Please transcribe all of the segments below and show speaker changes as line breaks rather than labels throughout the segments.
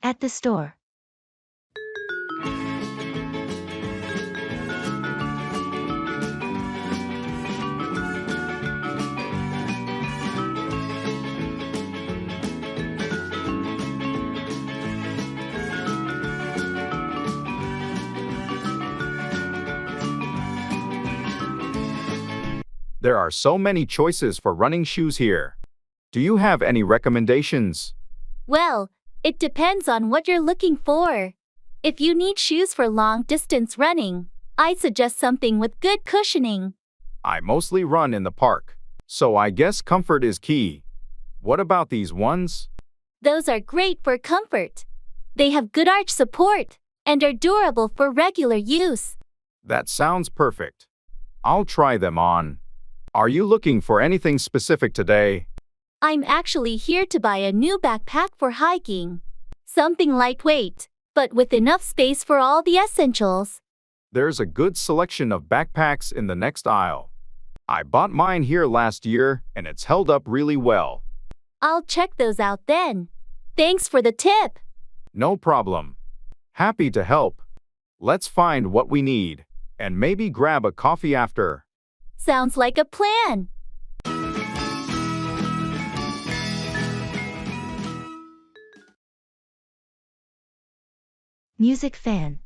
At the store.
There are so many choices for running shoes here. Do you have any recommendations?
Well, it depends on what you're looking for. If you need shoes for long-distance running, I suggest something with good cushioning.
I mostly run in the park, so I guess comfort is key. What about these ones?
Those are great for comfort. They have good arch support and are durable for regular use.
That sounds perfect. I'll try them on. Are you looking for anything specific today?
I'm actually here to buy a new backpack for hiking. Something lightweight, but with enough space for all the essentials.
There's a good selection of backpacks in the next aisle. I bought mine here last year, and it's held up really well.
I'll check those out then. Thanks for the tip.
No problem. Happy to help. Let's find what we need, and maybe grab a coffee after.
Sounds like a plan.
Music fan.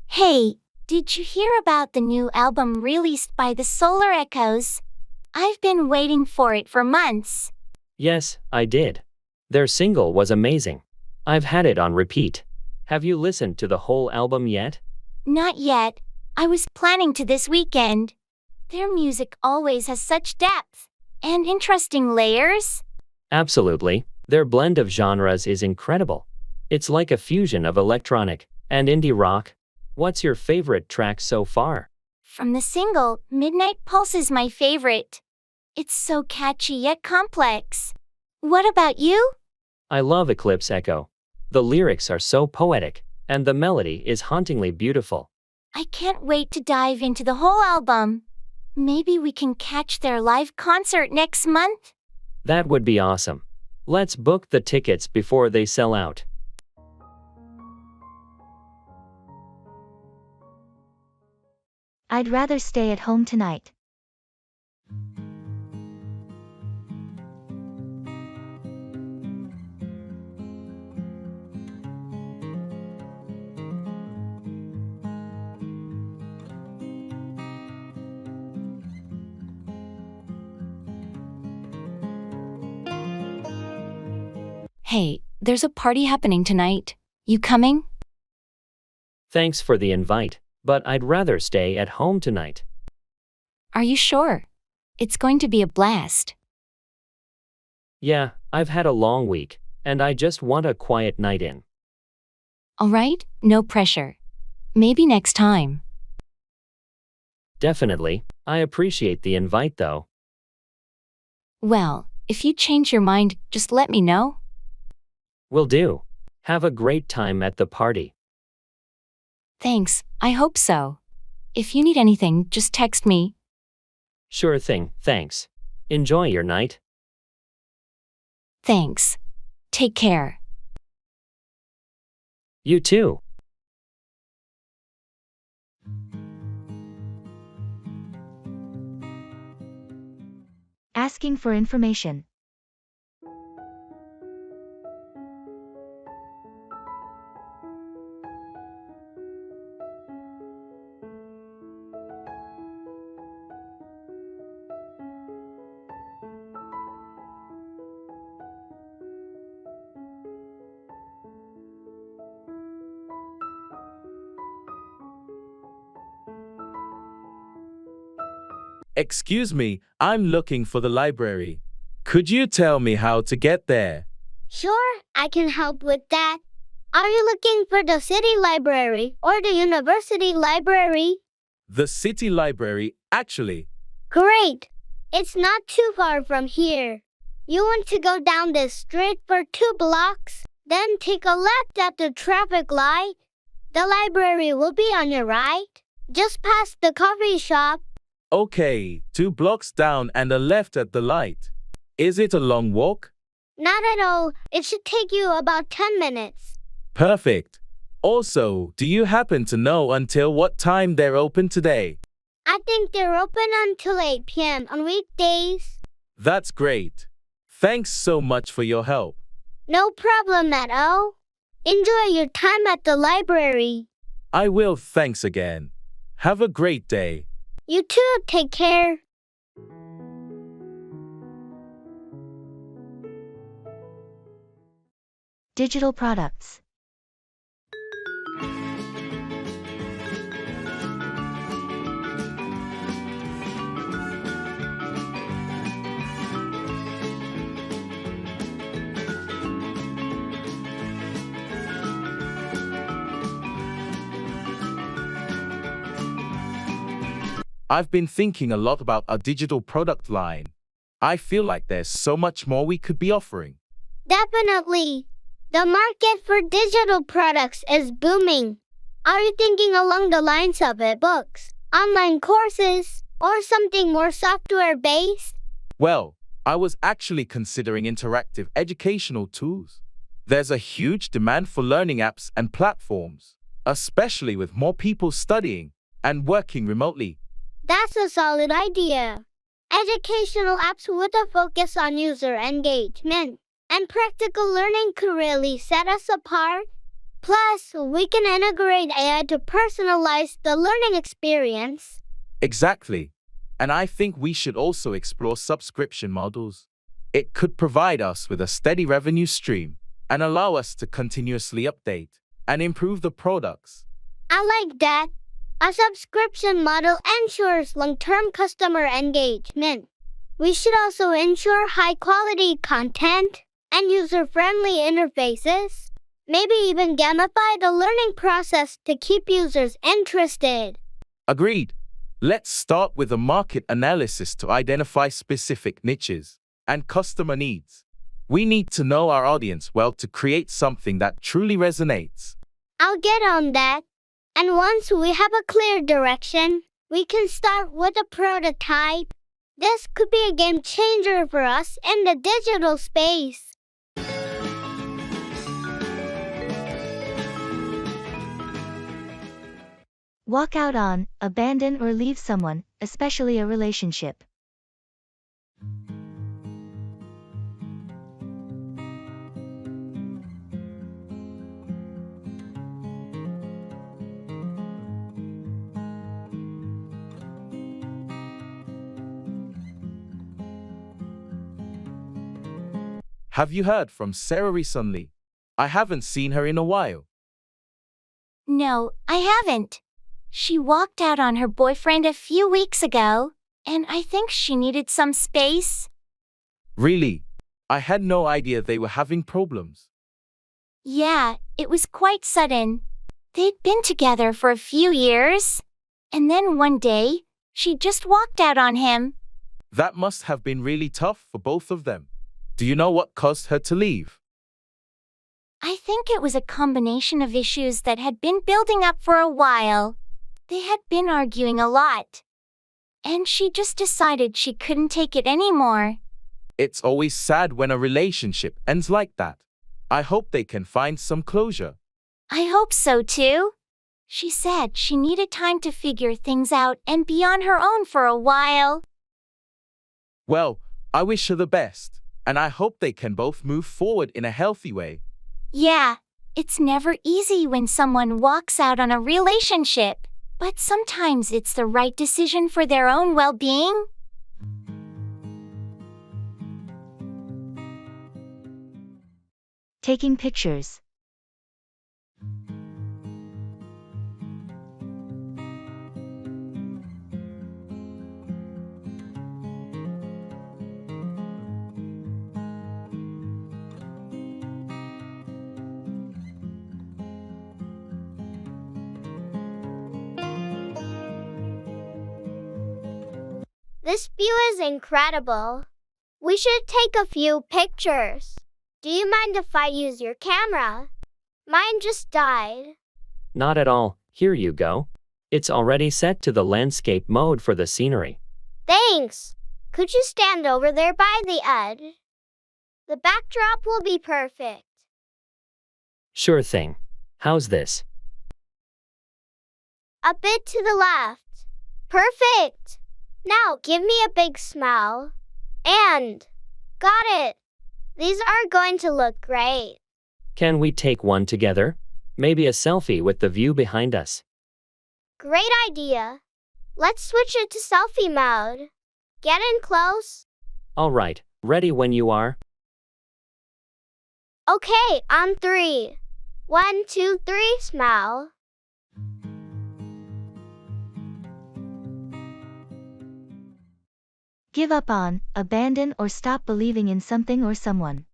Hey, did you hear about the new album released by the Solar Echoes? I've been waiting for it for months.
Yes, I did. Their single was amazing. I've had it on repeat. Have you listened to the whole album yet?
Not yet. I was planning to this weekend. Their music always has such depth and interesting layers.
Absolutely. Their blend of genres is incredible. It's like a fusion of electronic and indie rock. What's your favorite track so far?
From the single, Midnight Pulse is my favorite. It's so catchy yet complex. What about you?
I love Eclipse Echo. The lyrics are so poetic, and the melody is hauntingly beautiful.
I can't wait to dive into the whole album. Maybe we can catch their live concert next month?
That would be awesome. Let's book the tickets before they sell out.
I'd rather stay at home tonight.
Hey, there's a party happening tonight. You coming?
Thanks for the invite, but I'd rather stay at home tonight.
Are you sure? It's going to be a blast.
Yeah, I've had a long week, and I just want a quiet night in.
All right, no pressure. Maybe next time.
Definitely. I appreciate the invite though.
Well, if you change your mind, just let me know.
Will do. Have a great time at the party.
Thanks, I hope so. If you need anything, just text me.
Sure thing, thanks. Enjoy your night.
Thanks. Take care.
You too.
Asking for information.
Excuse me, I'm looking for the library. Could you tell me how to get there?
Sure, I can help with that. Are you looking for the city library or the university library?
The city library, actually.
Great! It's not too far from here.
You want to go down this street for 2 blocks, then take a left at the traffic light. The library will be on your right, just past the coffee shop.
Okay, 2 blocks down and a left at the light. Is it a long walk?
Not at all. It should take you about 10 minutes.
Perfect. Also, do you happen to know until what time they're open today?
I think they're open until 8 p.m. on weekdays.
That's great. Thanks so much for your help.
No problem at all. Enjoy your time at the library.
I will, thanks again. Have a great day.
You too, take care.
Digital products.
I've been thinking a lot about our digital product line. I feel like there's so much more we could be offering.
Definitely. The market for digital products is booming. Are you thinking along the lines of e-books, online courses, or something more software-based?
Well, I was actually considering interactive educational tools. There's a huge demand for learning apps and platforms, especially with more people studying and working remotely.
That's a solid idea. Educational apps with a focus on user engagement and practical learning could really set us apart. Plus, we can integrate AI to personalize the learning experience.
Exactly. And I think we should also explore subscription models. It could provide us with a steady revenue stream and allow us to continuously update and improve the products.
I like that. A subscription model ensures long-term customer engagement. We should also ensure high-quality content and user-friendly interfaces. Maybe even gamify the learning process to keep users interested.
Agreed. Let's start with a market analysis to identify specific niches and customer needs. We need to know our audience well to create something that truly resonates.
I'll get on that. And once we have a clear direction, we can start with a prototype. This could be a game changer for us in the digital space.
Walk out on, abandon or leave someone, especially a relationship.
Have you heard from Sarah recently? I haven't seen her in a while.
No, I haven't. She walked out on her boyfriend a few weeks ago, and I think she needed some space.
Really? I had no idea they were having problems.
Yeah, it was quite sudden. They'd been together for a few years, and then one day, she just walked out on him.
That must have been really tough for both of them. Do you know what caused her to leave?
I think it was a combination of issues that had been building up for a while. They had been arguing a lot. And she just decided she couldn't take it anymore.
It's always sad when a relationship ends like that. I hope they can find some closure.
I hope so too. She said she needed time to figure things out and be on her own for a while.
Well, I wish her the best, and I hope they can both move forward in a healthy way.
Yeah, it's never easy when someone walks out on a relationship, but sometimes it's the right decision for their own well-being.
Taking pictures.
This view is incredible. We should take a few pictures. Do you mind if I use your camera? Mine just died.
Not at all, here you go. It's already set to the landscape mode for the scenery.
Thanks. Could you stand over there by the edge? The backdrop will be perfect.
Sure thing. How's this?
A bit to the left. Perfect. Now give me a big smile. And got it. These are going to look great.
Can we take one together? Maybe a selfie with the view behind us.
Great idea. Let's switch it to selfie mode. Get in close.
All right, ready when you are.
Okay, on 3. 1, 2, 3, smile.
Give up on, abandon or stop believing in something or someone.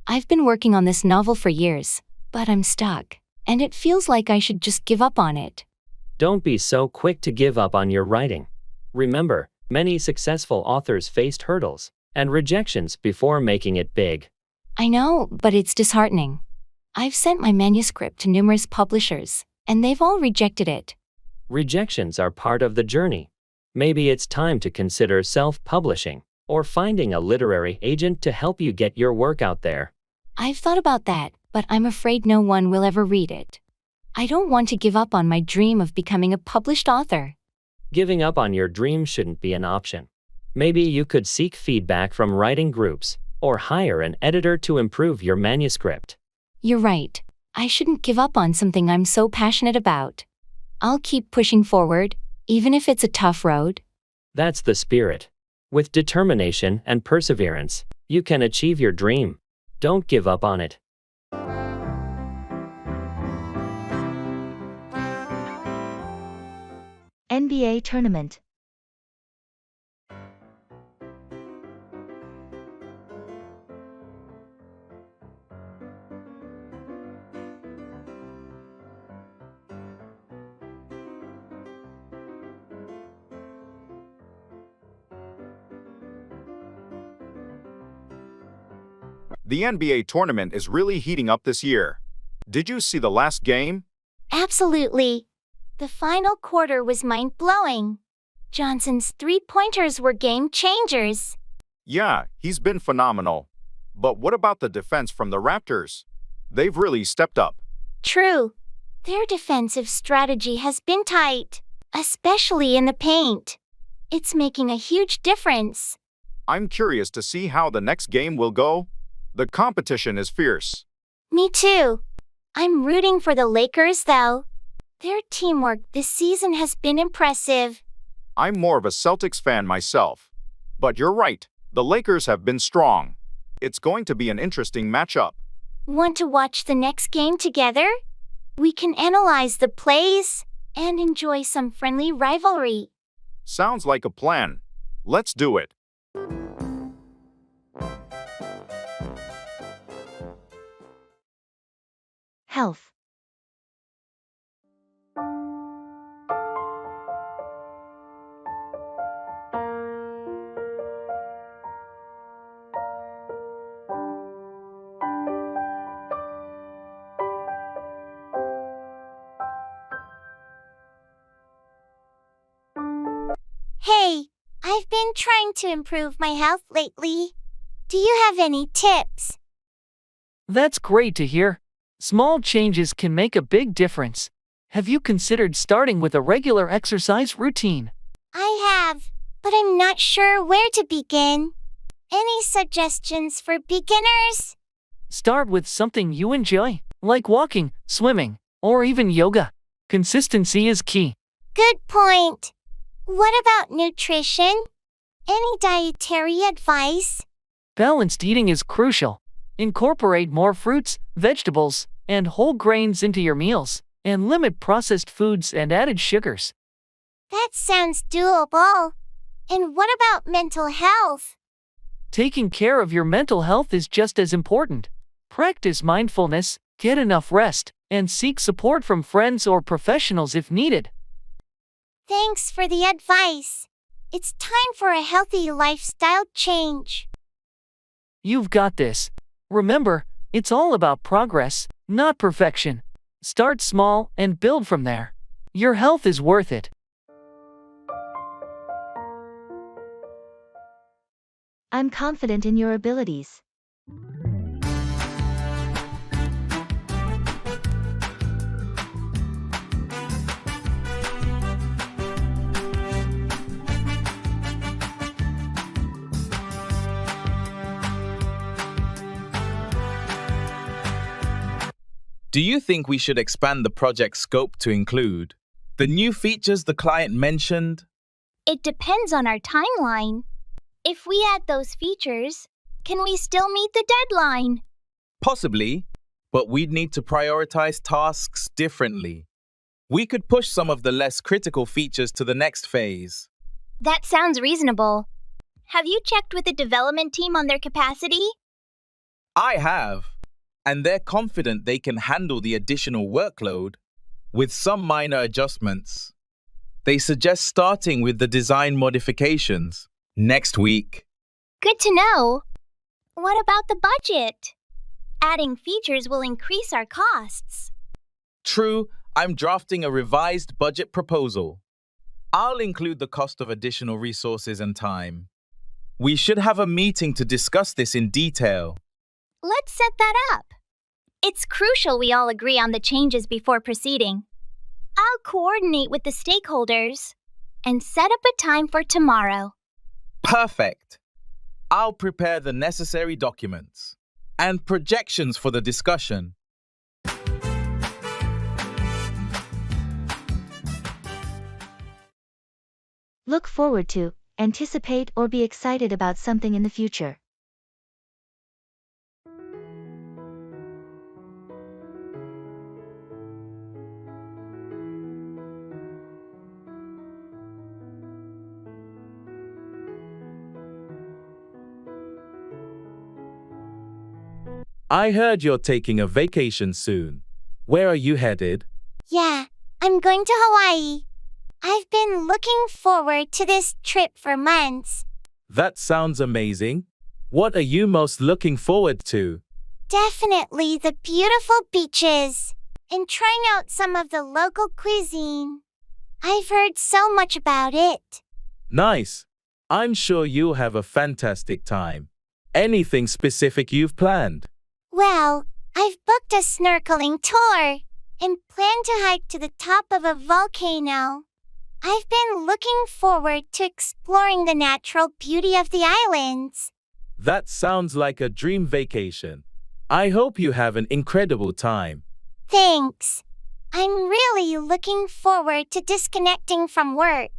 I've been working on this novel for years, but I'm stuck, and it feels like I should just give up on it.
Don't be so quick to give up on your writing. Remember, many successful authors faced hurdles and rejections before making it big.
I know, but it's disheartening. I've sent my manuscript to numerous publishers, and they've all rejected it.
Rejections are part of the journey. Maybe it's time to consider self-publishing or finding a literary agent to help you get your work out there.
I've thought about that, but I'm afraid no one will ever read it. I don't want to give up on my dream of becoming a published author.
Giving up on your dream shouldn't be an option. Maybe you could seek feedback from writing groups or hire an editor to improve your manuscript.
You're right. I shouldn't give up on something I'm so passionate about. I'll keep pushing forward, even if it's a tough road.
That's the spirit. With determination and perseverance, you can achieve your dream. Don't give up on it.
NBA tournament.
The NBA tournament is really heating up this year. Did you see the last game?
Absolutely. The final quarter was mind-blowing. Johnson's three-pointers were game changers.
Yeah, he's been phenomenal. But what about the defense from the Raptors? They've really stepped up.
True. Their defensive strategy has been tight, especially in the paint. It's making a huge difference.
I'm curious to see how the next game will go. The competition is fierce.
Me too. I'm rooting for the Lakers, though. Their teamwork this season has been impressive.
I'm more of a Celtics fan myself. But you're right, the Lakers have been strong. It's going to be an interesting matchup.
Want to watch the next game together? We can analyze the plays and enjoy some friendly rivalry.
Sounds like a plan. Let's do it.
Health.
Hey, I've been trying to improve my health lately. Do you have any tips?
That's great to hear. Small changes can make a big difference. Have you considered starting with a regular exercise routine?
I have, but I'm not sure where to begin. Any suggestions for beginners?
Start with something you enjoy, like walking, swimming, or even yoga. Consistency is key.
Good point. What about nutrition? Any dietary advice?
Balanced eating is crucial. Incorporate more fruits, vegetables, and whole grains into your meals, and limit processed foods and added sugars.
That sounds doable. And what about mental health?
Taking care of your mental health is just as important. Practice mindfulness, get enough rest, and seek support from friends or professionals if needed.
Thanks for the advice. It's time for a healthy lifestyle change.
You've got this. Remember, it's all about progress, not perfection. Start small and build from there. Your health is worth it.
I'm confident in your abilities.
Do you think we should expand the project scope to include the new features the client mentioned?
It depends on our timeline. If we add those features, can we still meet the deadline?
Possibly, but we'd need to prioritize tasks differently. We could push some of the less critical features to the next phase.
That sounds reasonable. Have you checked with the development team on their capacity?
I have, and they're confident they can handle the additional workload with some minor adjustments. They suggest starting with the design modifications next week.
Good to know. What about the budget? Adding features will increase our costs.
True, I'm drafting a revised budget proposal. I'll include the cost of additional resources and time. We should have a meeting to discuss this in detail.
Let's set that up. It's crucial we all agree on the changes before proceeding. I'll coordinate with the stakeholders and set up a time for tomorrow.
Perfect. I'll prepare the necessary documents and projections for the discussion.
Look forward to, anticipate or be excited about something in the future.
I heard you're taking a vacation soon. Where are you headed?
Yeah, I'm going to Hawaii. I've been looking forward to this trip for months.
That sounds amazing. What are you most looking forward to?
Definitely the beautiful beaches and trying out some of the local cuisine. I've heard so much about it.
Nice. I'm sure you'll have a fantastic time. Anything specific you've planned?
Well, I've booked a snorkeling tour and plan to hike to the top of a volcano. I've been looking forward to exploring the natural beauty of the islands.
That sounds like a dream vacation. I hope you have an incredible time.
Thanks. I'm really looking forward to disconnecting from work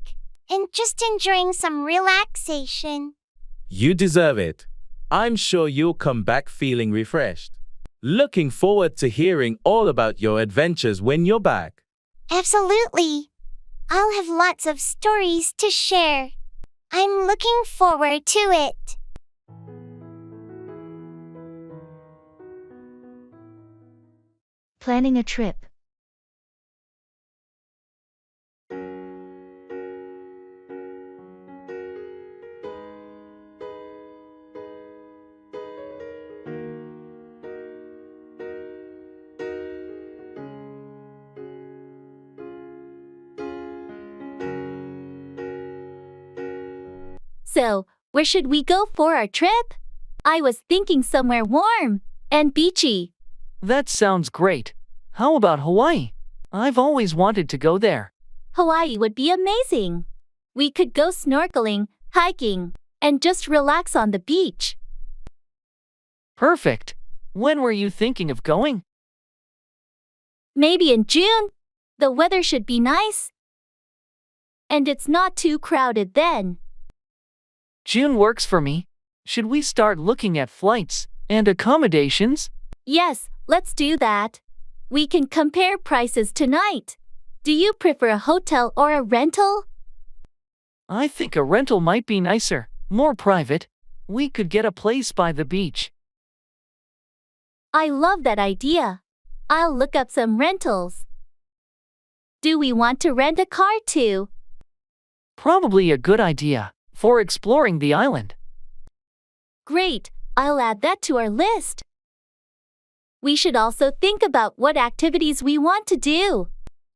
and just enjoying some relaxation.
You deserve it. I'm sure you'll come back feeling refreshed. Looking forward to hearing all about your adventures when you're back.
Absolutely. I'll have lots of stories to share. I'm looking forward to it.
Planning a trip.
So, where should we go for our trip? I was thinking somewhere warm and beachy.
That sounds great. How about Hawaii? I've always wanted to go there.
Hawaii would be amazing. We could go snorkeling, hiking, and just relax on the beach.
Perfect. When were you thinking of going?
Maybe in June. The weather should be nice. And it's not too crowded then.
June works for me. Should we start looking at flights and accommodations?
Yes, let's do that. We can compare prices tonight. Do you prefer a hotel or a rental?
I think a rental might be nicer, more private. We could get a place by the beach.
I love that idea. I'll look up some rentals. Do we want to rent a car too?
Probably a good idea for exploring the island.
Great, I'll add that to our list. We should also think about what activities we want to do.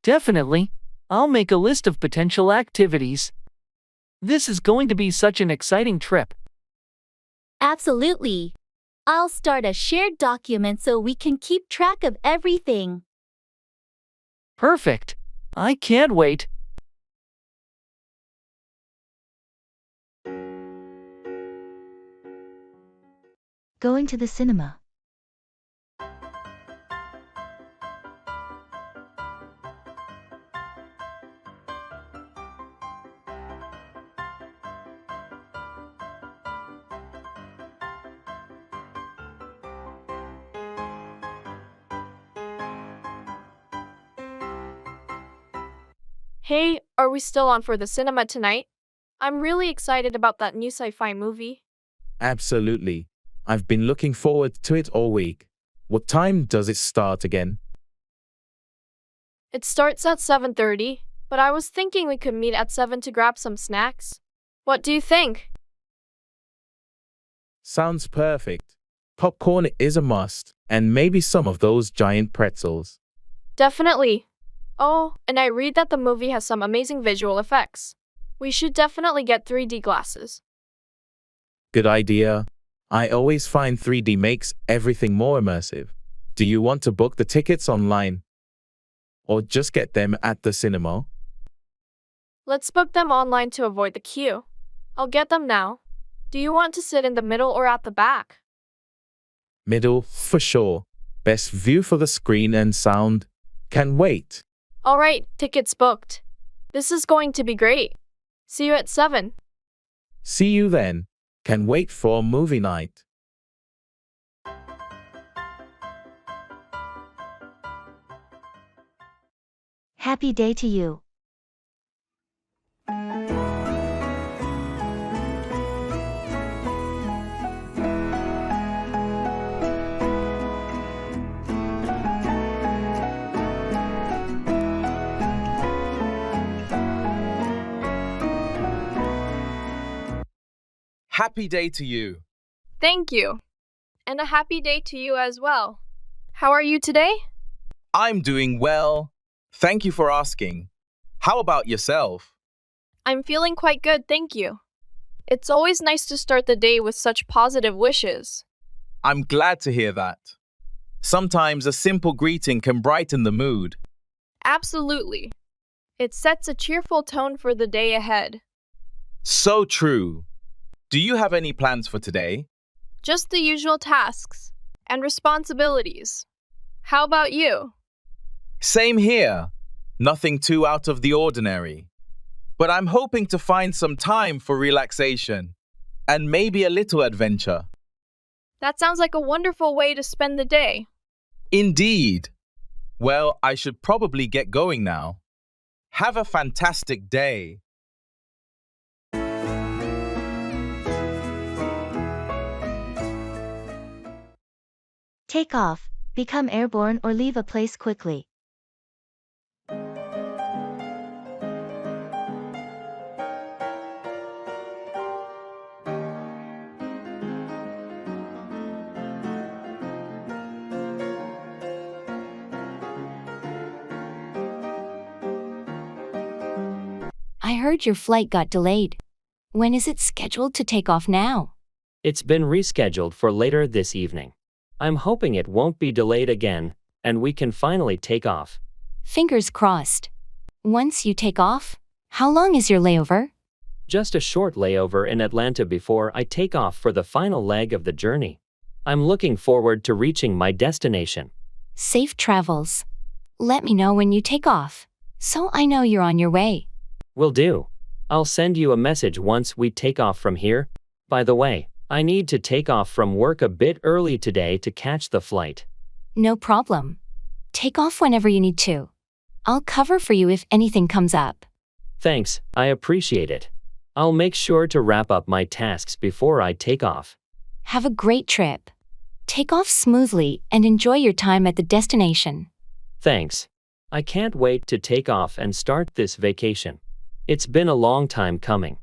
Definitely. I'll make a list of potential activities. This is going to be such an exciting trip.
Absolutely. I'll start a shared document so we can keep track of everything.
Perfect. I can't wait.
Going to the cinema.
Hey, are we still on for the cinema tonight? I'm really excited about that new sci-fi movie.
Absolutely. I've been looking forward to it all week. What time does it start again?
It starts at 7:30, but I was thinking we could meet at 7 to grab some snacks. What do you think?
Sounds perfect. Popcorn is a must, and maybe some of those giant pretzels.
Definitely. Oh, and I read that the movie has some amazing visual effects. We should definitely get 3D glasses.
Good idea. I always find 3D makes everything more immersive. Do you want to book the tickets online? Or just get them at the cinema?
Let's book them online to avoid the queue. I'll get them now. Do you want to sit in the middle or at the back?
Middle, for sure. Best view for the screen and sound. Can wait.
Alright, tickets booked. This is going to be great. See you at 7.
See you then. Can wait for movie night.
Happy day to you.
Happy day to you.
Thank you. And a happy day to you as well. How are you today?
I'm doing well. Thank you for asking. How about yourself?
I'm feeling quite good, thank you. It's always nice to start the day with such positive wishes.
I'm glad to hear that. Sometimes a simple greeting can brighten the mood.
Absolutely. It sets a cheerful tone for the day ahead.
So true. Do you have any plans for today?
Just the usual tasks and responsibilities. How about you?
Same here. Nothing too out of the ordinary. But I'm hoping to find some time for relaxation and maybe a little adventure.
That sounds like a wonderful way to spend the day.
Indeed. Well, I should probably get going now. Have a fantastic day.
Take off, become airborne or leave a place quickly.
I heard your flight got delayed. When is it scheduled to take off now?
It's been rescheduled for later this evening. I'm hoping it won't be delayed again, and we can finally take off.
Fingers crossed. Once you take off, how long is your layover?
Just a short layover in Atlanta before I take off for the final leg of the journey. I'm looking forward to reaching my destination.
Safe travels. Let me know when you take off, so I know you're on your way.
Will do. I'll send you a message once we take off from here. By the way, I need to take off from work a bit early today to catch the flight.
No problem. Take off whenever you need to. I'll cover for you if anything comes up.
Thanks, I appreciate it. I'll make sure to wrap up my tasks before I take off.
Have a great trip. Take off smoothly and enjoy your time at the destination.
Thanks. I can't wait to take off and start this vacation. It's been a long time coming.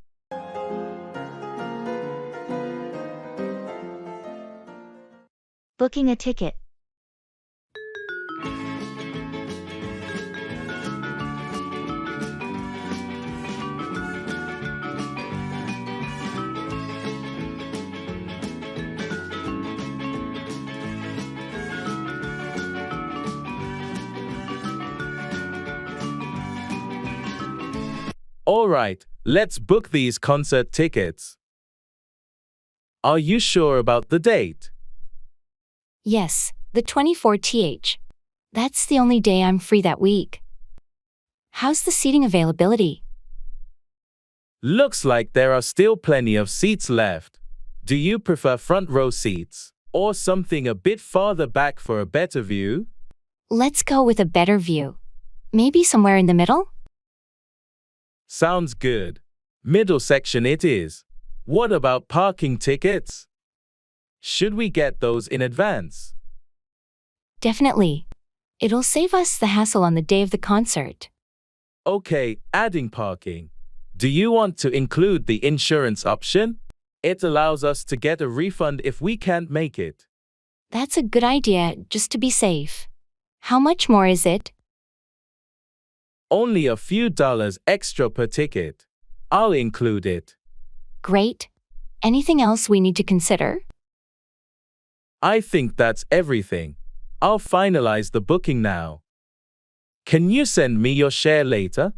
Booking a ticket.
All right, let's book these concert tickets. Are you sure about the date?
Yes, the 24th. That's the only day I'm free that week. How's the seating availability?
Looks like there are still plenty of seats left. Do you prefer front row seats or something a bit farther back for a better view?
Let's go with a better view. Maybe somewhere in the middle?
Sounds good. Middle section it is. What about parking tickets? Should we get those in advance?
Definitely. It'll save us the hassle on the day of the concert.
Okay, adding parking. Do you want to include the insurance option? It allows us to get a refund if we can't make it.
That's a good idea, just to be safe. How much more is it?
Only a few dollars extra per ticket. I'll include it.
Great. Anything else we need to consider?
I think that's everything. I'll finalize the booking now. Can you send me your share later?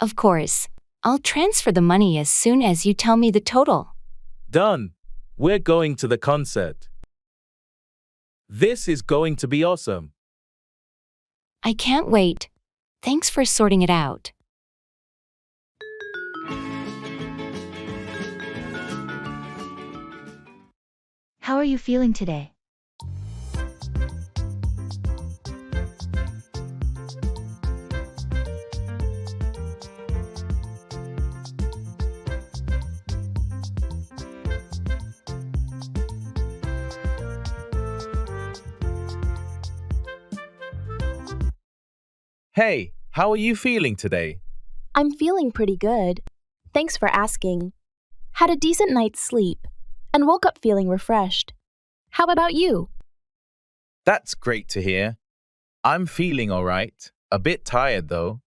Of course. I'll transfer the money as soon as you tell me the total.
Done. We're going to the concert. This is going to be awesome.
I can't wait. Thanks for sorting it out.
How are you feeling today?
Hey, how are you feeling today?
I'm feeling pretty good. Thanks for asking. Had a decent night's sleep and woke up feeling refreshed. How about you?
That's great to hear. I'm feeling all right. A bit tired though.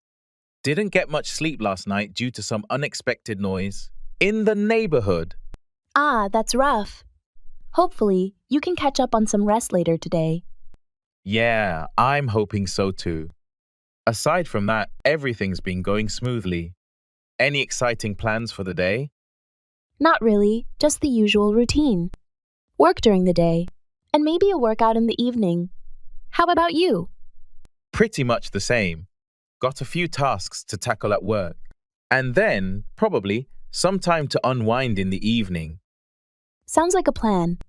Didn't get much sleep last night due to some unexpected noise in the neighborhood.
Ah, that's rough. Hopefully, you can catch up on some rest later today.
Yeah, I'm hoping so too. Aside from that, everything's been going smoothly. Any exciting plans for the day?
Not really, just the usual routine. Work during the day, and maybe a workout in the evening. How about you?
Pretty much the same. Got a few tasks to tackle at work. And then, probably, some time to unwind in the evening.
Sounds like a plan.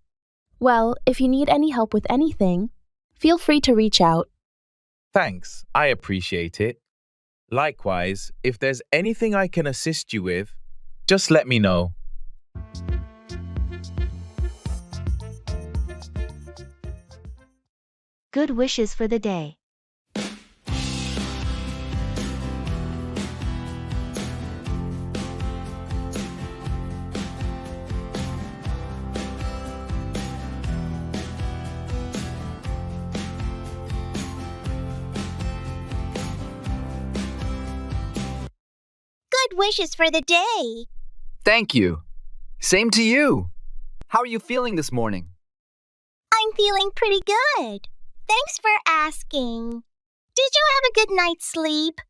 Well, if you need any help with anything, feel free to reach out.
Thanks, I appreciate it. Likewise, if there's anything I can assist you with, just let me know.
Good wishes for the day.
Good wishes for the day.
Thank you. Same to you. How are you feeling this morning?
I'm feeling pretty good. Thanks for asking. Did you have a good night's sleep?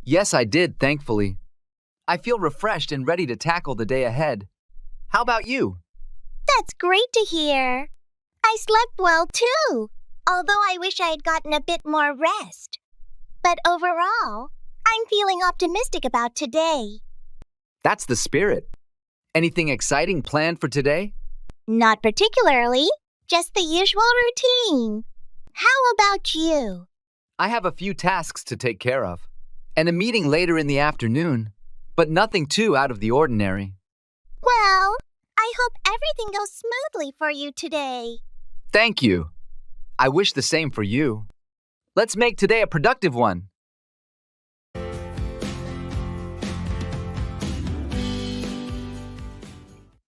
Yes, I did, thankfully. I feel refreshed and ready to tackle the day ahead. How about you?
That's great to hear. I slept well too, although I wish I had gotten a bit more rest. But overall, I'm feeling optimistic about today.
That's the spirit. Anything exciting planned for today?
Not particularly, just the usual routine. How about you?
I have a few tasks to take care of, and a meeting later in the afternoon, but nothing too out of the ordinary.
Well, I hope everything goes smoothly for you today.
Thank you. I wish the same for you. Let's make today a productive one.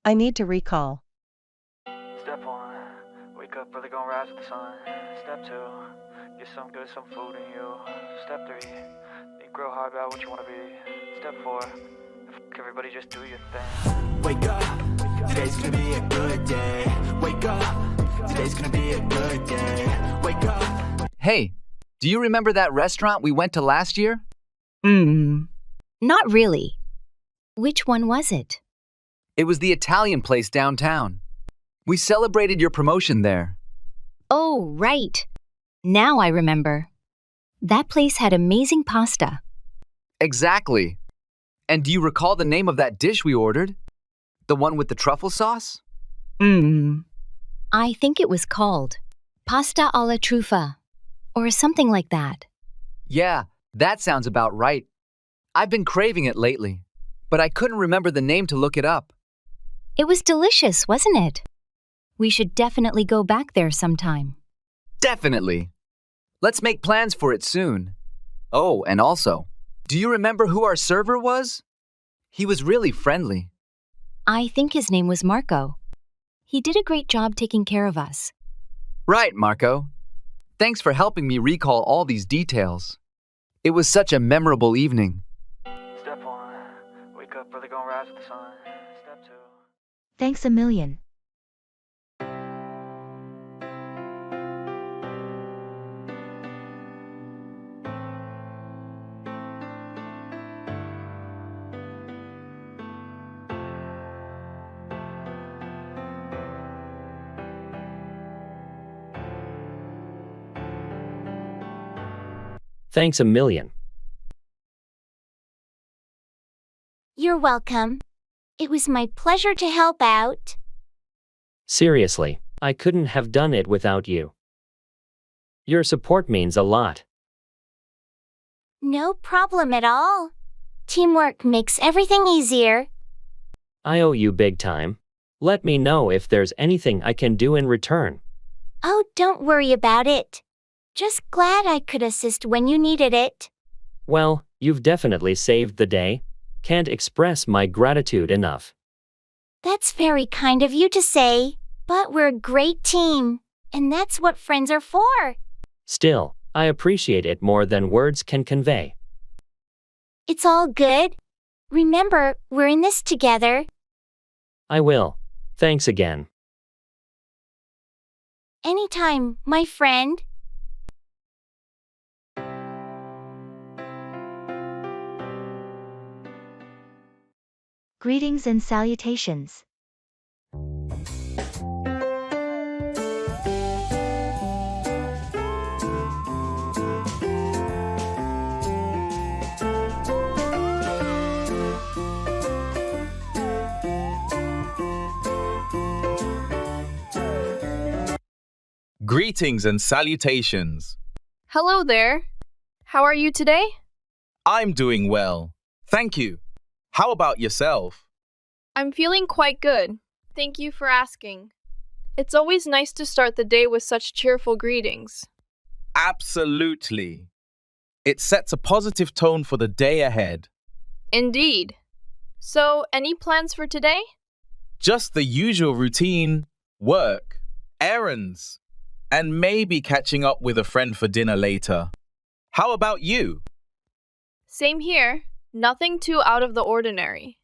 I need to recall.
Step 1, wake up early, gonna rise with the sun. Step 2, get some good, some food in you. Step 3, think real hard about what you wanna be. Step 4, everybody just do your thing.
Wake up, today's gonna be a good day. Wake up, today's gonna be a good day. Wake up.
Hey, do you remember that restaurant we went to last year?
Not really. Which one was it?
It was the Italian place downtown. We celebrated your promotion there.
Oh, right. Now I remember. That place had amazing pasta.
Exactly. And do you recall the name of that dish we ordered? The one with the truffle sauce?
I think it was called pasta alla truffa, or something like that.
Yeah, that sounds about right. I've been craving it lately, but I couldn't remember the name to look it up.
It was delicious, wasn't it? We should definitely go back there sometime.
Definitely. Let's make plans for it soon. Oh, and also, do you remember who our server was? He was really friendly.
I think his name was Marco. He did a great job taking care of us.
Right, Marco. Thanks for helping me recall all these details. It was such a memorable evening.
Step 1, wake up early, gonna rise with the sun. Step 2.
Thanks a million.
Thanks a million.
You're welcome. It was my pleasure to help out.
Seriously, I couldn't have done it without you. Your support means a lot.
No problem at all. Teamwork makes everything easier.
I owe you big time. Let me know if there's anything I can do in return.
Oh, don't worry about it. Just glad I could assist when you needed it.
Well, you've definitely saved the day. Can't express my gratitude enough.
That's very kind of you to say, but we're a great team, and that's what friends are for.
Still, I appreciate it more than words can convey.
It's all good. Remember, we're in this together.
I will. Thanks again.
Anytime, my friend.
Greetings and salutations.
Greetings and salutations.
Hello there. How are you today?
I'm doing well. Thank you. How about yourself?
I'm feeling quite good. Thank you for asking. It's always nice to start the day with such cheerful greetings.
Absolutely. It sets a positive tone for the day ahead.
Indeed. So, any plans for today?
Just the usual routine, work, errands, and maybe catching up with a friend for dinner later. How about you?
Same here. Nothing too out of the ordinary.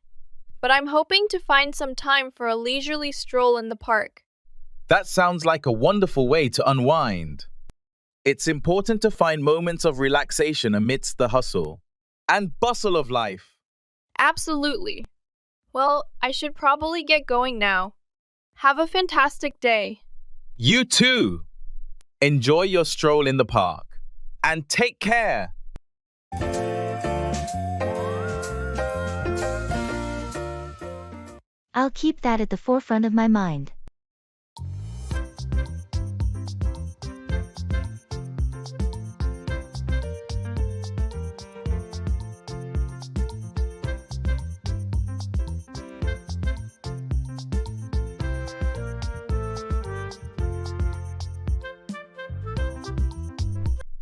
But I'm hoping to find some time for a leisurely stroll in the park.
That sounds like a wonderful way to unwind. It's important to find moments of relaxation amidst the hustle and bustle of life.
Absolutely. Well, I should probably get going now. Have a fantastic day.
You too. Enjoy your stroll in the park. And take care.
I'll keep that at the forefront of my mind.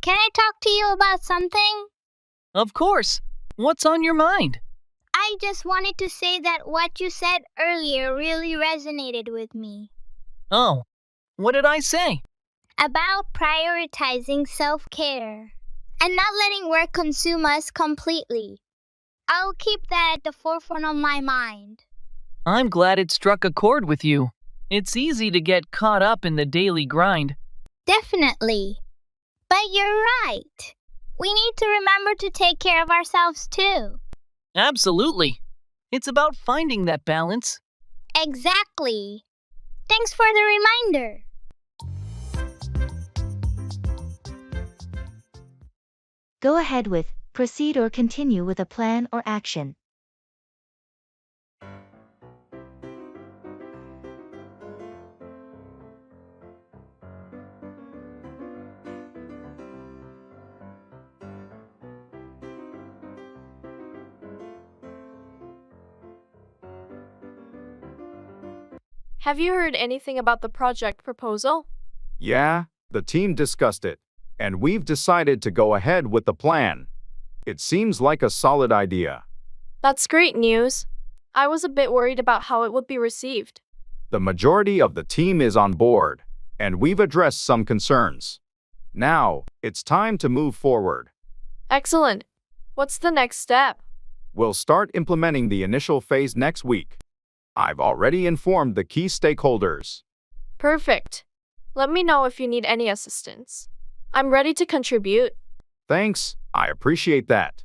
Can I talk to you about something?
Of course. What's on your mind?
I just wanted to say that what you said earlier really resonated with me.
Oh, what did I say?
About prioritizing self-care and not letting work consume us completely. I'll keep that at the forefront of my mind.
I'm glad it struck a chord with you. It's easy to get caught up in the daily grind.
Definitely. But you're right. We need to remember to take care of ourselves too.
Absolutely. It's about finding that balance.
Exactly. Thanks for the reminder.
Go ahead with, proceed or continue with a plan or action.
Have you heard anything about the project proposal?
Yeah, the team discussed it, and we've decided to go ahead with the plan. It seems like a solid idea.
That's great news. I was a bit worried about how it would be received.
The majority of the team is on board, and we've addressed some concerns. Now, it's time to move forward.
Excellent. What's the next step?
We'll start implementing the initial phase next week. I've already informed the key stakeholders.
Perfect. Let me know if you need any assistance. I'm ready to contribute.
Thanks, I appreciate that.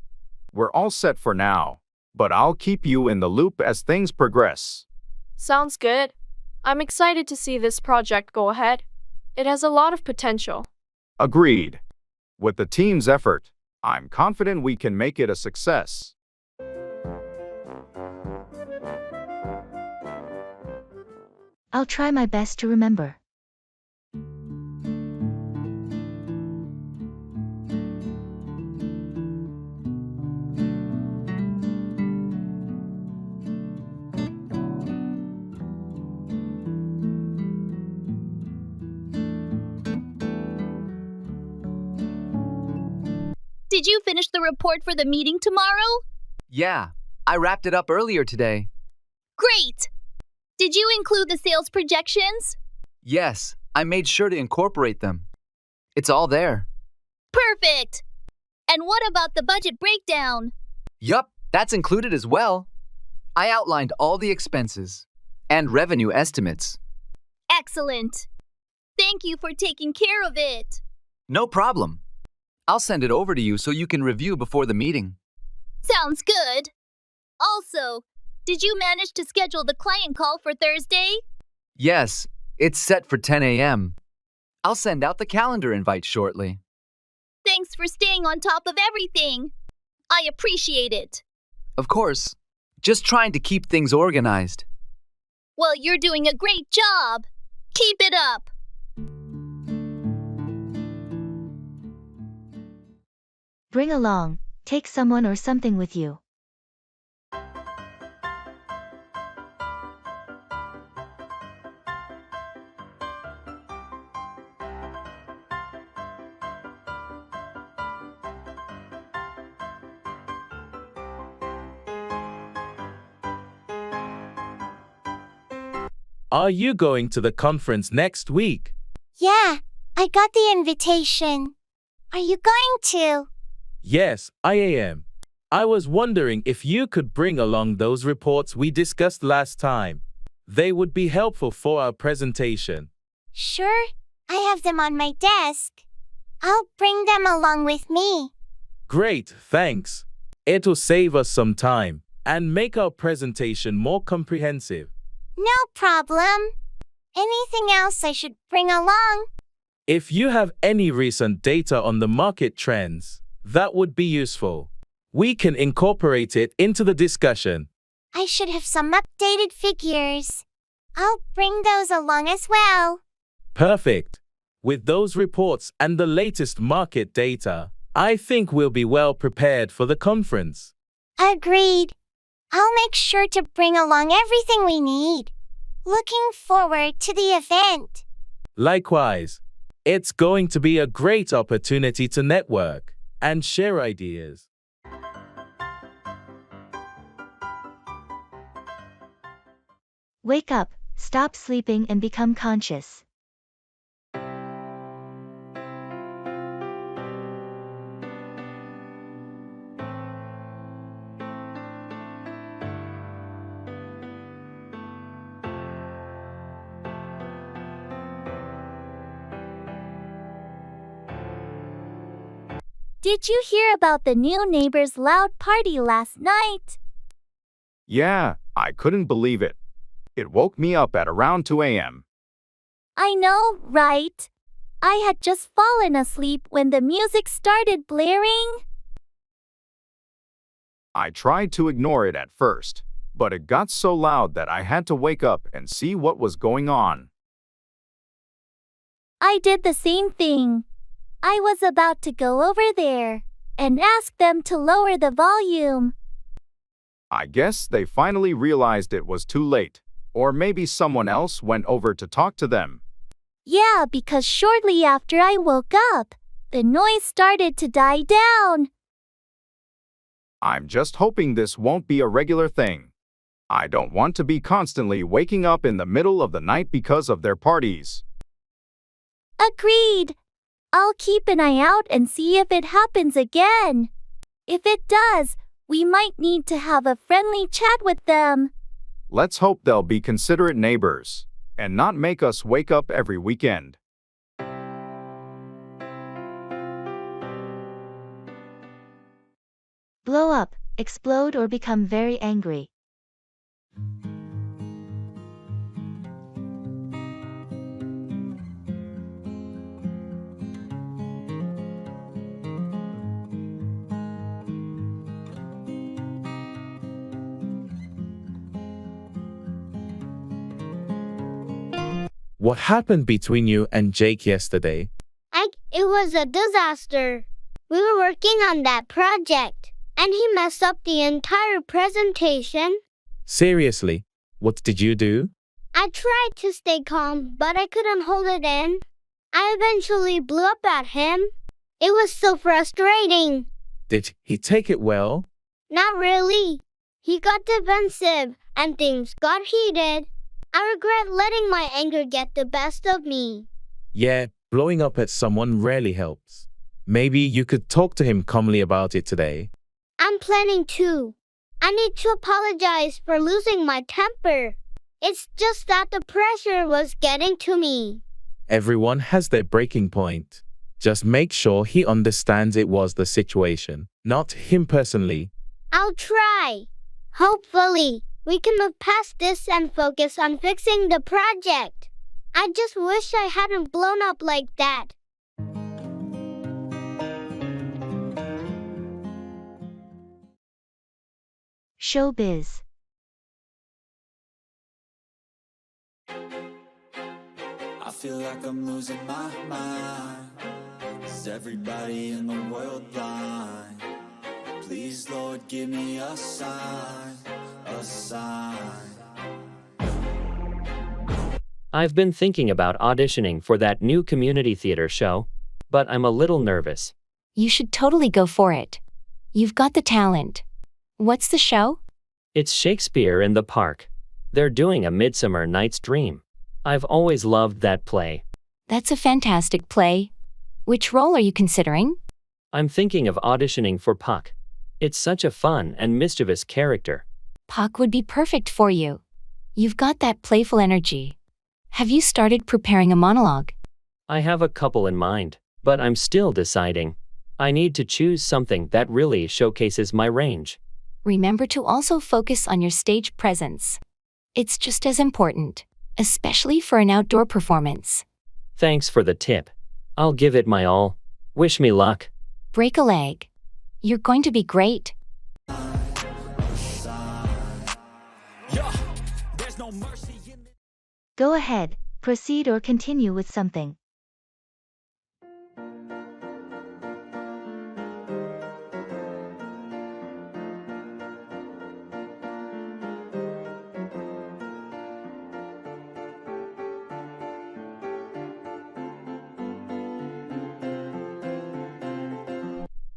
We're all set for now, but I'll keep you in the loop as things progress.
Sounds good. I'm excited to see this project go ahead. It has a lot of potential.
Agreed. With the team's effort, I'm confident we can make it a success.
I'll try my best to remember.
Did you finish the report for the meeting tomorrow?
Yeah, I wrapped it up earlier today.
Great! Did you include the sales projections?
Yes, I made sure to incorporate them. It's all there.
Perfect! And what about the budget breakdown?
Yup, that's included as well. I outlined all the expenses and revenue estimates.
Excellent! Thank you for taking care of it.
No problem. I'll send it over to you so you can review before the meeting.
Sounds good. Also, did you manage to schedule the client call for Thursday?
Yes, it's set for 10 a.m. I'll send out the calendar invite shortly.
Thanks for staying on top of everything. I appreciate it.
Of course, just trying to keep things organized.
Well, you're doing a great job. Keep it up.
Bring along, take someone or something with you.
Are you going to the conference next week?
Yeah, I got the invitation. Are you going to?
Yes, I am. I was wondering if you could bring along those reports we discussed last time. They would be helpful for our presentation.
Sure, I have them on my desk. I'll bring them along with me.
Great, thanks. It'll save us some time and make our presentation more comprehensive.
No problem. Anything else I should bring along?
If you have any recent data on the market trends, that would be useful. We can incorporate it into the discussion.
I should have some updated figures. I'll bring those along as well.
Perfect. With those reports and the latest market data, I think we'll be well prepared for the conference.
Agreed. I'll make sure to bring along everything we need. Looking forward to the event.
Likewise. It's going to be a great opportunity to network and share ideas.
Wake up, stop sleeping and become conscious.
Did you hear about the new neighbor's loud party last night?
Yeah, I couldn't believe it. It woke me up at around 2 a.m.
I know, right? I had just fallen asleep when the music started blaring.
I tried to ignore it at first, but it got so loud that I had to wake up and see what was going on.
I did the same thing. I was about to go over there and ask them to lower the volume.
I guess they finally realized it was too late, or maybe someone else went over to talk to them.
Yeah, because shortly after I woke up, the noise started to die down.
I'm just hoping this won't be a regular thing. I don't want to be constantly waking up in the middle of the night because of their parties.
Agreed. I'll keep an eye out and see if it happens again. If it does, we might need to have a friendly chat with them.
Let's hope they'll be considerate neighbors and not make us wake up every weekend.
Blow up, explode or become very angry.
What happened between you and Jake yesterday?
It was a disaster. We were working on that project, and he messed up the entire presentation.
Seriously, what did you do?
I tried to stay calm, but I couldn't hold it in. I eventually blew up at him. It was so frustrating.
Did he take it well?
Not really. He got defensive, and things got heated. I regret letting my anger get the best of me.
Yeah, blowing up at someone rarely helps. Maybe you could talk to him calmly about it today.
I'm planning to. I need to apologize for losing my temper. It's just that the pressure was getting to me.
Everyone has their breaking point. Just make sure he understands it was the situation, not him personally.
I'll try. Hopefully, we can move past this and focus on fixing the project. I just wish I hadn't blown up like that.
Showbiz.
I feel like I'm losing my mind. Is everybody in the world blind? Please, Lord, give me a sign, a sign.
I've been thinking about auditioning for that new community theater show, but I'm a little nervous.
You should totally go for it. You've got the talent. What's the show?
It's Shakespeare in the Park. They're doing A Midsummer Night's Dream. I've always loved that play.
That's a fantastic play. Which role are you considering?
I'm thinking of auditioning for Puck. It's such a fun and mischievous character.
Puck would be perfect for you. You've got that playful energy. Have you started preparing a monologue?
I have a couple in mind, but I'm still deciding. I need to choose something that really showcases my range.
Remember to also focus on your stage presence. It's just as important, especially for an outdoor performance.
Thanks for the tip. I'll give it my all. Wish me luck.
Break a leg. You're going to be great.
Go ahead, proceed or continue with something.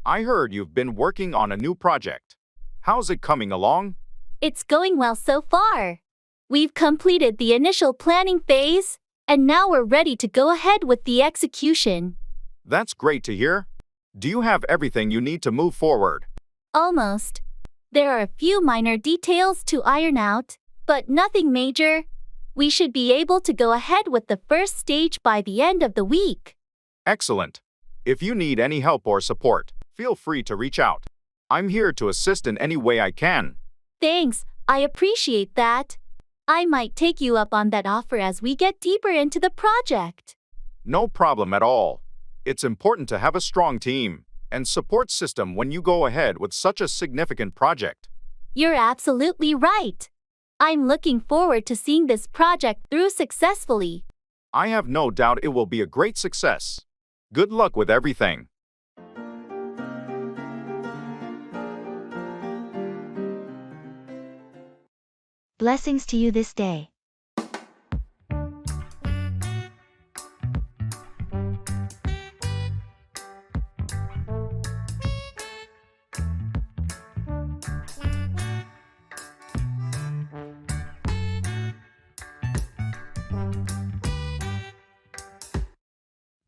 I heard you've been working on a new project. How's it coming along?
It's going well so far. We've completed the initial planning phase, and now we're ready to go ahead with the execution.
That's great to hear. Do you have everything you need to move forward?
Almost. There are a few minor details to iron out, but nothing major. We should be able to go ahead with the first stage by the end of the week.
Excellent. If you need any help or support, feel free to reach out. I'm here to assist in any way I can.
Thanks, I appreciate that. I might take you up on that offer as we get deeper into the project.
No problem at all. It's important to have a strong team and support system when you go ahead with such a significant project.
You're absolutely right. I'm looking forward to seeing this project through successfully.
I have no doubt it will be a great success. Good luck with everything.
Blessings to you this day.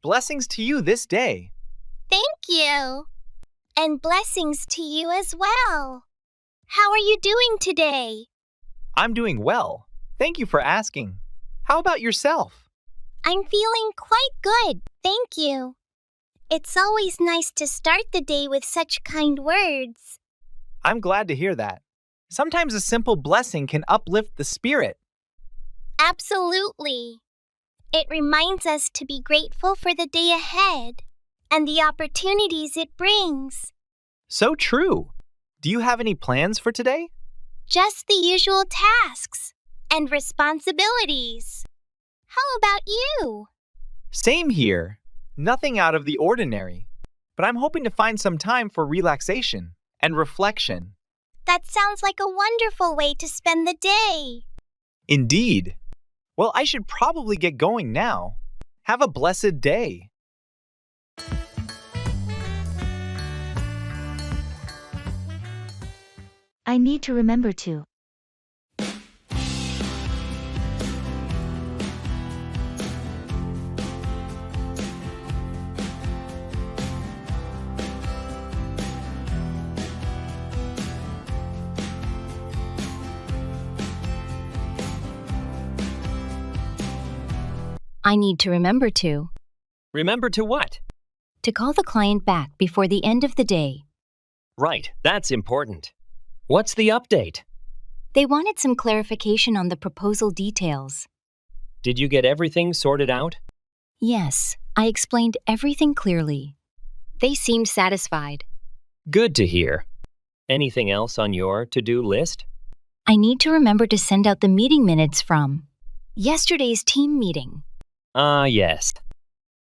Blessings to you this day.
Thank you. And blessings to you as well. How are you doing today?
I'm doing well. Thank you for asking. How about yourself?
I'm feeling quite good, thank you. It's always nice to start the day with such kind words.
I'm glad to hear that. Sometimes a simple blessing can uplift the spirit.
Absolutely. It reminds us to be grateful for the day ahead and the opportunities it brings.
So true. Do you have any plans for today?
Just the usual tasks and responsibilities. How about you?
Same here. Nothing out of the ordinary. But I'm hoping to find some time for relaxation and reflection.
That sounds like a wonderful way to spend the day.
Indeed. Well, I should probably get going now. Have a blessed day.
I need to remember to.
I need to remember to.
Remember to what?
To call the client back before the end of the day.
Right, that's important. What's the update?
They wanted some clarification on the proposal details.
Did you get everything sorted out?
Yes, I explained everything clearly. They seemed satisfied.
Good to hear. Anything else on your to-do list?
I need to remember to send out the meeting minutes from yesterday's team meeting.
Ah, yes.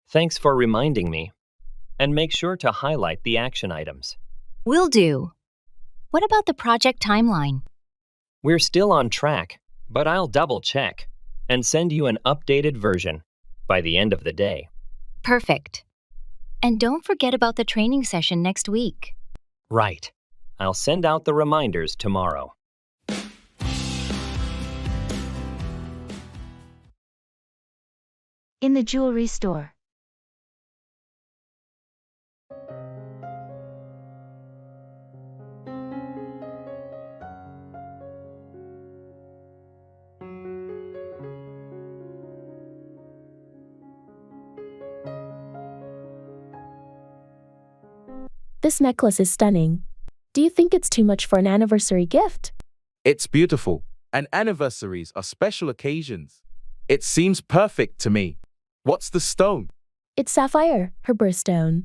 Thanks for reminding me. And make sure to highlight the action items.
Will do. What about the project timeline?
We're still on track, but I'll double-check and send you an updated version by the end of the day.
Perfect. And don't forget about the training session next week.
Right. I'll send out the reminders tomorrow.
In the jewelry store.
This necklace is stunning. Do you think it's too much for an anniversary gift?
It's beautiful, and anniversaries are special occasions. It seems perfect to me. What's the stone?
It's sapphire, her birthstone.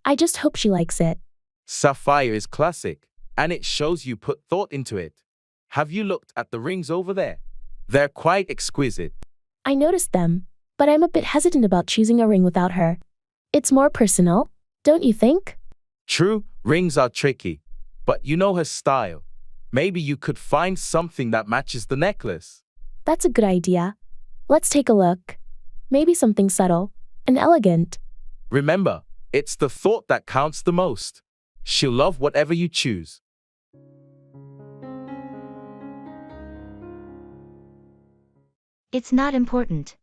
I just hope she likes it.
Sapphire is classic, and it shows you put thought into it. Have you looked at the rings over there? They're quite exquisite.
I noticed them, but I'm a bit hesitant about choosing a ring without her. It's more personal, don't you think?
True, rings are tricky, but you know her style. Maybe you could find something that matches the necklace.
That's a good idea. Let's take a look. Maybe something subtle and elegant.
Remember, it's the thought that counts the most. She'll love whatever you choose.
It's not important.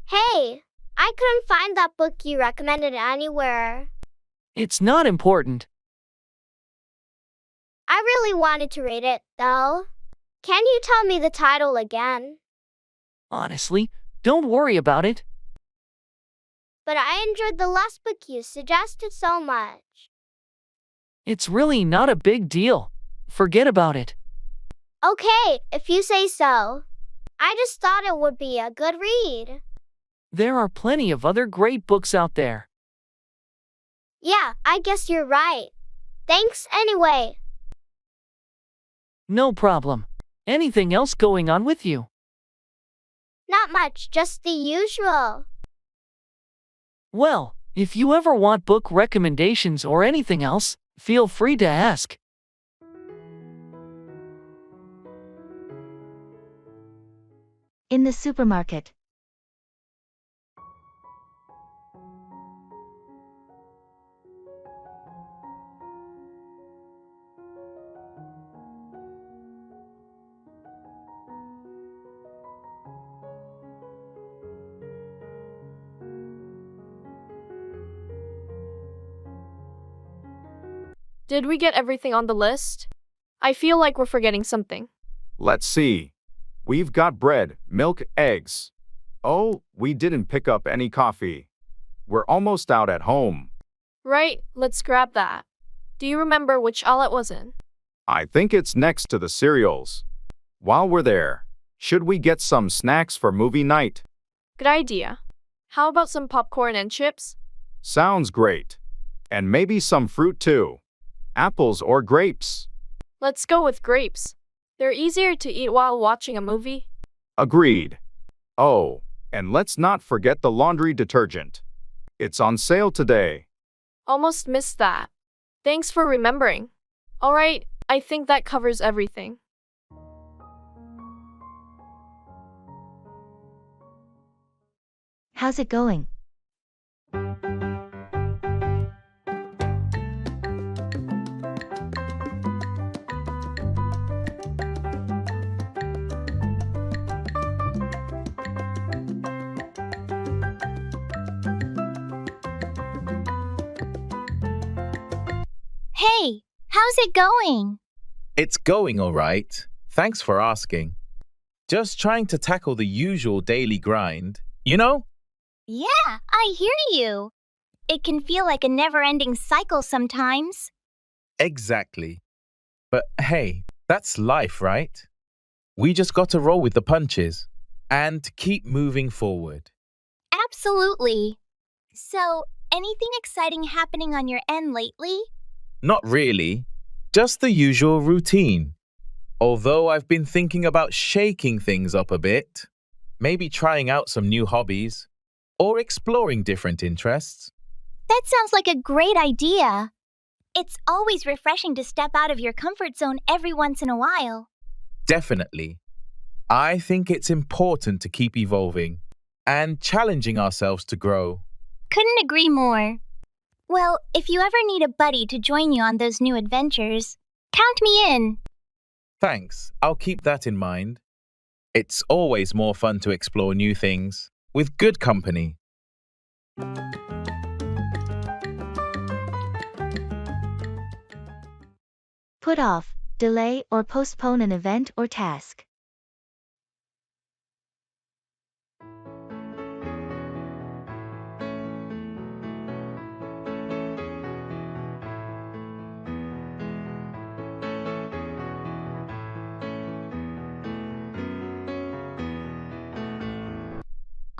Hey, I couldn't find that book you recommended anywhere.
It's not important.
I really wanted to read it, though. Can you tell me the title again?
Honestly, don't worry about it.
But I enjoyed the last book you suggested so much.
It's really not a big deal. Forget about it.
Okay, if you say so. I just thought it would be a good read.
There are plenty of other great books out there.
Yeah, I guess you're right. Thanks anyway.
No problem. Anything else going on with you?
Not much, just the usual.
Well, if you ever want book recommendations or anything else, feel free to ask.
In the supermarket.
Did we get everything on the list? I feel like we're forgetting something.
Let's see. We've got bread, milk, eggs. Oh, we didn't pick up any coffee. We're almost out at home.
Right, let's grab that. Do you remember which aisle it was in?
I think it's next to the cereals. While we're there, should we get some snacks for movie night?
Good idea. How about some popcorn and chips?
Sounds great. And maybe some fruit too. Apples or grapes?
Let's go with grapes. They're easier to eat while watching a movie.
Agreed. Oh, and let's not forget the laundry detergent. It's on sale today.
Almost missed that. Thanks for remembering. All right, I think that covers everything.
How's it going?
Hey, how's it going?
It's going all right. Thanks for asking. Just trying to tackle the usual daily grind, you know?
Yeah, I hear you. It can feel like a never-ending cycle sometimes.
Exactly. But hey, that's life, right? We just got to roll with the punches and keep moving forward.
Absolutely. So, anything exciting happening on your end lately?
Not really. Just the usual routine. Although I've been thinking about shaking things up a bit. Maybe trying out some new hobbies. Or exploring different interests.
That sounds like a great idea. It's always refreshing to step out of your comfort zone every once in a while.
Definitely. I think it's important to keep evolving and challenging ourselves to grow.
Couldn't agree more. Well, if you ever need a buddy to join you on those new adventures, count me in.
Thanks, I'll keep that in mind. It's always more fun to explore new things with good company.
Put off, delay or postpone an event or task.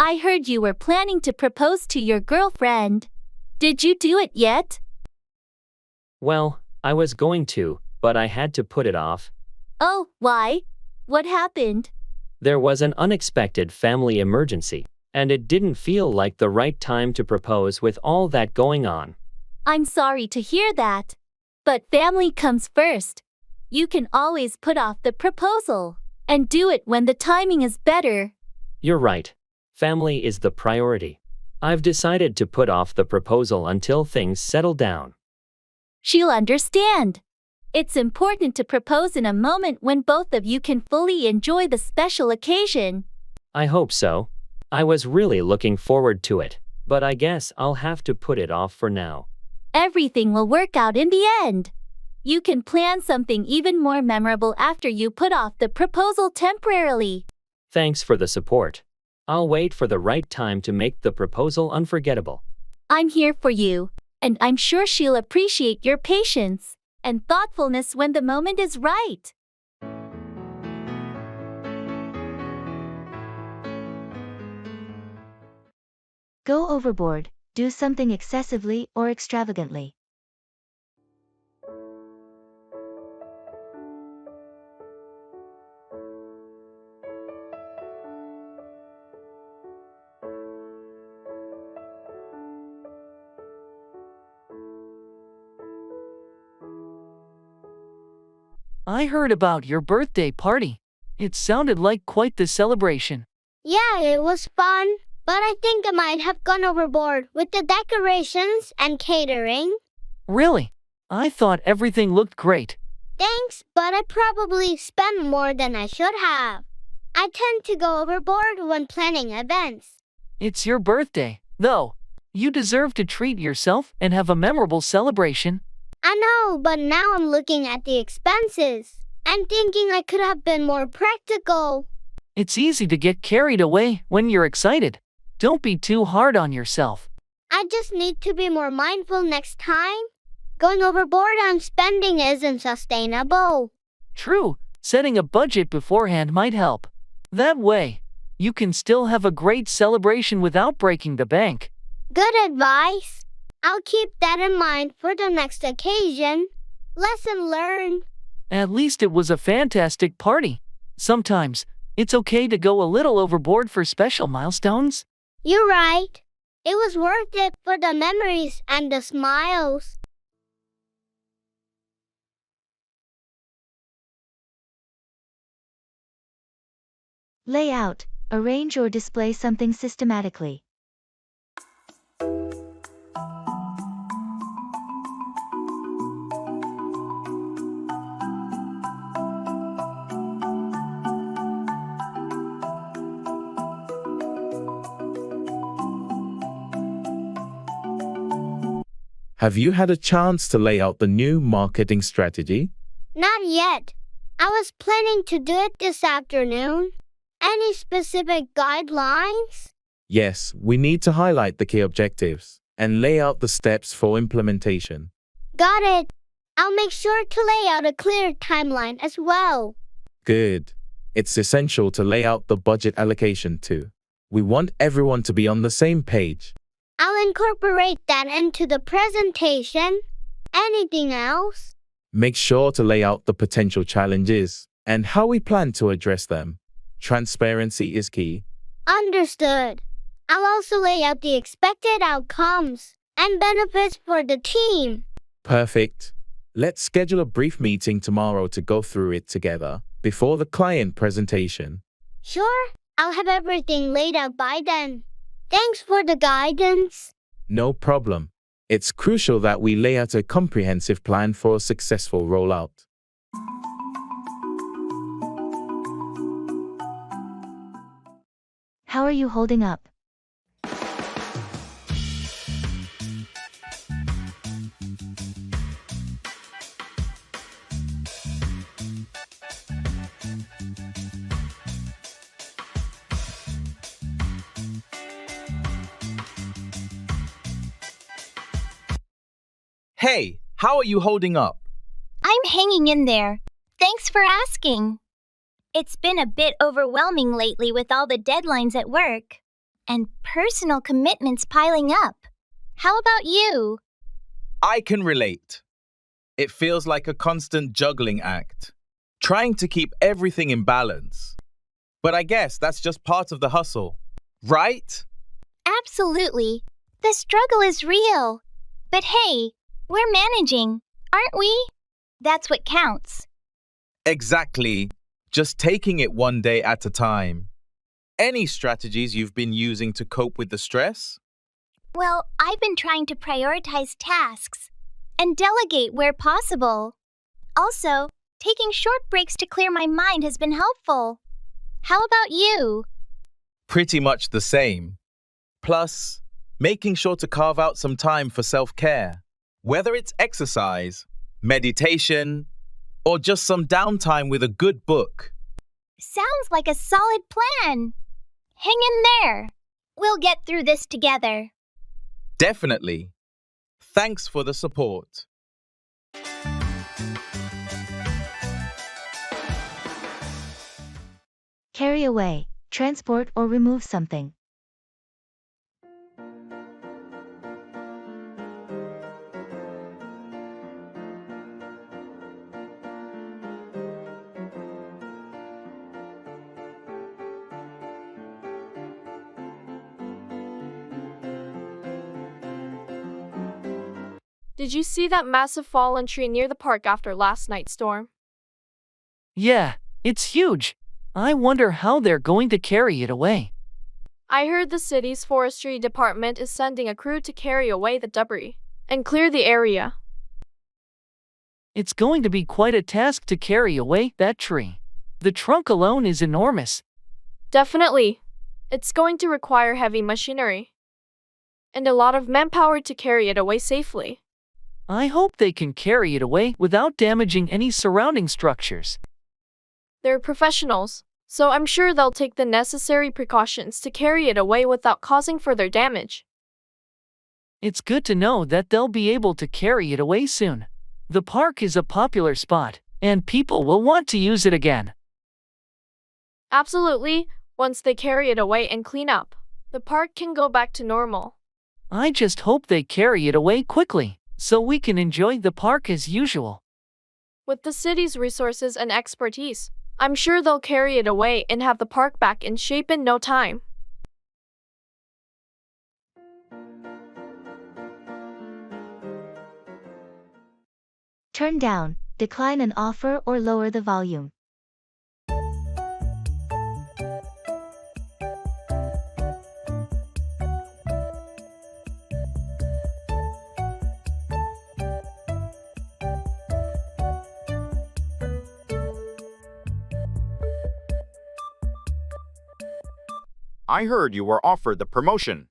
I heard you were planning to propose to your girlfriend. Did you do it yet?
Well, I was going to, but I had to put it off.
Oh, why? What happened?
There was an unexpected family emergency. and it didn't feel like the right time to propose with all that going on.
I'm sorry to hear that. But family comes first. You can always put off the proposal and do it when the timing is better.
You're right. Family is the priority. I've decided to put off the proposal until things settle down.
She'll understand. It's important to propose in a moment when both of you can fully enjoy the special occasion.
I hope so. I was really looking forward to it, but I guess I'll have to put it off for now.
Everything will work out in the end. You can plan something even more memorable after you put off the proposal temporarily.
Thanks for the support. I'll wait for the right time to make the proposal unforgettable.
I'm here for you, and I'm sure she'll appreciate your patience and thoughtfulness when the moment is right.
Go overboard, do something excessively or extravagantly.
I heard about your birthday party. It sounded like quite the celebration.
Yeah, it was fun, but I think I might have gone overboard with the decorations and catering.
Really? I thought everything looked great.
Thanks, but I probably spent more than I should have. I tend to go overboard when planning events.
It's your birthday, though. You deserve to treat yourself and have a memorable celebration.
I know, but now I'm looking at the expenses and thinking I could have been more practical.
It's easy to get carried away when you're excited. Don't be too hard on yourself.
I just need to be more mindful next time. Going overboard on spending isn't sustainable.
True, setting a budget beforehand might help. That way, you can still have a great celebration without breaking the bank.
Good advice. I'll keep that in mind for the next occasion. Lesson learned.
At least it was a fantastic party. Sometimes, it's okay to go a little overboard for special milestones.
You're right. It was worth it for the memories and the smiles.
Lay out, arrange or display something systematically.
Have you had a chance to lay out the new marketing strategy?
Not yet. I was planning to do it this afternoon. Any specific guidelines?
Yes, we need to highlight the key objectives and lay out the steps for implementation.
Got it. I'll make sure to lay out a clear timeline as well.
Good. It's essential to lay out the budget allocation too. We want everyone to be on the same page.
I'll incorporate that into the presentation. Anything else?
Make sure to lay out the potential challenges and how we plan to address them. Transparency is key.
Understood. I'll also lay out the expected outcomes and benefits for the team.
Perfect. Let's schedule a brief meeting tomorrow to go through it together before the client presentation.
Sure, I'll have everything laid out by then. Thanks for the guidance.
No problem. It's crucial that we lay out a comprehensive plan for a successful rollout.
How are you holding up?
Hey, how are you holding up?
I'm hanging in there. Thanks for asking. It's been a bit overwhelming lately with all the deadlines at work and personal commitments piling up. How about you?
I can relate. It feels like a constant juggling act, trying to keep everything in balance. But I guess that's just part of the hustle.
Right?
Absolutely. The struggle is real. But hey, we're managing, aren't we? That's what counts.
Exactly. Just taking it one day at a time. Any strategies you've been using to cope with the stress?
Well, I've been trying to prioritize tasks and delegate where possible. Also, taking short breaks to clear my mind has been helpful. How about you?
Pretty much the same. Plus, making sure to carve out some time for self-care, whether it's exercise, meditation, or just some downtime with a good book.
Sounds like a solid plan. Hang in there. We'll get through this together.
Definitely. Thanks for the support.
Carry away, transport or remove something.
Did you see that massive fallen tree near the park after last night's storm?
Yeah, it's huge. I wonder how they're going to carry it away.
I heard the city's forestry department is sending a crew to carry away the debris and clear the area.
It's going to be quite a task to carry away that tree. The trunk alone is enormous.
Definitely. It's going to require heavy machinery and a lot of manpower to carry it away safely.
I hope they can carry it away without damaging any surrounding structures.
They're professionals, so I'm sure they'll take the necessary precautions to carry it away without causing further damage.
It's good to know that they'll be able to carry it away soon. The park is a popular spot, and people will want to use it again.
Absolutely. Once they carry it away and clean up, the park can go back to normal.
I just hope they carry it away quickly, so we can enjoy the park as usual.
With the city's resources and expertise, I'm sure they'll carry it away and have the park back in shape in no time.
Turn down, decline an offer or lower the volume.
I heard you were offered the promotion.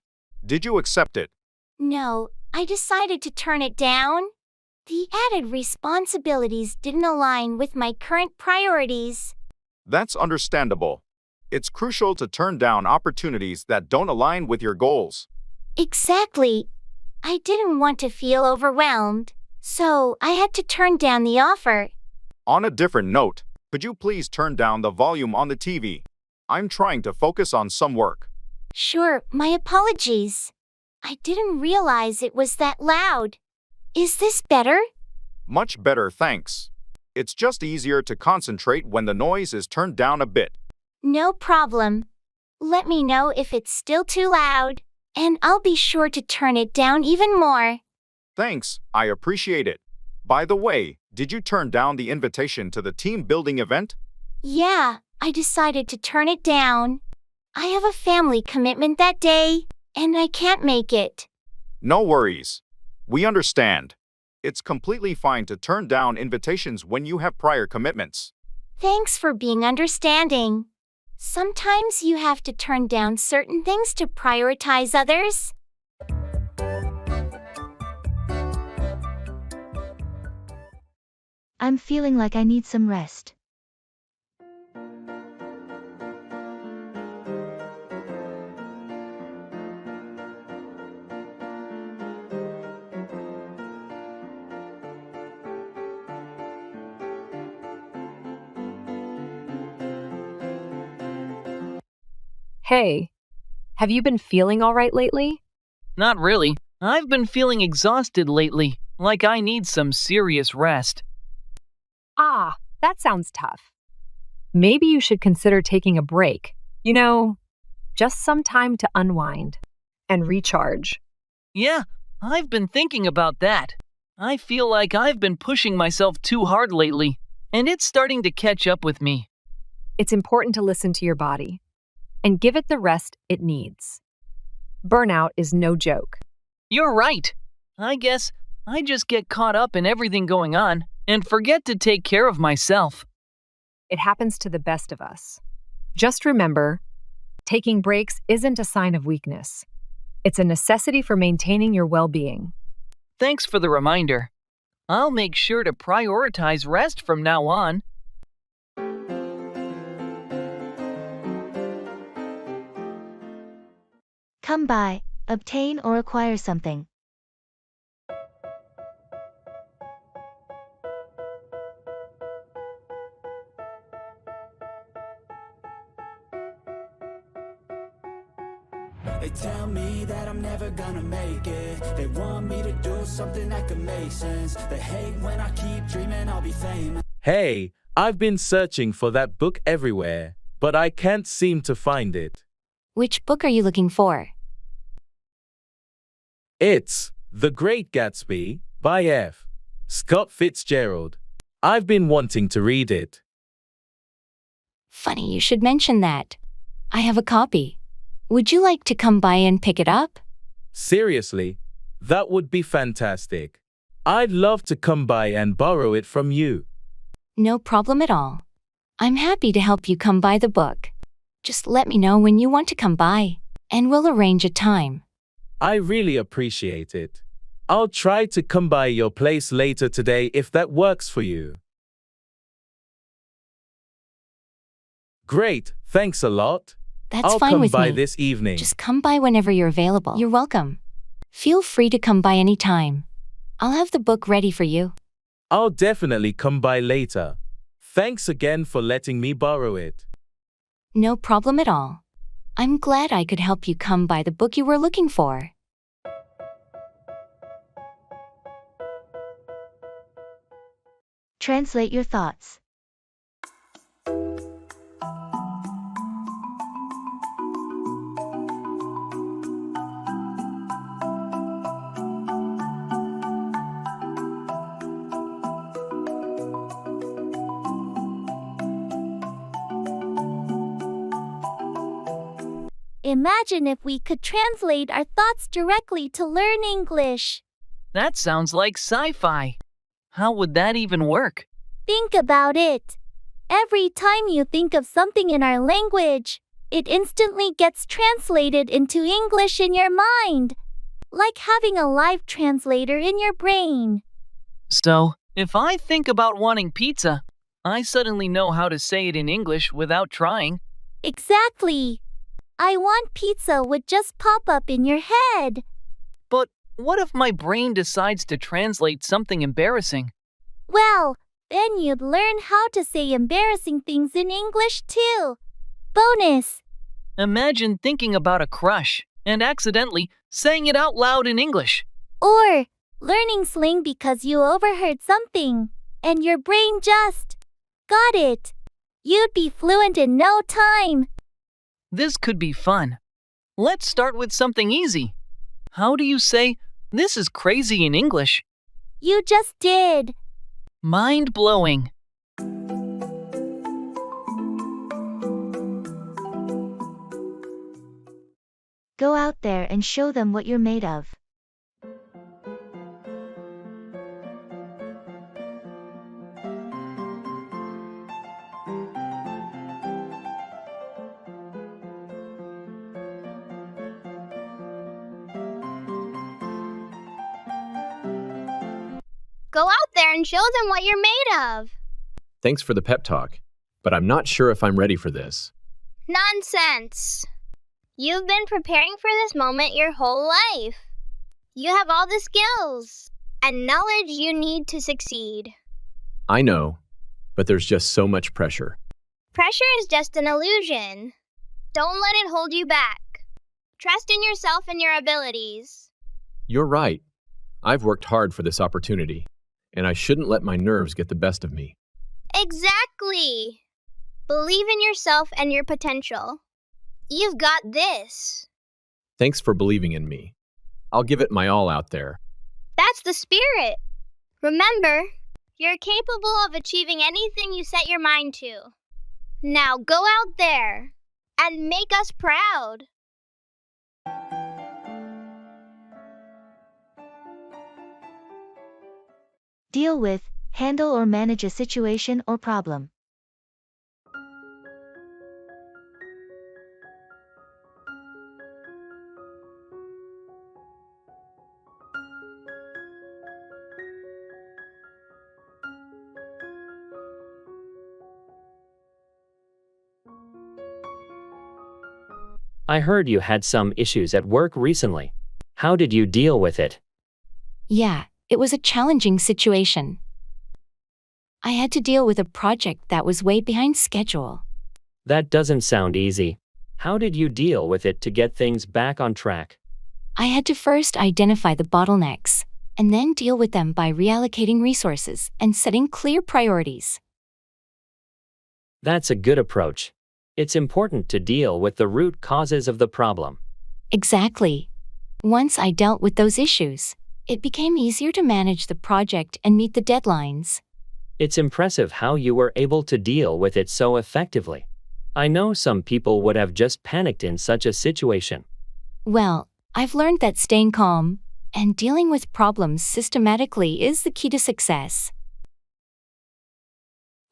Did you accept it?
No, I decided to turn it down. The added responsibilities didn't align with my current priorities.
That's understandable. It's crucial to turn down opportunities that don't align with your goals.
Exactly. I didn't want to feel overwhelmed, so I had to turn down the offer.
On a different note, could you please turn down the volume on the TV? I'm trying to focus on some work.
Sure, my apologies. I didn't realize it was that loud. Is this better?
Much better, thanks. It's just easier to concentrate when the noise is turned down a bit.
No problem. Let me know if it's still too loud, and I'll be sure to turn it down even more.
Thanks, I appreciate it. By the way, did you turn down the invitation to the team building event?
Yeah, I decided to turn it down. I have a family commitment that day, and I can't make it.
No worries. We understand. It's completely fine to turn down invitations when you have prior commitments.
Thanks for being understanding. Sometimes you have to turn down certain things to prioritize others.
I'm feeling like I need some rest.
Hey, have you been feeling all right lately?
Not really. I've been feeling exhausted lately, like I need some serious rest.
Ah, that sounds tough. Maybe you should consider taking a break. just some time to unwind and recharge.
Yeah, I've been thinking about that. I feel like I've been pushing myself too hard lately, and it's starting to catch up with me.
It's important to listen to your body and give it the rest it needs. Burnout is no joke.
You're right. I guess I just get caught up in everything going on and forget to take care of myself.
It happens to the best of us. Just remember, taking breaks isn't a sign of weakness. It's a necessity for maintaining your well-being.
Thanks for the reminder. I'll make sure to prioritize rest from now on.
Come by, obtain or acquire something.
They tell me that I'm never gonna make it. They want me to do something that could make sense. They hate when I keep dreaming I'll be famous.
Hey, I've been searching for that book everywhere, but I can't seem to find it.
Which book are you looking for?
It's The Great Gatsby by F. Scott Fitzgerald. I've been wanting to read it.
Funny you should mention that. I have a copy. Would you like to come by and pick it up?
Seriously, that would be fantastic. I'd love to come by and borrow it from you.
No problem at all. I'm happy to help you come by the book. Just let me know when you want to come by, and we'll arrange a time.
I really appreciate it. I'll try to come by your place later today if that works for you. Great, thanks a lot.
That's
I'll
fine
come
with
by
me.
this evening.
Just come by whenever you're available. You're welcome. Feel free to come by any time. I'll have the book ready for you.
I'll definitely come by later. Thanks again for letting me borrow it.
No problem at all. I'm glad I could help you come by the book you were looking for.
Translate your thoughts.
Imagine if we could translate our thoughts directly to learn English.
That sounds like sci-fi. How would that even work?
Think about it. Every time you think of something in our language, it instantly gets translated into English in your mind, like having a live translator in your brain.
So, if I think about wanting pizza, I suddenly know how to say it in English without trying.
Exactly. I want pizza would just pop up in your head.
But what if my brain decides to translate something embarrassing?
Well, then you'd learn how to say embarrassing things in English too. Bonus!
Imagine thinking about a crush and accidentally saying it out loud in English.
Or learning slang because you overheard something and your brain just got it. You'd be fluent in no time.
This could be fun. Let's start with something easy. How do you say, "This is crazy" in English?
You just did.
Mind-blowing.
Go out there and show them what you're made of.
Go out there and show them what you're made of.
Thanks for the pep talk, but I'm not sure if I'm ready for this.
Nonsense. You've been preparing for this moment your whole life. You have all the skills and knowledge you need to succeed.
I know, but there's just so much pressure.
Pressure is just an illusion. Don't let it hold you back. Trust in yourself and your abilities.
You're right. I've worked hard for this opportunity, and I shouldn't let my nerves get the best of me.
Exactly. Believe in yourself and your potential. You've got this.
Thanks for believing in me. I'll give it my all out there.
That's the spirit. Remember, you're capable of achieving anything you set your mind to. Now go out there and make us proud.
Deal with, handle or manage a situation or problem.
I heard you had some issues at work recently. How did you deal with it?
Yeah, it was a challenging situation. I had to deal with a project that was way behind schedule.
That doesn't sound easy. How did you deal with it to get things back on track?
I had to first identify the bottlenecks, and then deal with them by reallocating resources and setting clear priorities.
That's a good approach. It's important to deal with the root causes of the problem.
Exactly. Once I dealt with those issues, it became easier to manage the project and meet the deadlines.
It's impressive how you were able to deal with it so effectively. I know some people would have just panicked in such a situation.
Well, I've learned that staying calm and dealing with problems systematically is the key to success.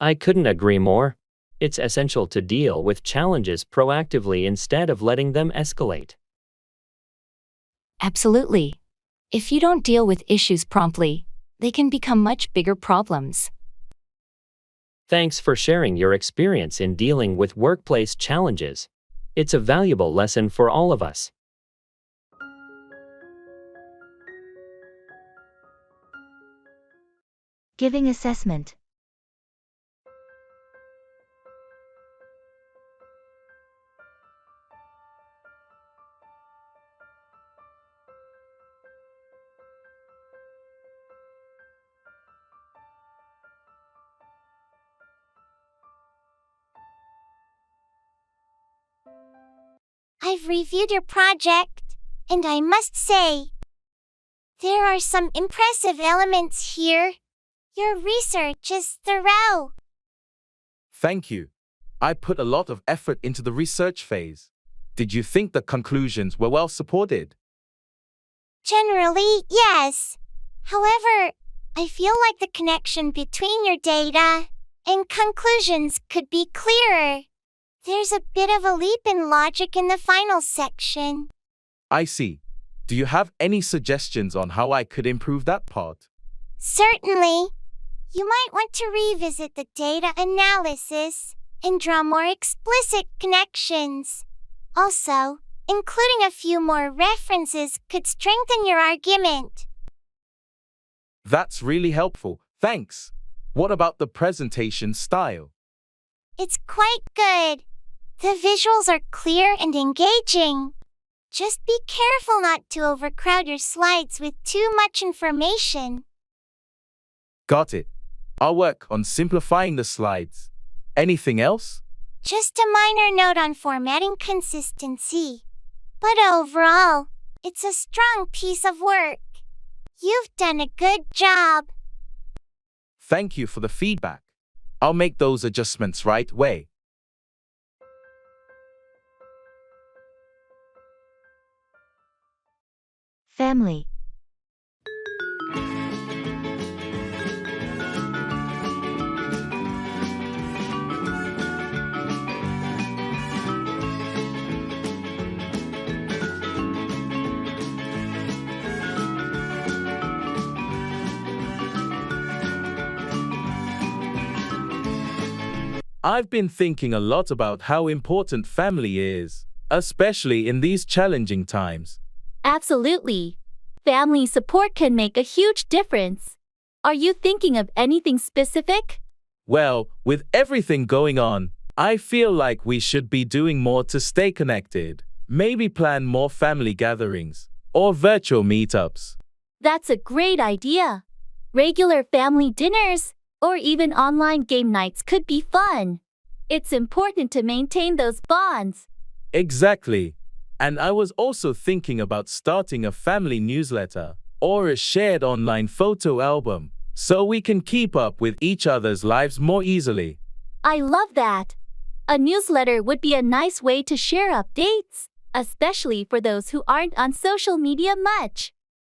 I couldn't agree more. It's essential to deal with challenges proactively instead of letting them escalate.
Absolutely. If you don't deal with issues promptly, they can become much bigger problems.
Thanks for sharing your experience in dealing with workplace challenges. It's a valuable lesson for all of us.
Giving assessment.
I've reviewed your project, and I must say, there are some impressive elements here. Your research is thorough.
Thank you. I put a lot of effort into the research phase. Did you think the conclusions were well supported?
Generally, yes. However, I feel like the connection between your data and conclusions could be clearer. There's a bit of a leap in logic in the final section.
I see. Do you have any suggestions on how I could improve that part?
Certainly. You might want to revisit the data analysis and draw more explicit connections. Also, including a few more references could strengthen your argument.
That's really helpful. Thanks. What about the presentation style?
It's quite good. The visuals are clear and engaging. Just be careful not to overcrowd your slides with too much information.
Got it. I'll work on simplifying the slides. Anything else?
Just a minor note on formatting consistency. But overall, it's a strong piece of work. You've done a good job.
Thank you for the feedback. I'll make those adjustments right away.
Family.
I've been thinking a lot about how important family is, especially in these challenging times.
Absolutely. Family support can make a huge difference. Are you thinking of anything specific?
Well, with everything going on, I feel like we should be doing more to stay connected. Maybe plan more family gatherings or virtual meetups.
That's a great idea. Regular family dinners or even online game nights could be fun. It's important to maintain those bonds.
Exactly. And I was also thinking about starting a family newsletter or a shared online photo album so we can keep up with each other's lives more easily.
I love that. A newsletter would be a nice way to share updates, especially for those who aren't on social media much.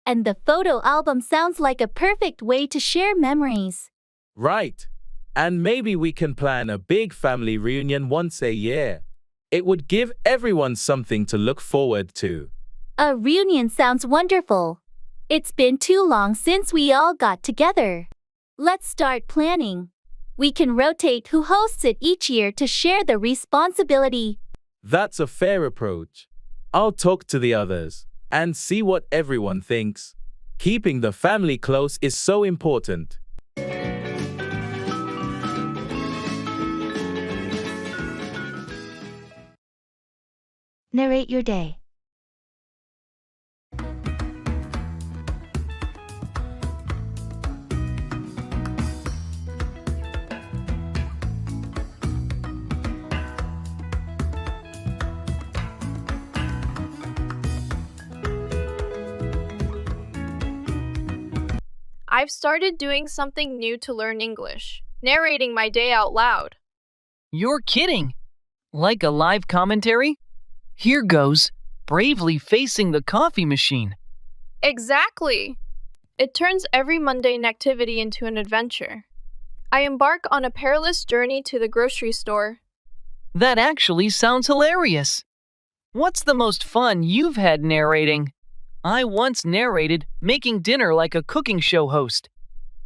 And the photo album sounds like a perfect way to share memories.
Right. And maybe we can plan a big family reunion once a year. It would give everyone something to look forward to.
A reunion sounds wonderful. It's been too long since we all got together. Let's start planning. We can rotate who hosts it each year to share the responsibility.
That's a fair approach. I'll talk to the others and see what everyone thinks. Keeping the family close is so important.
Narrate your day.
I've started doing something new to learn English, narrating my day out loud.
You're kidding! Like a live commentary? Here goes, bravely facing the coffee machine.
Exactly! It turns every mundane activity into an adventure. I embark on a perilous journey to the grocery store.
That actually sounds hilarious. What's the most fun you've had narrating? I once narrated making dinner like a cooking show host.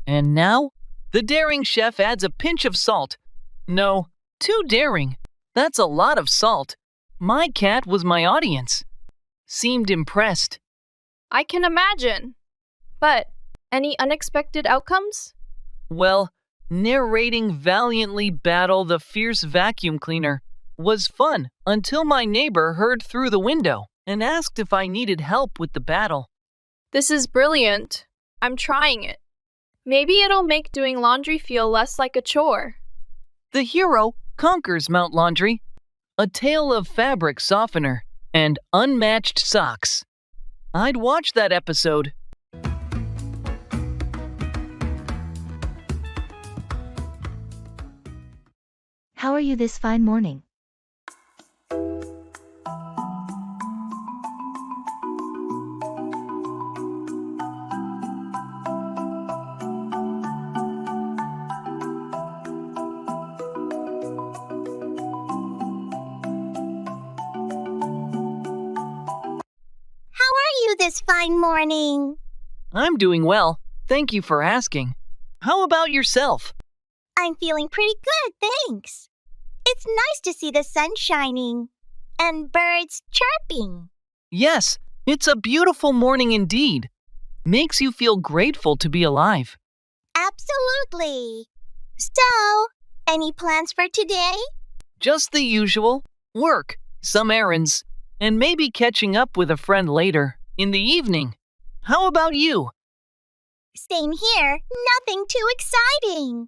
And now, the daring chef adds a pinch of salt. No, too daring. That's a lot of salt. My cat was my audience. Seemed impressed.
I can imagine. But, any unexpected outcomes?
Well, narrating valiantly battle the fierce vacuum cleaner was fun until my neighbor heard through the window and asked if I needed help with the battle.
This is brilliant. I'm trying it. Maybe it'll make doing laundry feel less like a chore.
The hero conquers Mount Laundry, a tale of fabric softener and unmatched socks. I'd watch that episode.
How are you this fine morning?
How are you this fine morning?
I'm doing well. Thank you for asking. How about yourself?
I'm feeling pretty good, thanks. It's nice to see the sun shining and birds chirping.
Yes, it's a beautiful morning indeed. Makes you feel grateful to be alive.
Absolutely. So, any plans for today?
Just the usual. Work, some errands, and maybe catching up with a friend later, in the evening. How about you?
Same here, nothing too exciting.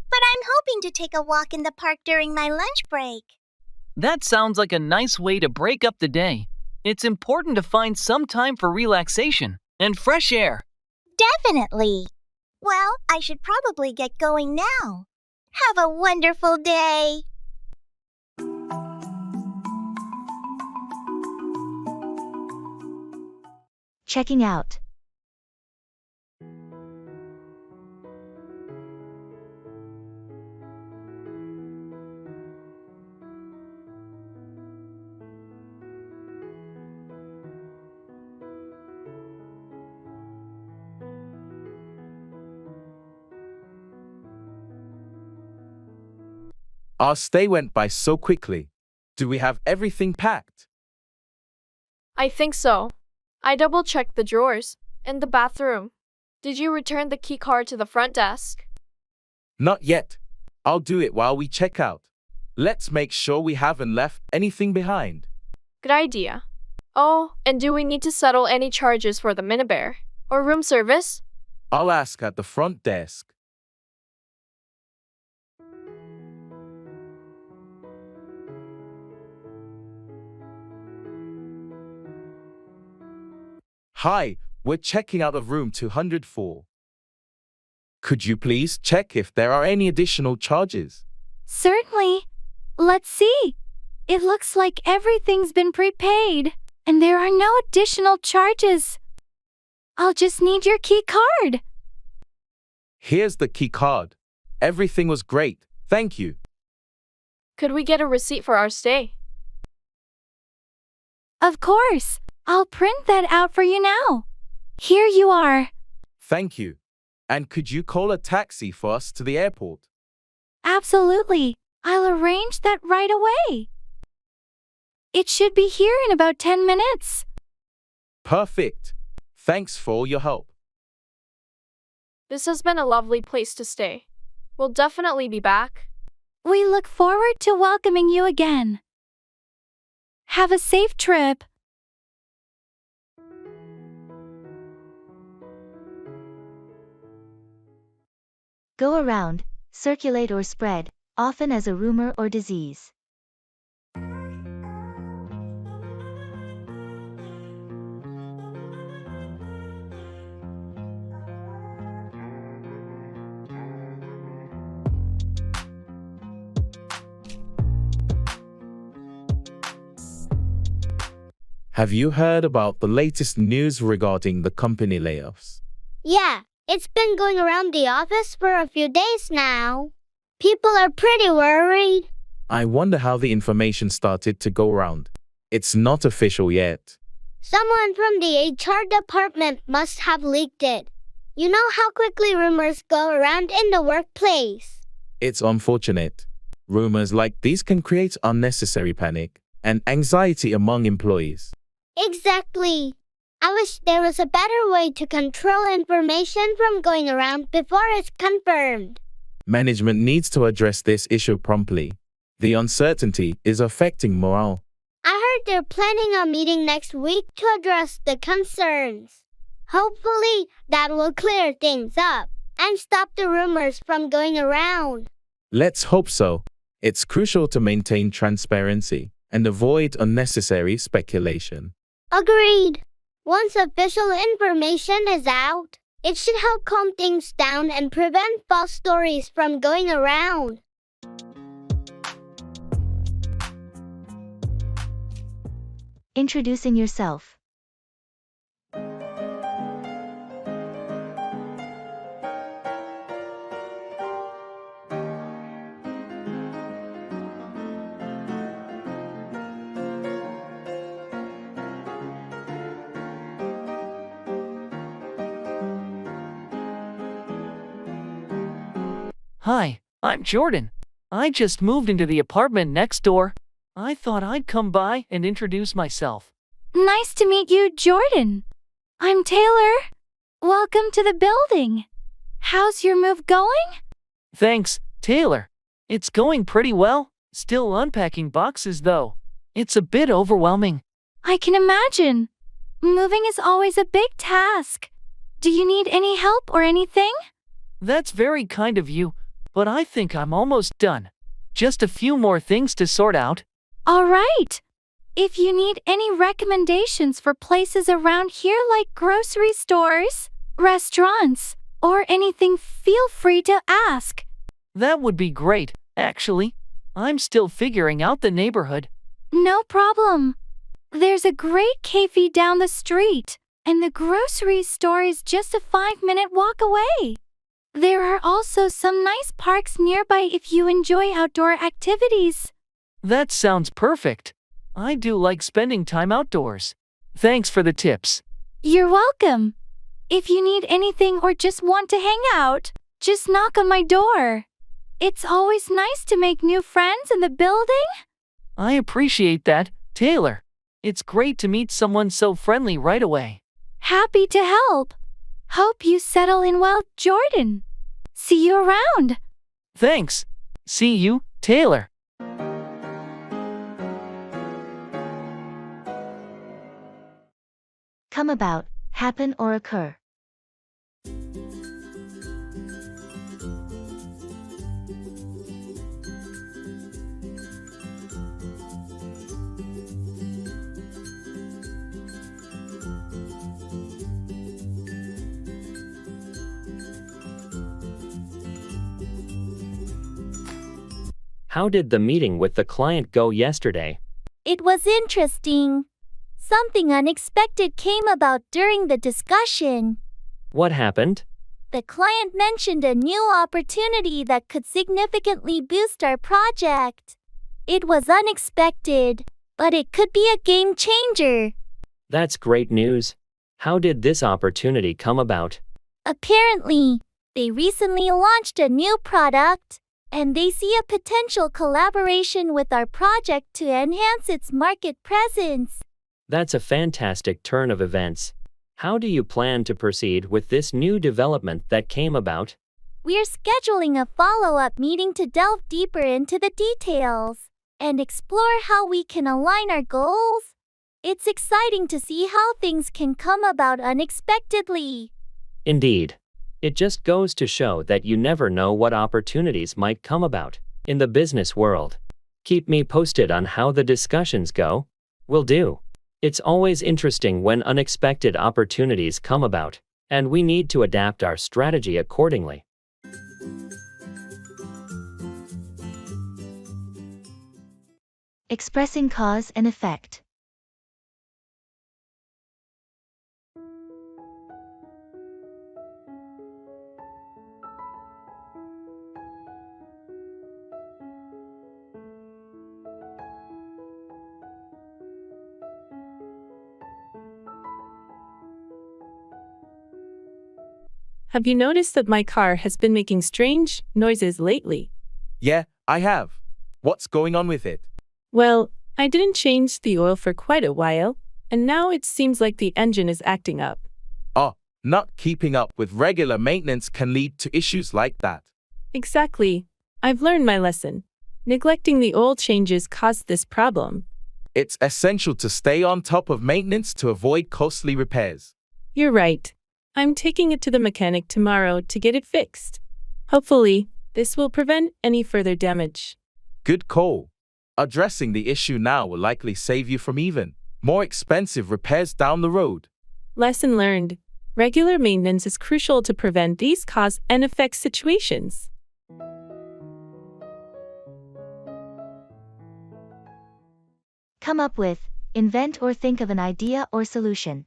But I'm hoping to take a walk in the park during my lunch break.
That sounds like a nice way to break up the day. It's important to find some time for relaxation and fresh air.
Definitely. Well, I should probably get going now. Have a wonderful day.
Checking out.
Our stay went by so quickly. Do we have everything packed?
I think so. I double-checked the drawers and the bathroom. Did you return the key card to the front desk?
Not yet. I'll do it while we check out. Let's make sure we haven't left anything behind.
Good idea. Oh, and do we need to settle any charges for the minibar or room service?
I'll ask at the front desk. Hi, we're checking out of room 204. Could you please check if there are any additional charges?
Certainly. Let's see. It looks like everything's been prepaid, and there are no additional charges. I'll just need your key card.
Here's the key card. Everything was great. Thank you.
Could we get a receipt for our stay?
Of course. I'll print that out for you now. Here you are.
Thank you. And could you call a taxi for us to the airport?
Absolutely. I'll arrange that right away. It should be here in about 10 minutes.
Perfect. Thanks for all your help.
This has been a lovely place to stay. We'll definitely be back.
We look forward to welcoming you again. Have a safe trip.
Go around, circulate or spread, often as a rumor or disease.
Have you heard about the latest news regarding the company layoffs?
Yeah, it's been going around the office for a few days now. People are pretty worried.
I wonder how the information started to go around. It's not official yet.
Someone from the HR department must have leaked it. You know how quickly rumors go around in the workplace.
It's unfortunate. Rumors like these can create unnecessary panic and anxiety among employees.
Exactly. I wish there was a better way to control information from going around before it's confirmed.
Management needs to address this issue promptly. The uncertainty is affecting morale.
I heard they're planning a meeting next week to address the concerns. Hopefully, that will clear things up and stop the rumors from going around.
Let's hope so. It's crucial to maintain transparency and avoid unnecessary speculation.
Agreed. Once official information is out, it should help calm things down and prevent false stories from going around.
Introducing yourself.
Hi, I'm Jordan. I just moved into the apartment next door. I thought I'd come by and introduce myself.
Nice to meet you, Jordan. I'm Taylor. Welcome to the building. How's your move going?
Thanks, Taylor. It's going pretty well. Still unpacking boxes, though. It's a bit overwhelming.
I can imagine. Moving is always a big task. Do you need any help or anything?
That's very kind of you, but I think I'm almost done. Just a few more things to sort out.
All right. If you need any recommendations for places around here like grocery stores, restaurants, or anything, feel free to ask.
That would be great, actually. I'm still figuring out the neighborhood.
No problem. There's a great cafe down the street, and the grocery store is just a 5-minute walk away. There are also some nice parks nearby if you enjoy outdoor activities.
That sounds perfect. I do like spending time outdoors. Thanks for the tips.
You're welcome. If you need anything or just want to hang out, just knock on my door. It's always nice to make new friends in the building.
I appreciate that, Taylor. It's great to meet someone so friendly right away.
Happy to help. Hope you settle in well, Jordan. See you around.
Thanks. See you, Taylor.
Come about, happen or occur.
How did the meeting with the client go yesterday?
It was interesting. Something unexpected came about during the discussion.
What happened?
The client mentioned a new opportunity that could significantly boost our project. It was unexpected, but it could be a game changer.
That's great news. How did this opportunity come about?
Apparently, they recently launched a new product, and they see a potential collaboration with our project to enhance its market presence.
That's a fantastic turn of events. How do you plan to proceed with this new development that came about?
We're scheduling a follow-up meeting to delve deeper into the details and explore how we can align our goals. It's exciting to see how things can come about unexpectedly.
Indeed. It just goes to show that you never know what opportunities might come about in the business world. Keep me posted on how the discussions go. Will do. It's always interesting when unexpected opportunities come about, and we need to adapt our strategy accordingly.
Expressing cause and effect.
Have you noticed that my car has been making strange noises lately?
Yeah, I have. What's going on with it?
Well, I didn't change the oil for quite a while, and now it seems like the engine is acting up.
Oh, not keeping up with regular maintenance can lead to issues like that.
Exactly. I've learned my lesson. Neglecting the oil changes caused this problem.
It's essential to stay on top of maintenance to avoid costly repairs.
You're right. I'm taking it to the mechanic tomorrow to get it fixed. Hopefully, this will prevent any further damage.
Good call. Addressing the issue now will likely save you from even more expensive repairs down the road.
Lesson learned. Regular maintenance is crucial to prevent these cause and effect situations.
Come up with, invent or think of an idea or solution.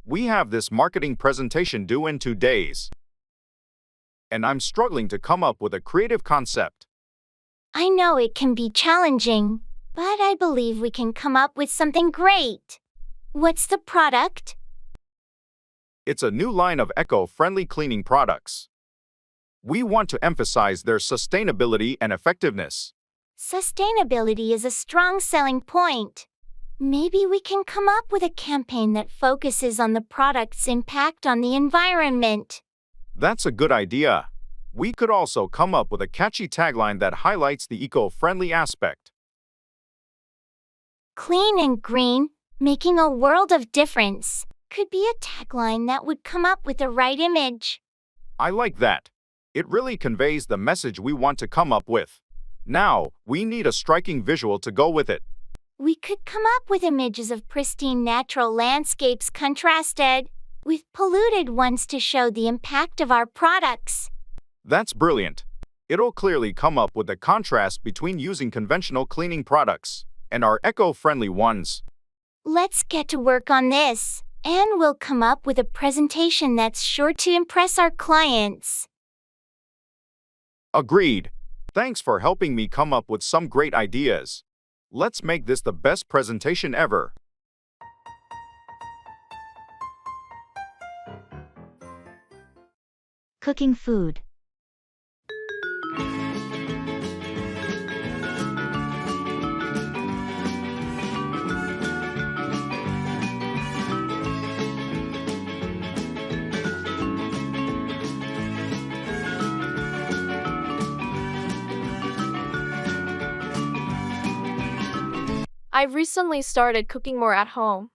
We have this marketing presentation due in 2 days, and I'm struggling to come up with a creative concept.
I know it can be challenging, but I believe we can come up with something great. What's the product?
It's a new line of eco-friendly cleaning products. We want to emphasize their sustainability and effectiveness.
Sustainability is a strong selling point. Maybe we can come up with a campaign that focuses on the product's impact on the environment.
That's a good idea. We could also come up with a catchy tagline that highlights the eco-friendly aspect.
Clean and green, making a world of difference, could be a tagline that would come up with the right image.
I like that. It really conveys the message we want to come up with. Now, we need a striking visual to go with it.
We could come up with images of pristine natural landscapes contrasted with polluted ones to show the impact of our products.
That's brilliant. It'll clearly come up with the contrast between using conventional cleaning products and our eco-friendly ones.
Let's get to work on this, and we'll come up with a presentation that's sure to impress our clients.
Agreed. Thanks for helping me come up with some great ideas. Let's make this the best presentation ever.
Cooking food.
I've recently started cooking more at home.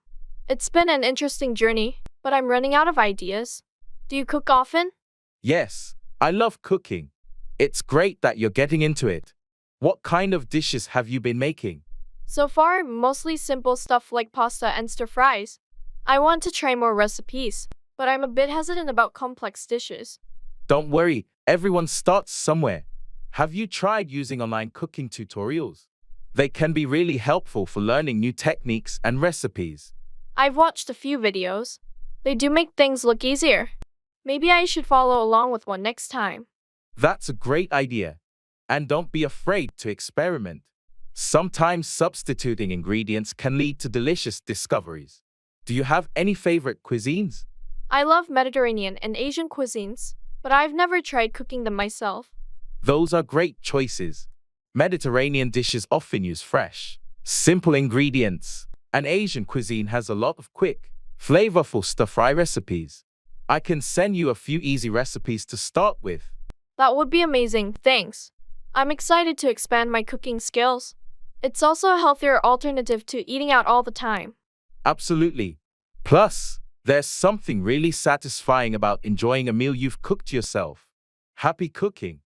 It's been an interesting journey, but I'm running out of ideas. Do you cook often?
Yes, I love cooking. It's great that you're getting into it. What kind of dishes have you been making?
So far, mostly simple stuff like pasta and stir fries. I want to try more recipes, but I'm a bit hesitant about complex dishes.
Don't worry, everyone starts somewhere. Have you tried using online cooking tutorials? They can be really helpful for learning new techniques and recipes.
I've watched a few videos. They do make things look easier. Maybe I should follow along with one next time.
That's a great idea. And don't be afraid to experiment. Sometimes substituting ingredients can lead to delicious discoveries. Do you have any favorite cuisines?
I love Mediterranean and Asian cuisines, but I've never tried cooking them myself.
Those are great choices. Mediterranean dishes often use fresh, simple ingredients, and Asian cuisine has a lot of quick, flavorful stir-fry recipes. I can send you a few easy recipes to start with.
That would be amazing, thanks. I'm excited to expand my cooking skills. It's also a healthier alternative to eating out all the time.
Absolutely. Plus, there's something really satisfying about enjoying a meal you've cooked yourself. Happy cooking!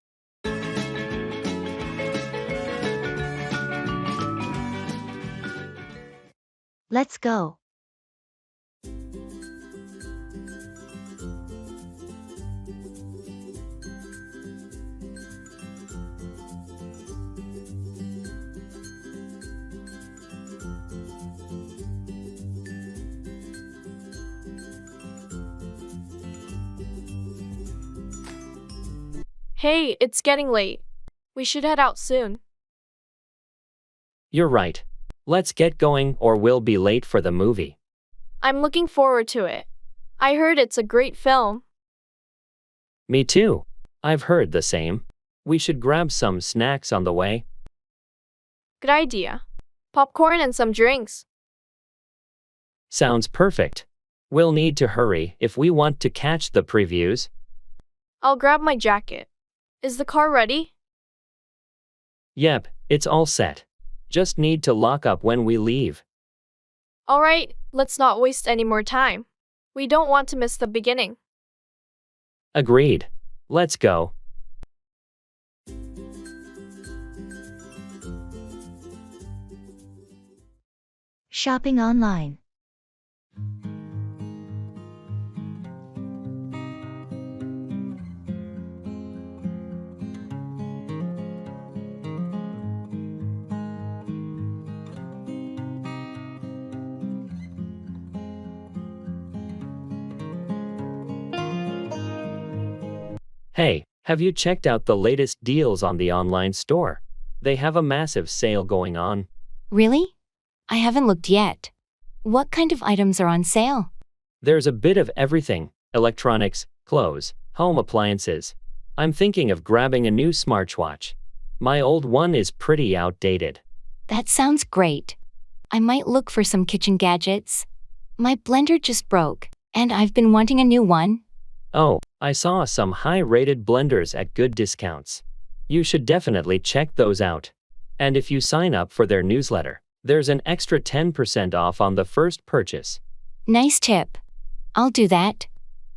Let's go.
Hey, it's getting late. We should head out soon.
You're right. Let's get going or we'll be late for the movie.
I'm looking forward to it. I heard it's a great film.
Me too. I've heard the same. We should grab some snacks on the way.
Good idea. Popcorn and some drinks.
Sounds perfect. We'll need to hurry if we want to catch the previews.
I'll grab my jacket. Is the car ready?
Yep, it's all set. Just need to lock up when we leave.
All right, let's not waste any more time. We don't want to miss the beginning.
Agreed. Let's go.
Shopping online.
Hey, have you checked out the latest deals on the online store? They have a massive sale going on.
Really? I haven't looked yet. What kind of items are on sale?
There's a bit of everything: electronics, clothes, home appliances. I'm thinking of grabbing a new smartwatch. My old one is pretty outdated.
That sounds great. I might look for some kitchen gadgets. My blender just broke, and I've been wanting a new one.
Oh, I saw some high-rated blenders at good discounts. You should definitely check those out. And if you sign up for their newsletter, there's an extra 10% off on the first purchase.
Nice tip. I'll do that.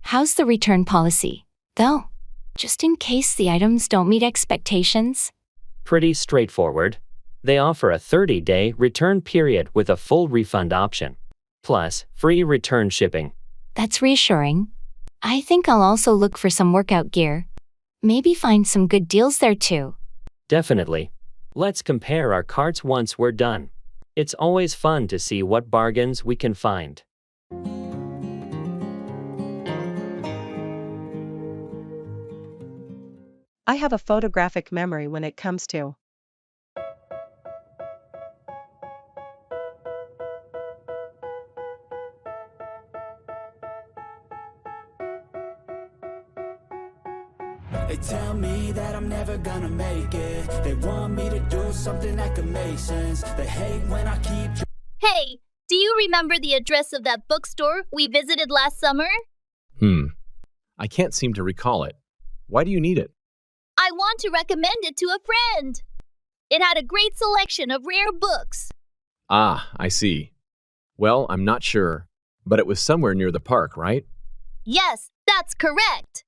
How's the return policy, though? Just in case the items don't meet expectations.
Pretty straightforward. They offer a 30-day return period with a full refund option. Plus, free return shipping.
That's reassuring. I think I'll also look for some workout gear. Maybe find some good deals there too.
Definitely. Let's compare our carts once we're done. It's always fun to see what bargains we can find.
I have a photographic memory when it comes to
They tell me that I'm never gonna make it. They want me to do something that could make sense. They hate when I keep...
Hey, do you remember the address of that bookstore we visited last summer?
I can't seem to recall it. Why do you need it?
I want to recommend it to a friend. It had a great selection of rare books.
Ah, I see. Well, I'm not sure, but it was somewhere near the park, right?
Yes, that's correct.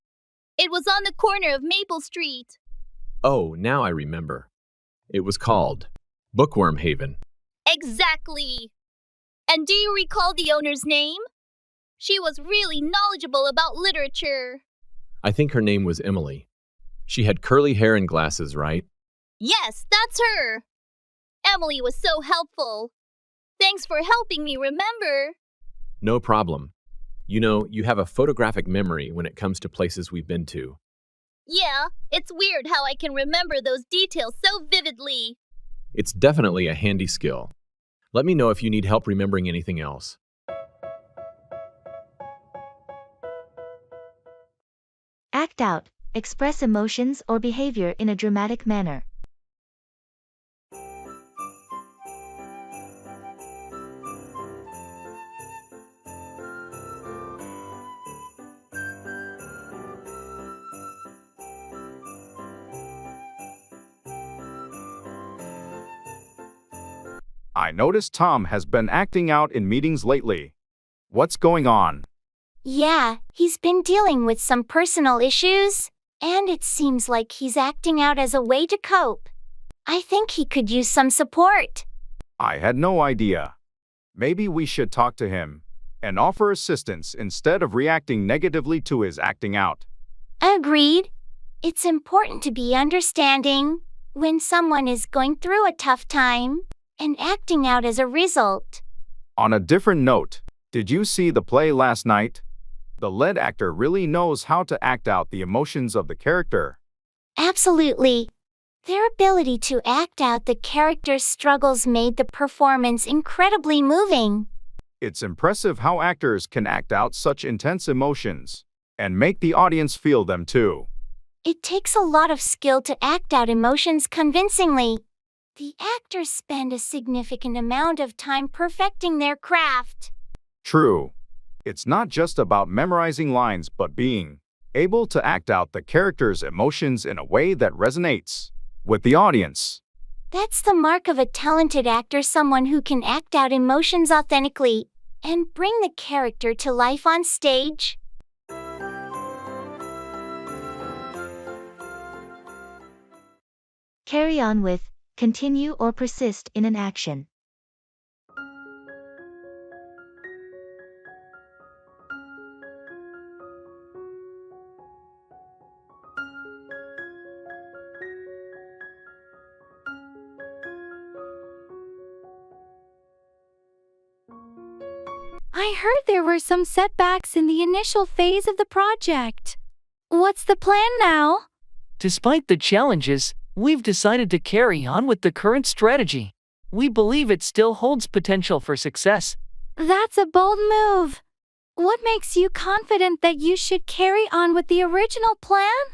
It was on the corner of Maple Street.
Oh, now I remember. It was called Bookworm Haven.
Exactly. And do you recall the owner's name? She was really knowledgeable about literature.
I think her name was Emily. She had curly hair and glasses, right?
Yes, that's her. Emily was so helpful. Thanks for helping me remember.
No problem. You know, you have a photographic memory when it comes to places we've been to.
Yeah, it's weird how I can remember those details so vividly.
It's definitely a handy skill. Let me know if you need help remembering anything else.
Act out. Express emotions or behavior in a dramatic manner.
I noticed Tom has been acting out in meetings lately. What's going on?
Yeah, he's been dealing with some personal issues, and it seems like he's acting out as a way to cope. I think he could use some support.
I had no idea. Maybe we should talk to him and offer assistance instead of reacting negatively to his acting out.
Agreed. It's important to be understanding when someone is going through a tough time and acting out as a result.
On a different note, did you see the play last night? The lead actor really knows how to act out the emotions of the character.
Absolutely. Their ability to act out the character's struggles made the performance incredibly moving.
It's impressive how actors can act out such intense emotions and make the audience feel them too.
It takes a lot of skill to act out emotions convincingly. The actors spend a significant amount of time perfecting their craft.
True. It's not just about memorizing lines but being able to act out the character's emotions in a way that resonates with the audience.
That's the mark of a talented actor, someone who can act out emotions authentically and bring the character to life on stage.
Carry on with, continue or persist in an action.
I heard there were some setbacks in the initial phase of the project. What's the plan now?
Despite the challenges, we've decided to carry on with the current strategy. We believe it still holds potential for success.
That's a bold move. What makes you confident that you should carry on with the original plan?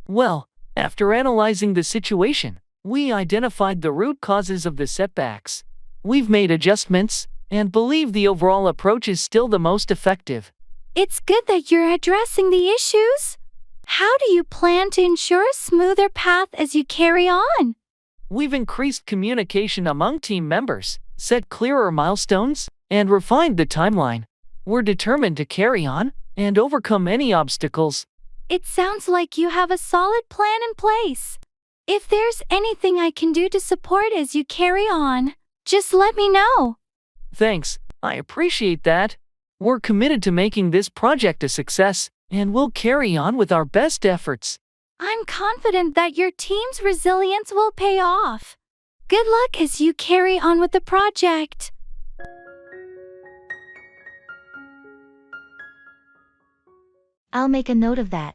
Well, after analyzing the situation, we identified the root causes of the setbacks. We've made adjustments and believe the overall approach is still the most effective.
It's good that you're addressing the issues. How do you plan to ensure a smoother path as you carry on?
We've increased communication among team members, set clearer milestones, and refined the timeline. We're determined to carry on and overcome any obstacles.
It sounds like you have a solid plan in place. If there's anything I can do to support as you carry on, just let me know.
Thanks, I appreciate that. We're committed to making this project a success, and we'll carry on with our best efforts.
I'm confident that your team's resilience will pay off. Good luck as you carry on with the project.
I'll make a note of that.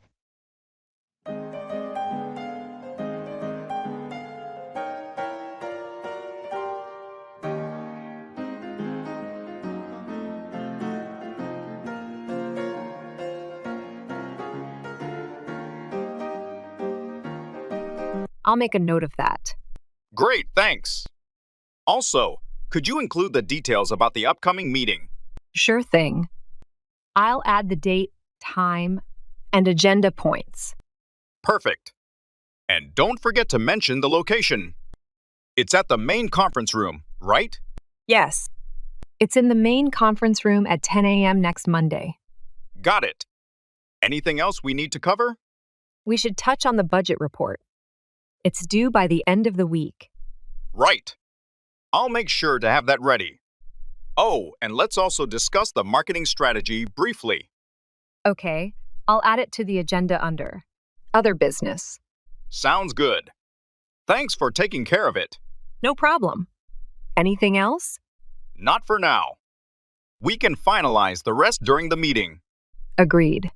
I'll make a note of that.
Great, thanks. Also, could you include the details about the upcoming meeting?
Sure thing. I'll add the date, time, and agenda points.
Perfect. And don't forget to mention the location. It's at the main conference room, right?
Yes. It's in the main conference room at 10 a.m. next Monday.
Got it. Anything else we need to cover?
We should touch on the budget report. It's due by the end of the week.
Right. I'll make sure to have that ready. Oh, and let's also discuss the marketing strategy briefly.
Okay, I'll add it to the agenda under Other Business.
Sounds good. Thanks for taking care of it.
No problem. Anything else?
Not for now. We can finalize the rest during the meeting.
Agreed.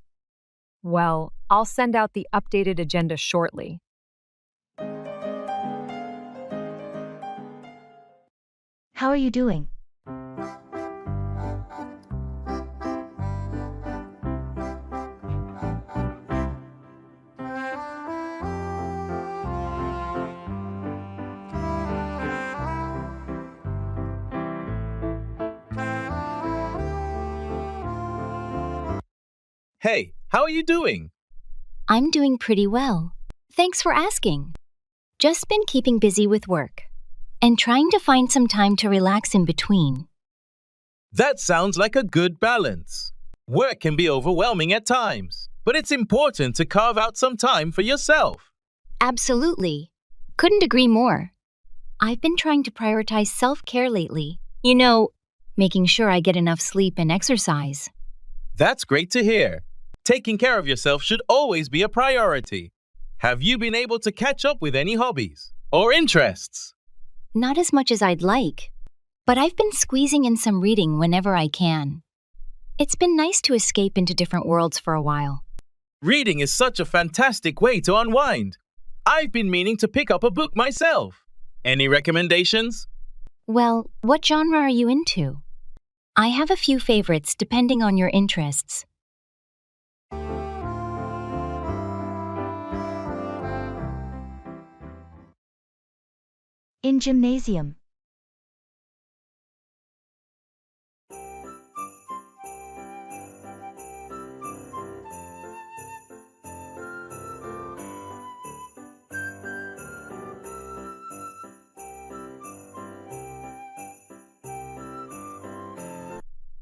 Well, I'll send out the updated agenda shortly.
How are you doing?
Hey, how are you doing?
I'm doing pretty well. Thanks for asking. Just been keeping busy with work and trying to find some time to relax in between.
That sounds like a good balance. Work can be overwhelming at times, but it's important to carve out some time for yourself.
Absolutely. Couldn't agree more. I've been trying to prioritize self-care lately. You know, making sure I get enough sleep and exercise.
That's great to hear. Taking care of yourself should always be a priority. Have you been able to catch up with any hobbies or interests?
Not as much as I'd like, but I've been squeezing in some reading whenever I can. It's been nice to escape into different worlds for a while.
Reading is such a fantastic way to unwind. I've been meaning to pick up a book myself. Any recommendations?
Well, what genre are you into? I have a few favorites depending on your interests.
In gymnasium.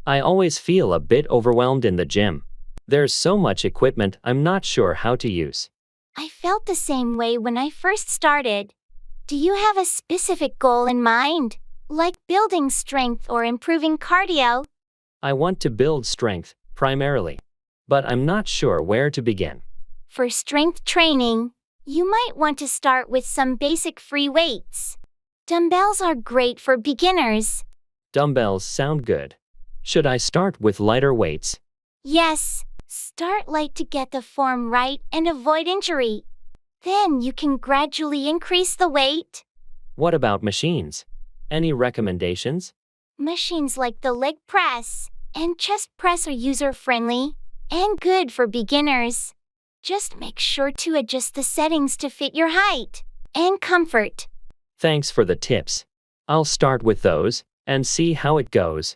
I always feel a bit overwhelmed in the gym. There's so much equipment I'm not sure how to use.
I felt the same way when I first started. Do you have a specific goal in mind, like building strength or improving cardio?
I want to build strength, primarily, but I'm not sure where to begin.
For strength training, you might want to start with some basic free weights. Dumbbells are great for beginners.
Dumbbells sound good. Should I start with lighter weights?
Yes, start light to get the form right and avoid injury. Then you can gradually increase the weight.
What about machines? Any recommendations?
Machines like the leg press and chest press are user-friendly and good for beginners. Just make sure to adjust the settings to fit your height and comfort.
Thanks for the tips. I'll start with those and see how it goes.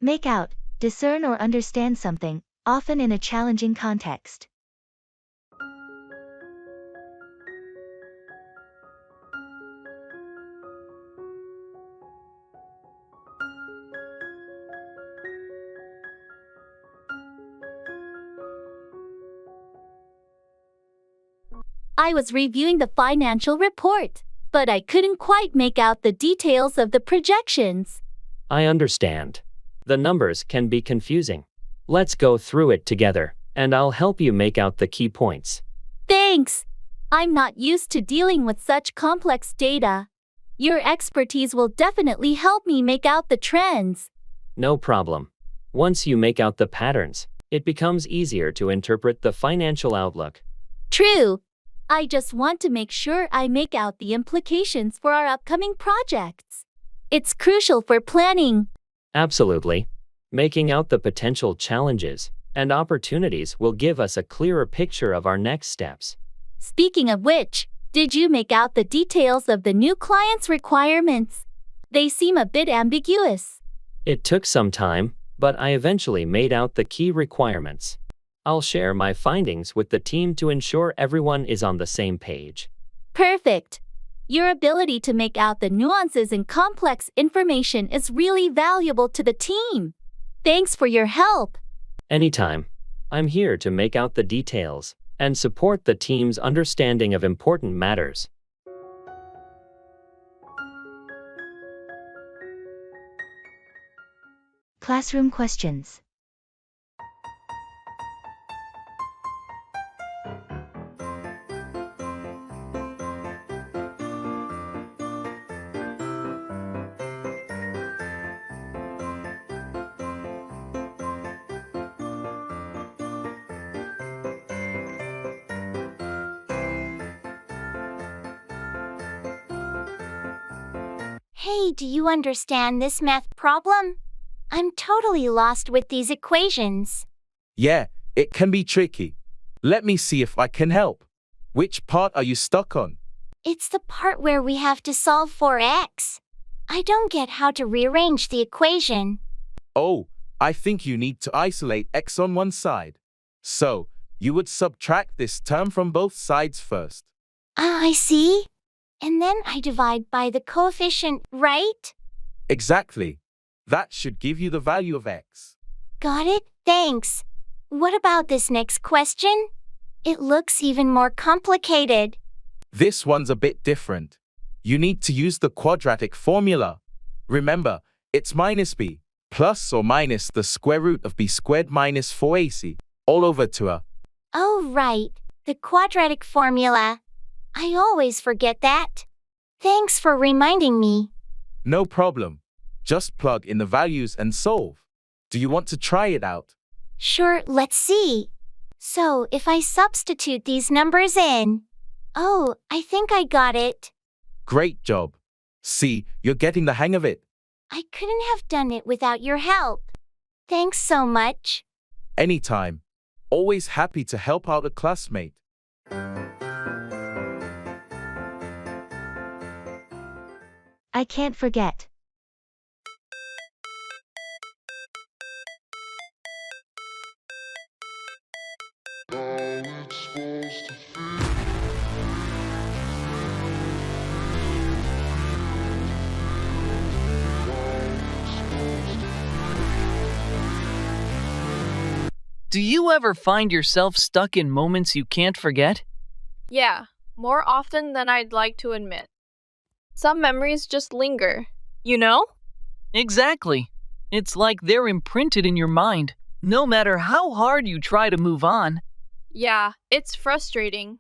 Make out, discern or understand something, often in a challenging context.
I was reviewing the financial report, but I couldn't quite make out the details of the projections.
I understand. The numbers can be confusing. Let's go through it together, and I'll help you make out the key points.
Thanks. I'm not used to dealing with such complex data. Your expertise will definitely help me make out the trends.
No problem. Once you make out the patterns, it becomes easier to interpret the financial outlook.
True. I just want to make sure I make out the implications for our upcoming projects. It's crucial for planning.
Absolutely. Making out the potential challenges and opportunities will give us a clearer picture of our next steps.
Speaking of which, did you make out the details of the new client's requirements? They seem a bit ambiguous.
It took some time, but I eventually made out the key requirements. I'll share my findings with the team to ensure everyone is on the same page.
Perfect. Your ability to make out the nuances in complex information is really valuable to the team. Thanks for your help.
Anytime. I'm here to make out the details and support the team's understanding of important matters.
Classroom questions.
Hey, do you understand this math problem? I'm totally lost with these equations.
Yeah, it can be tricky. Let me see if I can help. Which part are you stuck on?
It's the part where we have to solve for x. I don't get how to rearrange the equation.
Oh, I think you need to isolate x on one side. So, you would subtract this term from both sides first.
I see. And then I divide by the coefficient, right?
Exactly. That should give you the value of x.
Got it? Thanks. What about this next question? It looks even more complicated.
This one's a bit different. You need to use the quadratic formula. Remember, it's minus b, plus or minus the square root of b squared minus 4ac, all over to a.
Oh, right. The quadratic formula. I always forget that. Thanks for reminding me.
No problem. Just plug in the values and solve. Do you want to try it out?
Sure, let's see. So, if I substitute these numbers in. Oh, I think I got it.
Great job. See, you're getting the hang of it.
I couldn't have done it without your help. Thanks so much.
Anytime. Always happy to help out a classmate.
I can't forget.
Do you ever find yourself stuck in moments you can't forget?
Yeah, more often than I'd like to admit. Some memories just linger, you know?
Exactly. It's like they're imprinted in your mind, no matter how hard you try to move on.
Yeah, it's frustrating.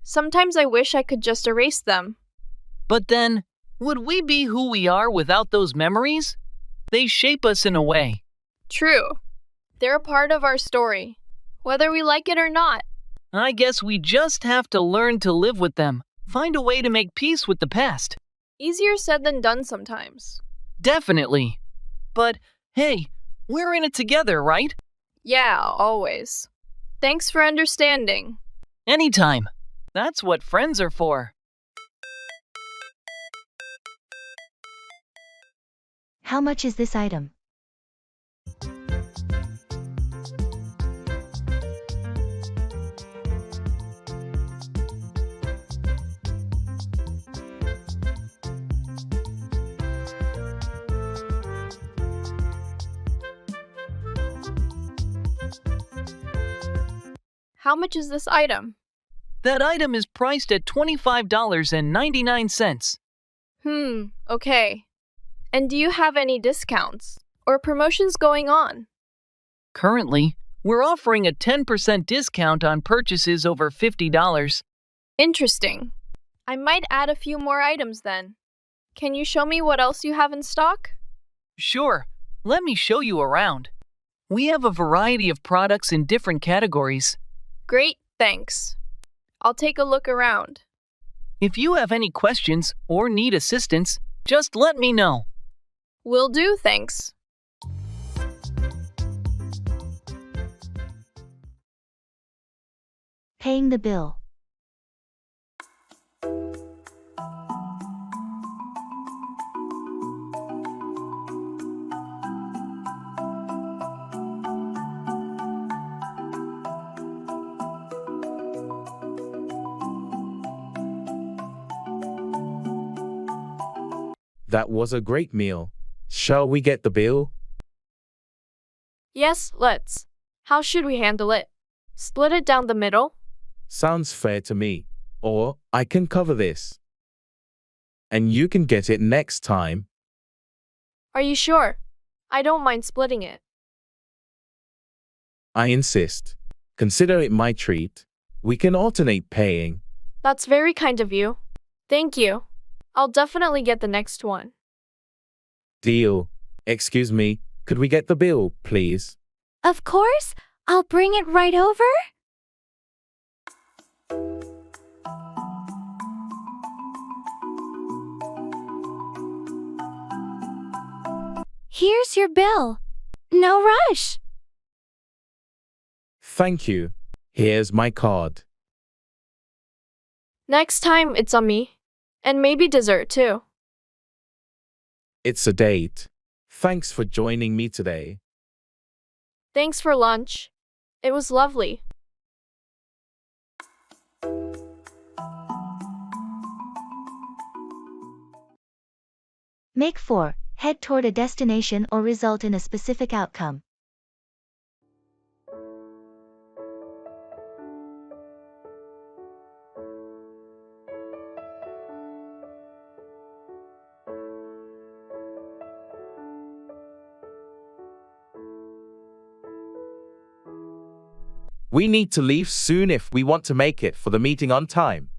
Sometimes I wish I could just erase them.
But then, would we be who we are without those memories? They shape us in a way.
True. They're a part of our story, whether we like it or not.
I guess we just have to learn to live with them, find a way to make peace with the past.
Easier said than done sometimes.
Definitely. But hey, we're in it together, right?
Yeah, always. Thanks for understanding.
Anytime. That's what friends are for.
How much is this item?
How much is this item?
That item is priced at $25.99.
Okay. And do you have any discounts or promotions going on?
Currently, we're offering a 10% discount on purchases over $50.
Interesting. I might add a few more items then. Can you show me what else you have in stock?
Sure. Let me show you around. We have a variety of products in different categories.
Great, thanks. I'll take a look around.
If you have any questions or need assistance, just let me know.
Will do, thanks.
Paying the bill.
That was a great meal. Shall we get the bill?
Yes, let's. How should we handle it? Split it down the middle?
Sounds fair to me. Or I can cover this. And you can get it next time.
Are you sure? I don't mind splitting it.
I insist. Consider it my treat. We can alternate paying.
That's very kind of you. Thank you. I'll definitely get the next one.
Deal. Excuse me, could we get the bill, please?
Of course, I'll bring it right over. Here's your bill. No rush.
Thank you. Here's my card.
Next time, it's on me. And maybe dessert too.
It's a date. Thanks for joining me today.
Thanks for lunch. It was lovely.
Make 4. Head toward a destination or result in a specific outcome.
We need to leave soon if we want to make it for the meeting on time.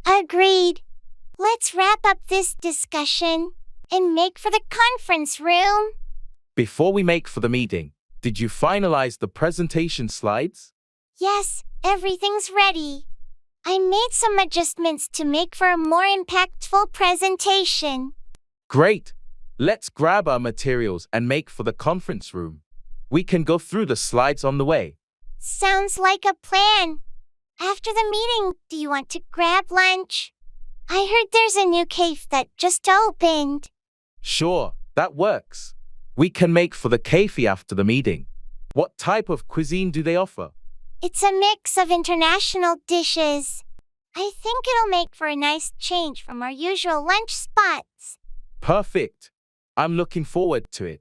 Agreed. Let's wrap up this discussion and make for the conference room.
Before we make for the meeting, did you finalize the presentation slides?
Yes, everything's ready. I made some adjustments to make for a more impactful presentation.
Great. Let's grab our materials and make for the conference room. We can go through the slides on the way.
Sounds like a plan. After the meeting, do you want to grab lunch? I heard there's a new cafe that just opened.
Sure, that works. We can make for the cafe after the meeting. What type of cuisine do they offer?
It's a mix of international dishes. I think it'll make for a nice change from our usual lunch spots.
Perfect. I'm looking forward to it.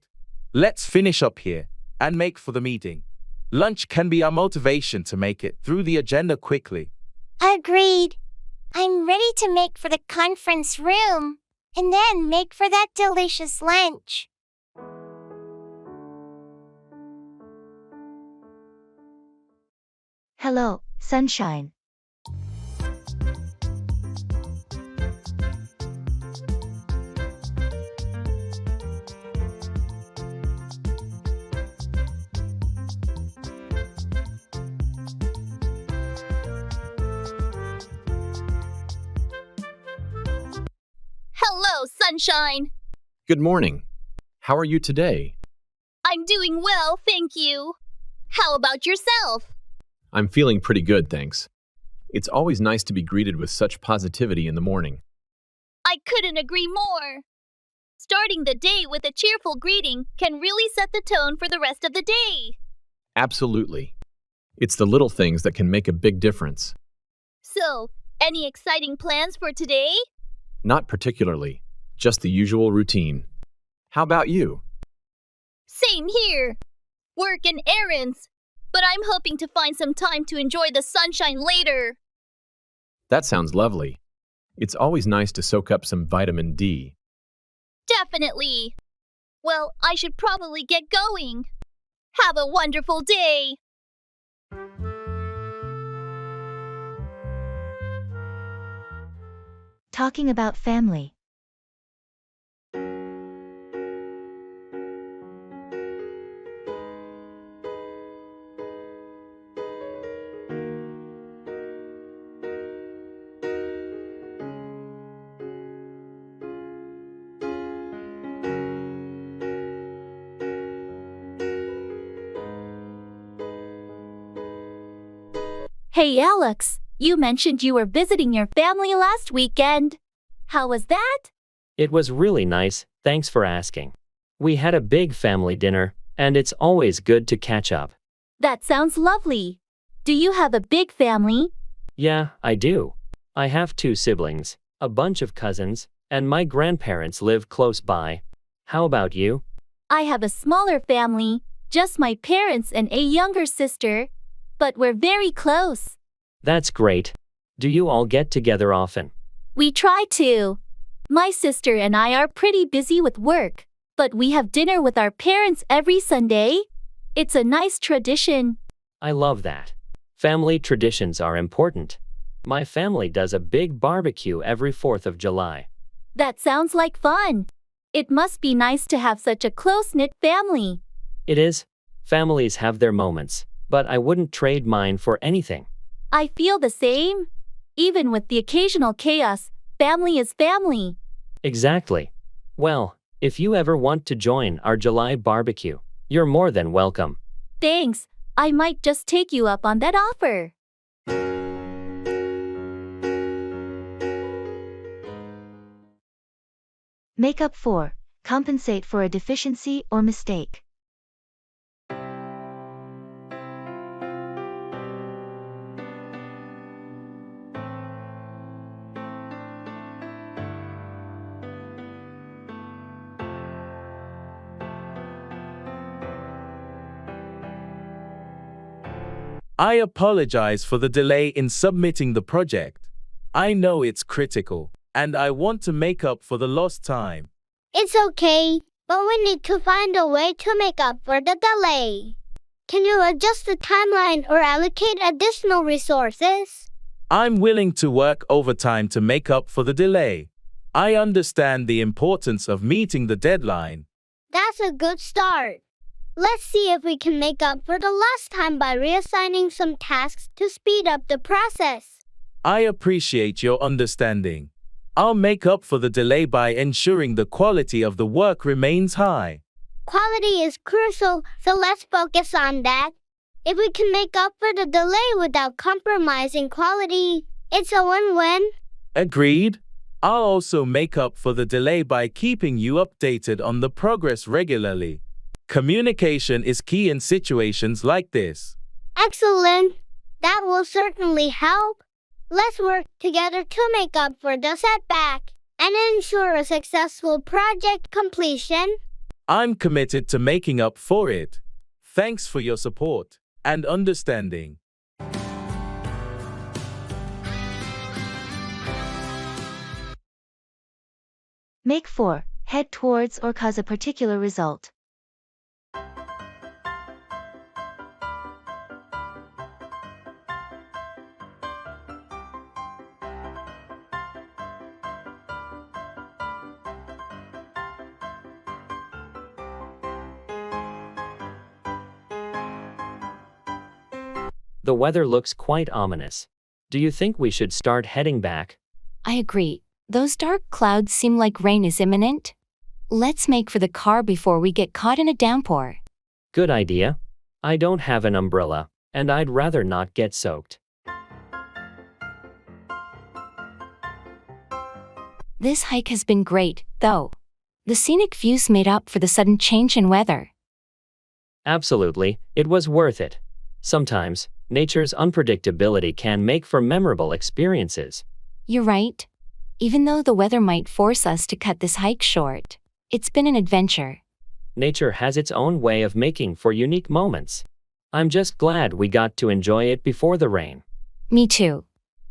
Let's finish up here and make for the meeting. Lunch can be our motivation to make it through the agenda quickly.
Agreed. I'm ready to make for the conference room and then make for that delicious lunch.
Hello, sunshine.
Hello, sunshine.
Good morning. How are you today?
I'm doing well, thank you. How about yourself?
I'm feeling pretty good, thanks. It's always nice to be greeted with such positivity in the morning.
I couldn't agree more. Starting the day with a cheerful greeting can really set the tone for the rest of the day.
Absolutely. It's the little things that can make a big difference.
So, any exciting plans for today?
Not particularly, just the usual routine. How about you?
Same here. Work and errands. But I'm hoping to find some time to enjoy the sunshine later.
That sounds lovely. It's always nice to soak up some vitamin D.
Definitely. Well, I should probably get going. Have a wonderful day.
Talking about family.
Hey Alex, you mentioned you were visiting your family last weekend. How was that?
It was really nice, thanks for asking. We had a big family dinner, and it's always good to catch up.
That sounds lovely. Do you have a big family?
Yeah, I do. I have 2 siblings, a bunch of cousins, and my grandparents live close by. How about you?
I have a smaller family, Just my parents and a younger sister. But we're very close.
That's great. Do you all get together often?
We try to. My sister and I are pretty busy with work, but we have dinner with our parents every Sunday. It's a nice tradition.
I love that. Family traditions are important. My family does a big barbecue every 4th of July.
That sounds like fun. It must be nice to have such a close-knit family.
It is. Families have their moments, but I wouldn't trade mine for anything.
I feel the same. Even with the occasional chaos, family is family.
Exactly. Well, if you ever want to join our July barbecue, you're more than welcome.
Thanks. I might just take you up on that offer.
Make up for, compensate for a deficiency or mistake.
I apologize for the delay in submitting the project. I know it's critical, and I want to make up for the lost time.
It's okay, but we need to find a way to make up for the delay. Can you adjust the timeline or allocate additional resources?
I'm willing to work overtime to make up for the delay. I understand the importance of meeting the deadline.
That's a good start. Let's see if we can make up for the lost time by reassigning some tasks to speed up the process.
I appreciate your understanding. I'll make up for the delay by ensuring the quality of the work remains high.
Quality is crucial, so let's focus on that. If we can make up for the delay without compromising quality, it's a win-win.
Agreed. I'll also make up for the delay by keeping you updated on the progress regularly. Communication is key in situations like this.
Excellent. That will certainly help. Let's work together to make up for the setback and ensure a successful project completion.
I'm committed to making up for it. Thanks for your support and understanding.
Make for, head towards or cause a particular result.
The weather looks quite ominous. Do you think we should start heading back?
I agree. Those dark clouds seem like rain is imminent. Let's make for the car before we get caught in a downpour.
Good idea. I don't have an umbrella, and I'd rather not get soaked.
This hike has been great, though. The scenic views made up for the sudden change in weather.
Absolutely, it was worth it. Sometimes, nature's unpredictability can make for memorable experiences.
You're right. Even though the weather might force us to cut this hike short, it's been an adventure.
Nature has its own way of making for unique moments. I'm just glad we got to enjoy it before the rain.
Me too.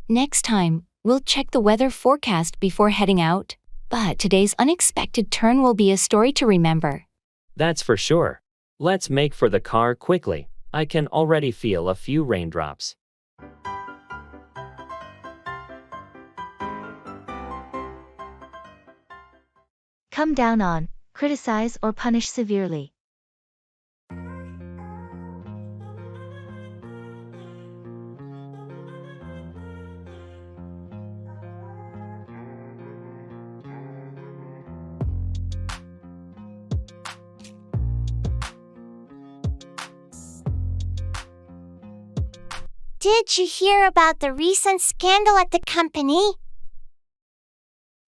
Next time, we'll check the weather forecast before heading out, but today's unexpected turn will be a story to remember.
That's for sure. Let's make for the car quickly. I can already feel a few raindrops.
Come down on, criticize or punish severely.
Did you hear about the recent scandal at the company?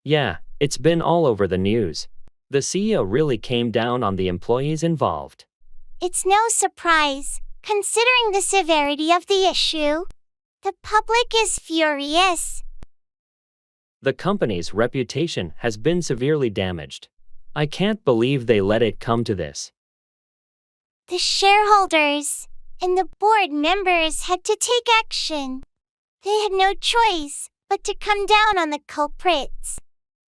Yeah, it's been all over the news. The CEO really came down on the employees involved.
It's no surprise, considering the severity of the issue. The public is furious.
The company's reputation has been severely damaged. I can't believe they let it come to this.
The shareholders and the board members had to take action. They had no choice but to come down on the culprits.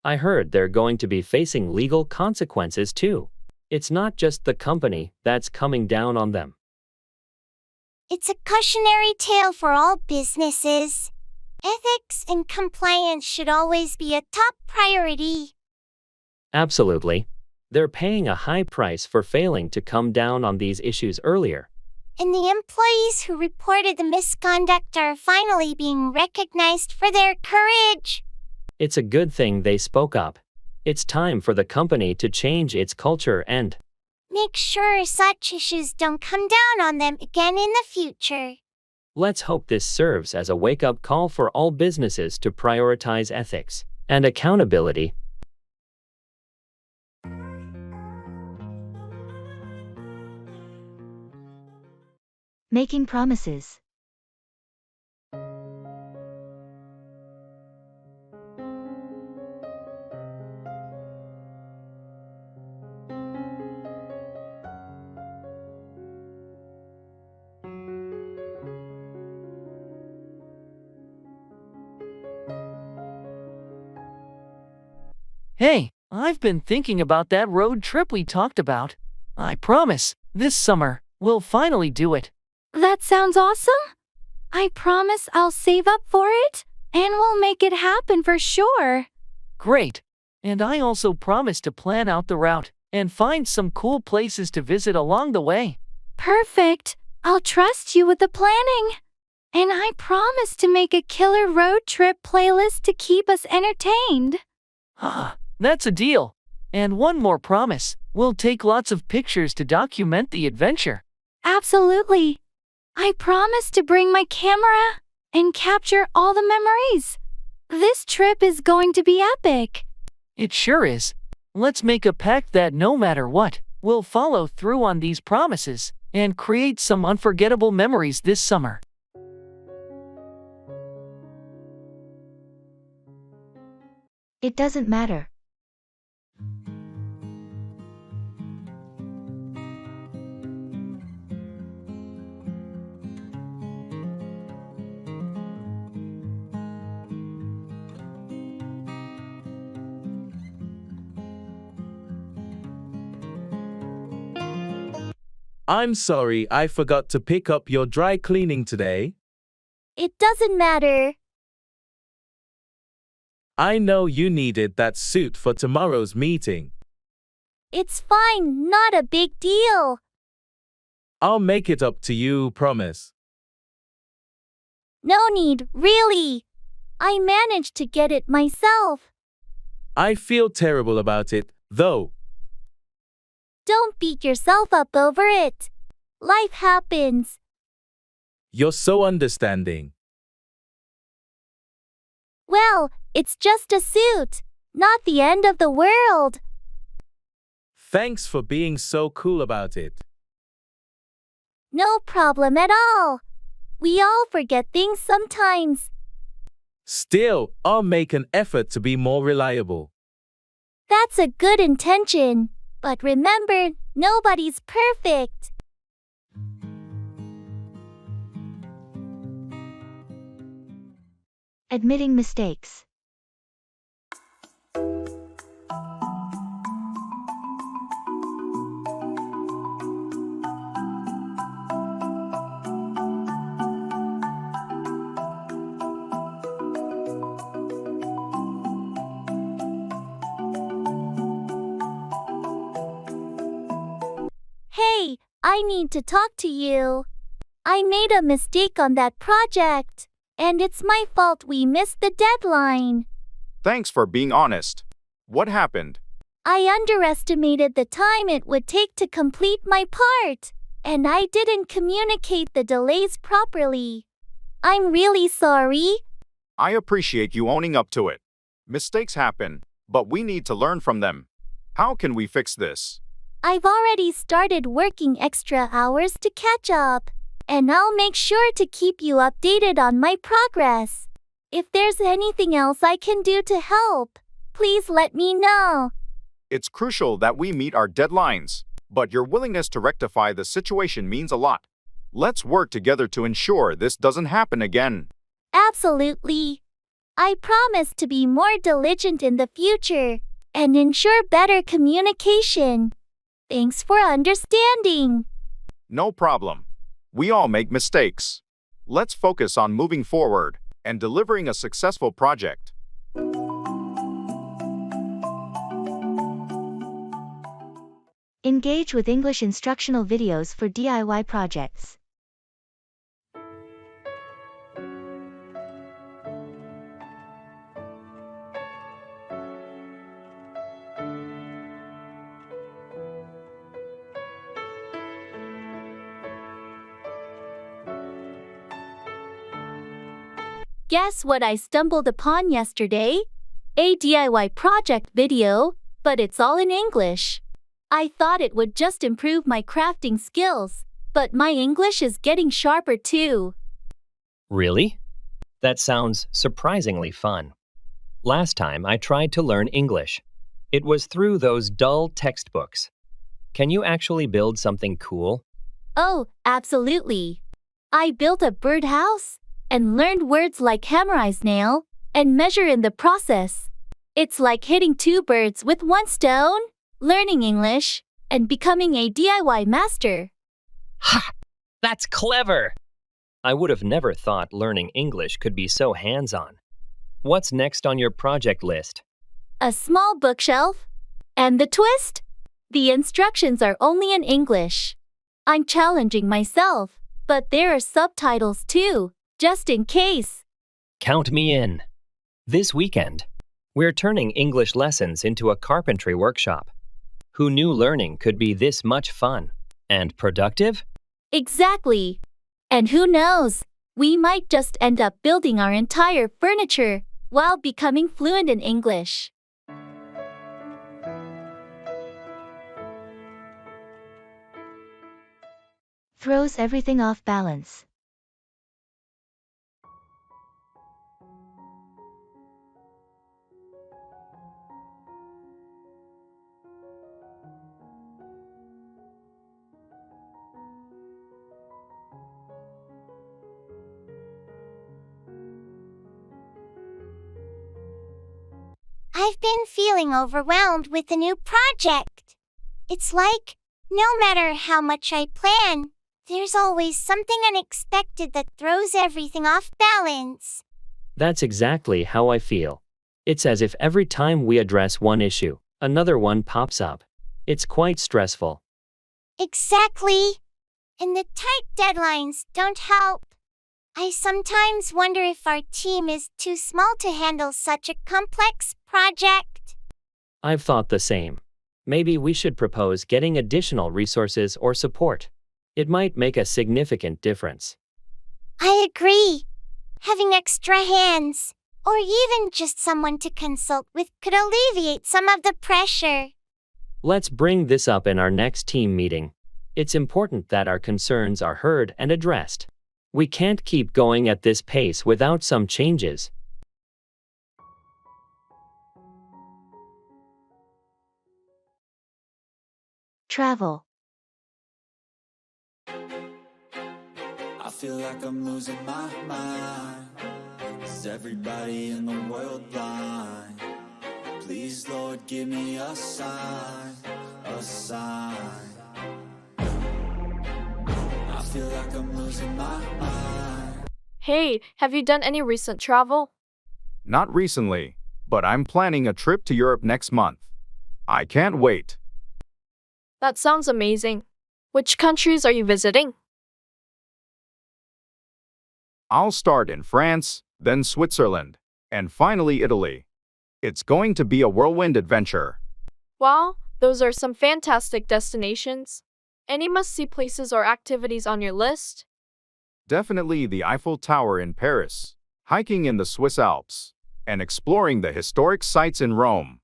I heard they're going to be facing legal consequences too. It's not just the company that's coming down on them.
It's a cautionary tale for all businesses. Ethics and compliance should always be a top priority.
Absolutely. They're paying a high price for failing to come down on these issues earlier.
And the employees who reported the misconduct are finally being recognized for their courage.
It's a good thing they spoke up. It's time for the company to change its culture and
make sure such issues don't come down on them again in the future.
let's hope this serves as a wake-up call for all businesses to prioritize ethics and accountability.
Making promises.
Hey, I've been thinking about that road trip we talked about. I promise, this summer, we'll finally do it.
That sounds awesome. I promise I'll save up for it, and we'll make it happen for sure.
Great. And I also promise to plan out the route and find some cool places to visit along the way.
Perfect. I'll trust you with the planning. And I promise to make a killer road trip playlist to keep us entertained.
That's a deal. And one more promise. We'll take lots of pictures to document the adventure.
Absolutely. I promise to bring my camera and capture all the memories. This trip is going to be epic.
It sure is. Let's make a pact that no matter what, we'll follow through on these promises and create some unforgettable memories this summer.
It doesn't matter.
I'm sorry, I forgot to pick up your dry cleaning today.
It doesn't matter.
I know you needed that suit for tomorrow's meeting.
It's fine, not a big deal.
I'll make it up to you, promise.
No need, really. I managed to get it myself.
I feel terrible about it, though.
Don't beat yourself up over it. Life happens.
You're so understanding.
Well, it's just a suit, not the end of the world.
Thanks for being so cool about it.
No problem at all. We all forget things sometimes.
Still, I'll make an effort to be more reliable.
That's a good intention. But remember, nobody's perfect.
Admitting mistakes.
Hey, I need to talk to you. I made a mistake on that project, and it's my fault we missed the deadline.
Thanks for being honest. What happened?
I underestimated the time it would take to complete my part, and I didn't communicate the delays properly. I'm really sorry.
I appreciate you owning up to it. Mistakes happen, but we need to learn from them. How can we fix this?
I've already started working extra hours to catch up, and I'll make sure to keep you updated on my progress. If there's anything else I can do to help, please let me know.
It's crucial that we meet our deadlines, but your willingness to rectify the situation means a lot. Let's work together to ensure this doesn't happen again.
Absolutely. I promise to be more diligent in the future and ensure better communication. Thanks for understanding.
No problem. We all make mistakes. Let's focus on moving forward and delivering a successful project.
Engage with English instructional videos for DIY projects.
Guess what I stumbled upon yesterday? A DIY project video, but it's all in English. I thought it would just improve my crafting skills, but my English is getting sharper too.
Really? That sounds surprisingly fun. Last time I tried to learn English. It was through those dull textbooks. Can you actually build something cool?
Oh, absolutely. I built a birdhouse and learned words like hammer-eyes nail and measure in the process. It's like hitting two birds with one stone, learning English, and becoming a DIY master.
Ha! That's clever! I would have never thought learning English could be so hands-on. What's next on your project list?
A small bookshelf. And the twist? The instructions are only in English. I'm challenging myself, but there are subtitles too, just in case.
Count me in. This weekend, we're turning English lessons into a carpentry workshop. Who knew learning could be this much fun and productive?
Exactly. And who knows, we might just end up building our entire furniture while becoming fluent in English.
Throws everything off balance.
I've been feeling overwhelmed with the new project. It's like, no matter how much I plan, there's always something unexpected that throws everything off balance.
That's exactly how I feel. It's as if every time we address one issue, another one pops up. It's quite stressful.
Exactly. And the tight deadlines don't help. I sometimes wonder if our team is too small to handle such a complex project.
I've thought the same. Maybe we should propose getting additional resources or support. It might make a significant difference.
I agree. Having extra hands, or even just someone to consult with, could alleviate some of the pressure.
Let's bring this up in our next team meeting. It's important that our concerns are heard and addressed. We can't keep going at this pace without some changes.
Travel.
I feel like I'm losing my mind. Is everybody in the world blind? Please, Lord, give me a sign, a sign. I feel like I'm losing my mind.
Hey, have you done any recent travel?
Not recently, but I'm planning a trip to Europe next month. I can't wait.
That sounds amazing. Which countries are you visiting?
I'll start in France, then Switzerland, and finally Italy. It's going to be a whirlwind adventure.
Wow, those are some fantastic destinations. Any must-see places or activities on your list?
Definitely the Eiffel Tower in Paris, hiking in the Swiss Alps, and exploring the historic sites in Rome.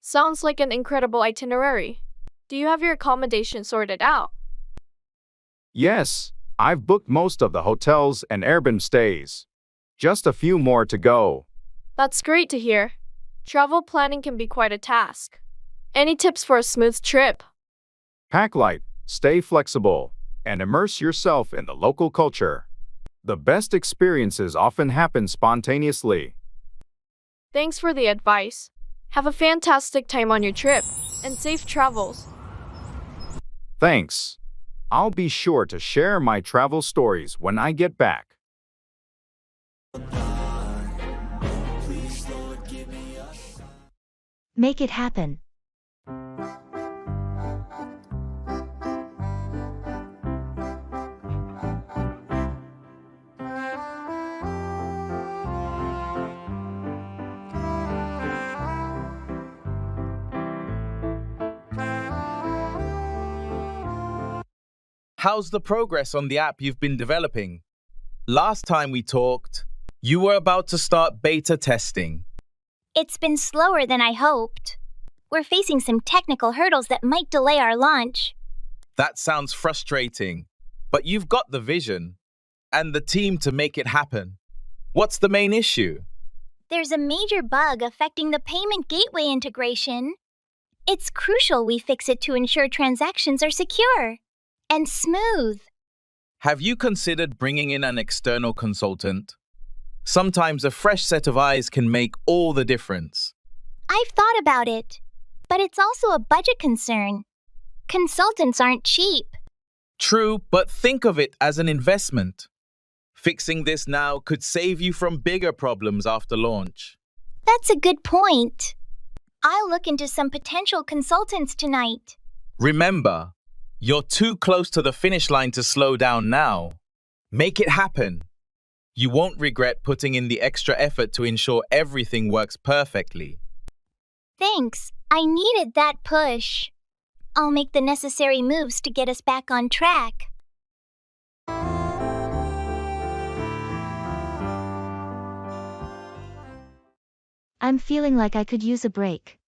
Sounds like an incredible itinerary. Do you have your accommodation sorted out?
Yes, I've booked most of the hotels and Airbnb stays. Just a few more to go.
That's great to hear. Travel planning can be quite a task. Any tips for a smooth trip?
Pack light, stay flexible, and immerse yourself in the local culture. The best experiences often happen spontaneously.
Thanks for the advice. Have a fantastic time on your trip, and safe travels.
Thanks. I'll be sure to share my travel stories when I get back.
Make it happen.
How's the progress on the app you've been developing? Last time we talked, you were about to start beta testing.
It's been slower than I hoped. We're facing some technical hurdles that might delay our launch.
That sounds frustrating, but you've got the vision and the team to make it happen. What's the main issue?
There's a major bug affecting the payment gateway integration. It's crucial we fix it to ensure transactions are secure and smooth.
Have you considered bringing in an external consultant? Sometimes a fresh set of eyes can make all the difference.
I've thought about it, but it's also a budget concern. Consultants aren't cheap.
True, but think of it as an investment. Fixing this now could save you from bigger problems after launch.
That's a good point. I'll look into some potential consultants tonight.
Remember, you're too close to the finish line to slow down now. Make it happen. You won't regret putting in the extra effort to ensure everything works perfectly.
Thanks. I needed that push. I'll make the necessary moves to get us back on track.
I'm feeling like I could use a break.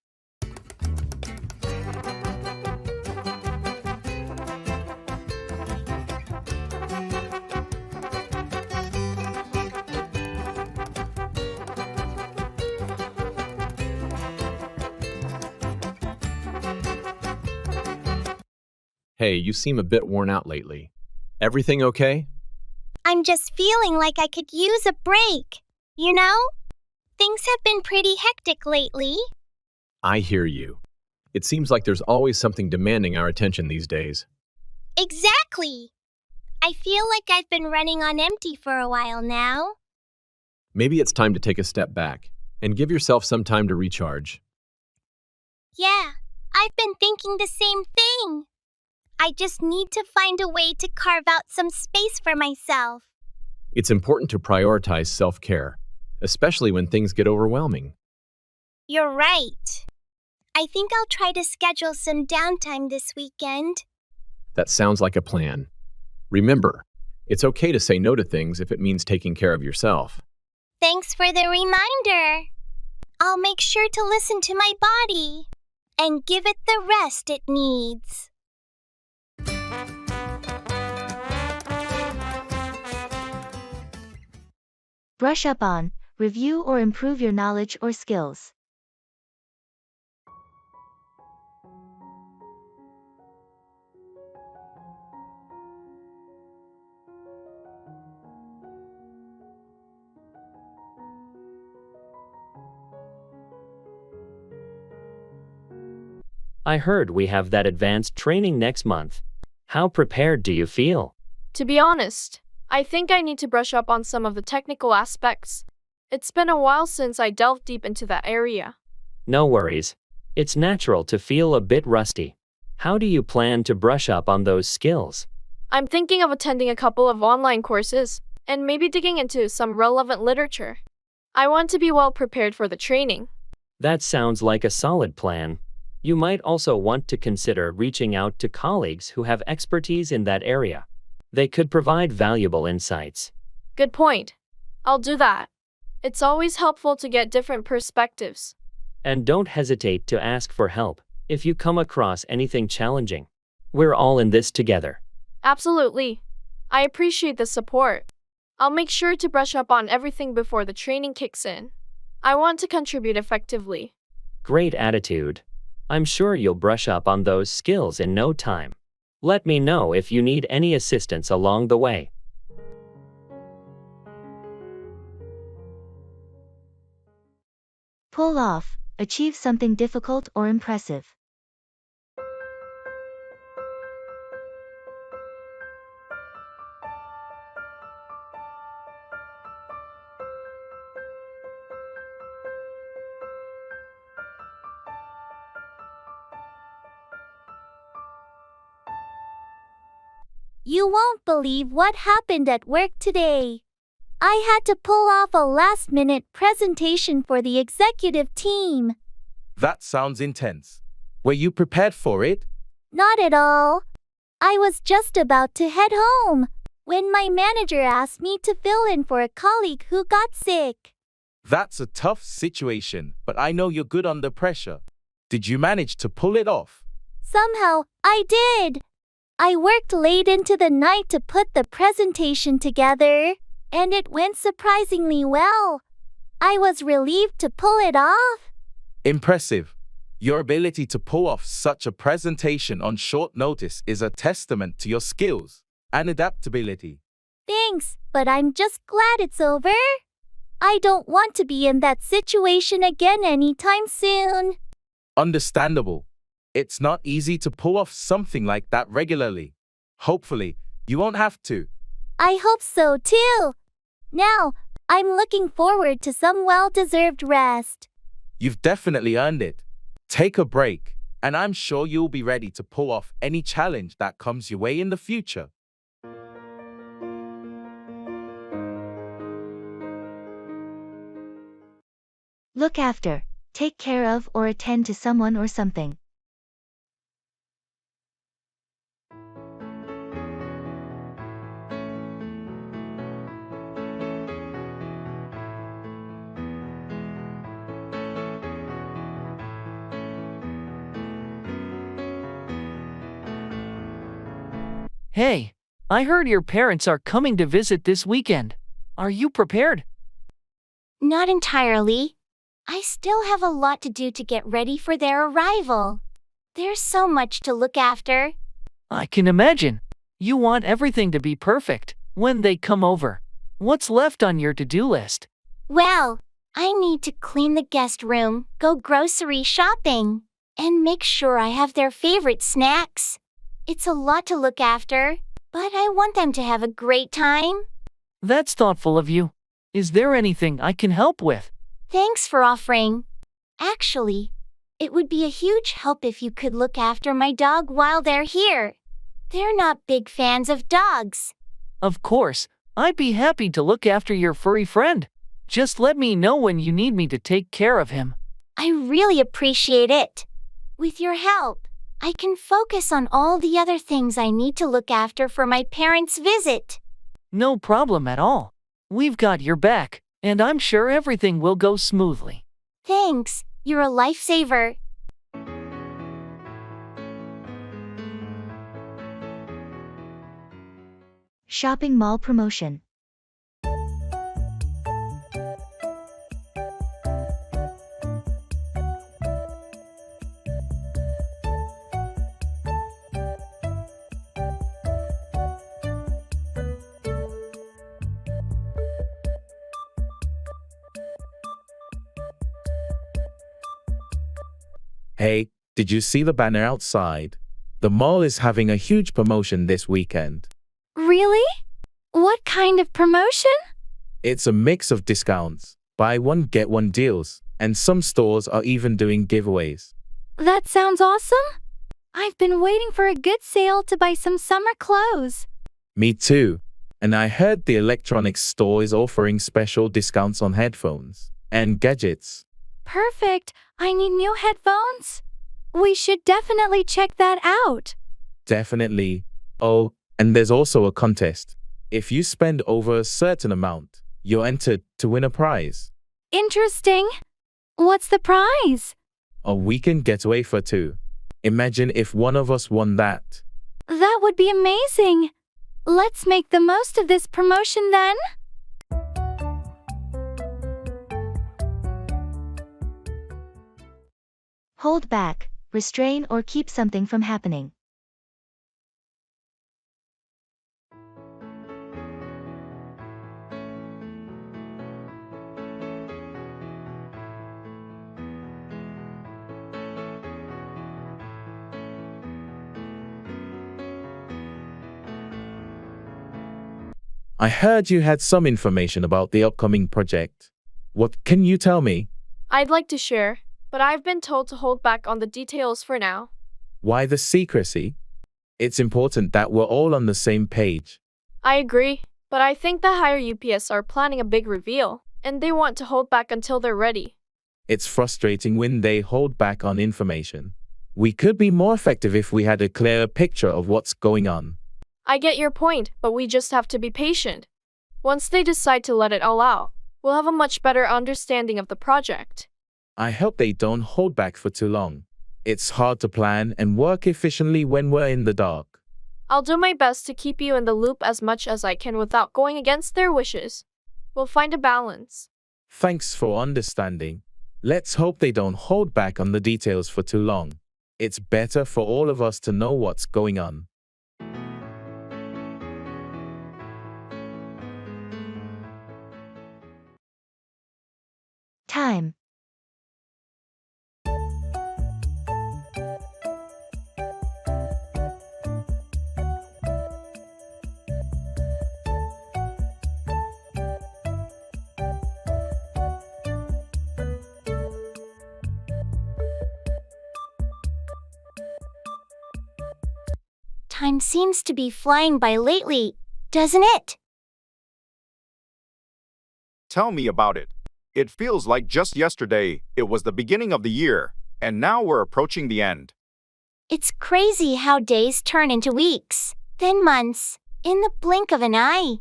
Hey, you seem a bit worn out lately. Everything okay?
I'm just feeling like I could use a break. You know? Things have been pretty hectic lately.
I hear you. It seems like there's always something demanding our attention these days.
Exactly. I feel like I've been running on empty for a while now.
Maybe it's time to take a step back and give yourself some time to recharge.
Yeah, I've been thinking the same thing. I just need to find a way to carve out some space for myself.
It's important to prioritize self-care, especially when things get overwhelming.
You're right. I think I'll try to schedule some downtime this weekend.
That sounds like a plan. Remember, it's okay to say no to things if it means taking care of yourself.
Thanks for the reminder. I'll make sure to listen to my body and give it the rest it needs.
Brush up on, review or improve your knowledge or skills.
I heard we have that advanced training next month. How prepared do you feel?
To be honest, I think I need to brush up on some of the technical aspects. It's been a while since I delved deep into that area.
No worries. It's natural to feel a bit rusty. How do you plan to brush up on those skills?
I'm thinking of attending a couple of online courses and maybe digging into some relevant literature. I want to be well prepared for the training.
That sounds like a solid plan. You might also want to consider reaching out to colleagues who have expertise in that area. They could provide valuable insights.
Good point. I'll do that. It's always helpful to get different perspectives.
And don't hesitate to ask for help if you come across anything challenging. We're all in this together.
Absolutely. I appreciate the support. I'll make sure to brush up on everything before the training kicks in. I want to contribute effectively.
Great attitude. I'm sure you'll brush up on those skills in no time. Let me know if you need any assistance along the way.
Pull off, achieve something difficult or impressive.
You won't believe what happened at work today. I had to pull off a last-minute presentation for the executive team.
That sounds intense. Were you prepared for it?
Not at all. I was just about to head home when my manager asked me to fill in for a colleague who got sick.
That's a tough situation, but I know you're good under pressure. Did you manage to pull it off?
Somehow, I did. I worked late into the night to put the presentation together, and it went surprisingly well. I was relieved to pull it off.
Impressive. Your ability to pull off such a presentation on short notice is a testament to your skills and adaptability.
Thanks, but I'm just glad it's over. I don't want to be in that situation again anytime soon.
Understandable. It's not easy to pull off something like that regularly. Hopefully, you won't have to.
I hope so too. Now, I'm looking forward to some well-deserved rest.
You've definitely earned it. Take a break, and I'm sure you'll be ready to pull off any challenge that comes your way in the future.
Look after, take care of or attend to someone or something.
Hey, I heard your parents are coming to visit this weekend. Are you prepared?
Not entirely. I still have a lot to do to get ready for their arrival. There's so much to look after.
I can imagine. You want everything to be perfect when they come over. What's left on your to-do list?
Well, I need to clean the guest room, go grocery shopping, and make sure I have their favorite snacks. It's a lot to look after, but I want them to have a great time.
That's thoughtful of you. Is there anything I can help with?
Thanks for offering. Actually, it would be a huge help if you could look after my dog while they're here. They're not big fans of dogs.
Of course, I'd be happy to look after your furry friend. Just let me know when you need me to take care of him.
I really appreciate it. With your help, I can focus on all the other things I need to look after for my parents' visit.
No problem at all. We've got your back, and I'm sure everything will go smoothly.
Thanks, you're a lifesaver.
Shopping mall promotion.
Hey, did you see the banner outside? The mall is having a huge promotion this weekend.
Really? What kind of promotion?
It's a mix of discounts, buy one get one deals, and some stores are even doing giveaways.
That sounds awesome. I've been waiting for a good sale to buy some summer clothes.
Me too. And I heard the electronics store is offering special discounts on headphones and gadgets.
Perfect. I need new headphones. We should definitely check that out.
Definitely. Oh, and there's also a contest. If you spend over a certain amount, you're entered to win a prize.
Interesting. What's the prize?
A weekend getaway for two. Imagine if one of us won that.
That would be amazing. Let's make the most of this promotion then.
Hold back, restrain or keep something from happening.
I heard you had some information about the upcoming project. What can you tell me?
I'd like to share, but I've been told to hold back on the details for now.
Why the secrecy? It's important that we're all on the same page.
I agree, but I think the higher UPS are planning a big reveal, and they want to hold back until they're ready.
It's frustrating when they hold back on information. We could be more effective if we had a clearer picture of what's going on.
I get your point, but we just have to be patient. Once they decide to let it all out, we'll have a much better understanding of the project.
I hope they don't hold back for too long. It's hard to plan and work efficiently when we're in the dark.
I'll do my best to keep you in the loop as much as I can without going against their wishes. We'll find a balance.
Thanks for understanding. Let's hope they don't hold back on the details for too long. It's better for all of us to know what's going on.
Time.
Time seems to be flying by lately, doesn't it?
Tell me about it. It feels like just yesterday, it was the beginning of the year, and now we're approaching the end.
It's crazy how days turn into weeks, then months, in the blink of an eye.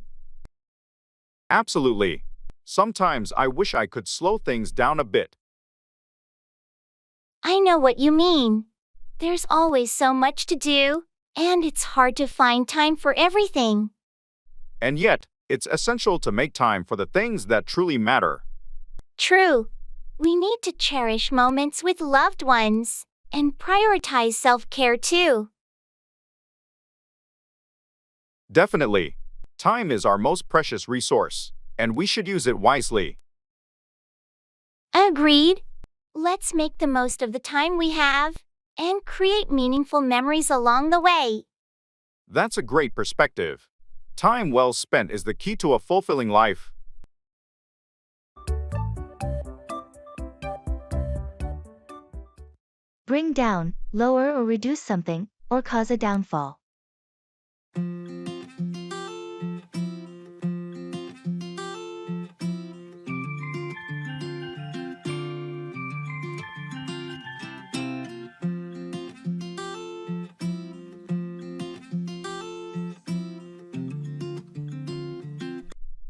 Absolutely. Sometimes I wish I could slow things down a bit.
I know what you mean. There's always so much to do, and it's hard to find time for everything.
And yet, it's essential to make time for the things that truly matter.
True. We need to cherish moments with loved ones and prioritize self-care too.
Definitely. Time is our most precious resource, and we should use it wisely.
Agreed. Let's make the most of the time we have and create meaningful memories along the way.
That's a great perspective. Time well spent is the key to a fulfilling life.
Bring down, lower or reduce something, or cause a downfall.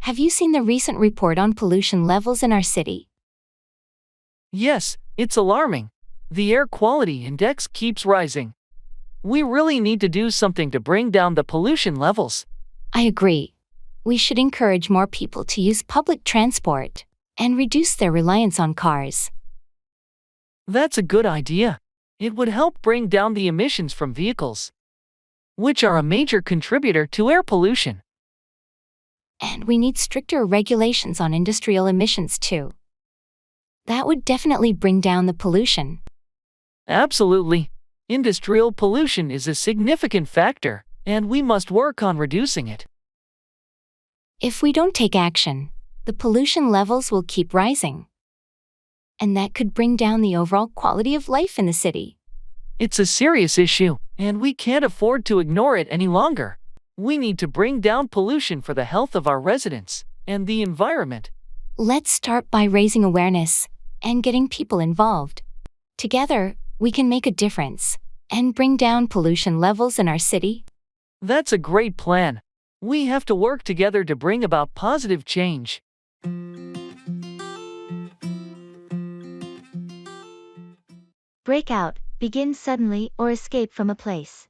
Have you seen the recent report on pollution levels in our city?
Yes, it's alarming. The air quality index keeps rising. We really need to do something to bring down the pollution levels.
I agree. We should encourage more people to use public transport and reduce their reliance on cars.
That's a good idea. It would help bring down the emissions from vehicles, which are a major contributor to air pollution.
And we need stricter regulations on industrial emissions too. That would definitely bring down the pollution.
Absolutely. Industrial pollution is a significant factor, and we must work on reducing it.
If we don't take action, the pollution levels will keep rising. And that could bring down the overall quality of life in the city.
It's a serious issue, and we can't afford to ignore it any longer. We need to bring down pollution for the health of our residents and the environment.
Let's start by raising awareness and getting people involved. Together, we can make a difference and bring down pollution levels in our city.
That's a great plan. We have to work together to bring about positive change.
Break out, begin suddenly, or escape from a place.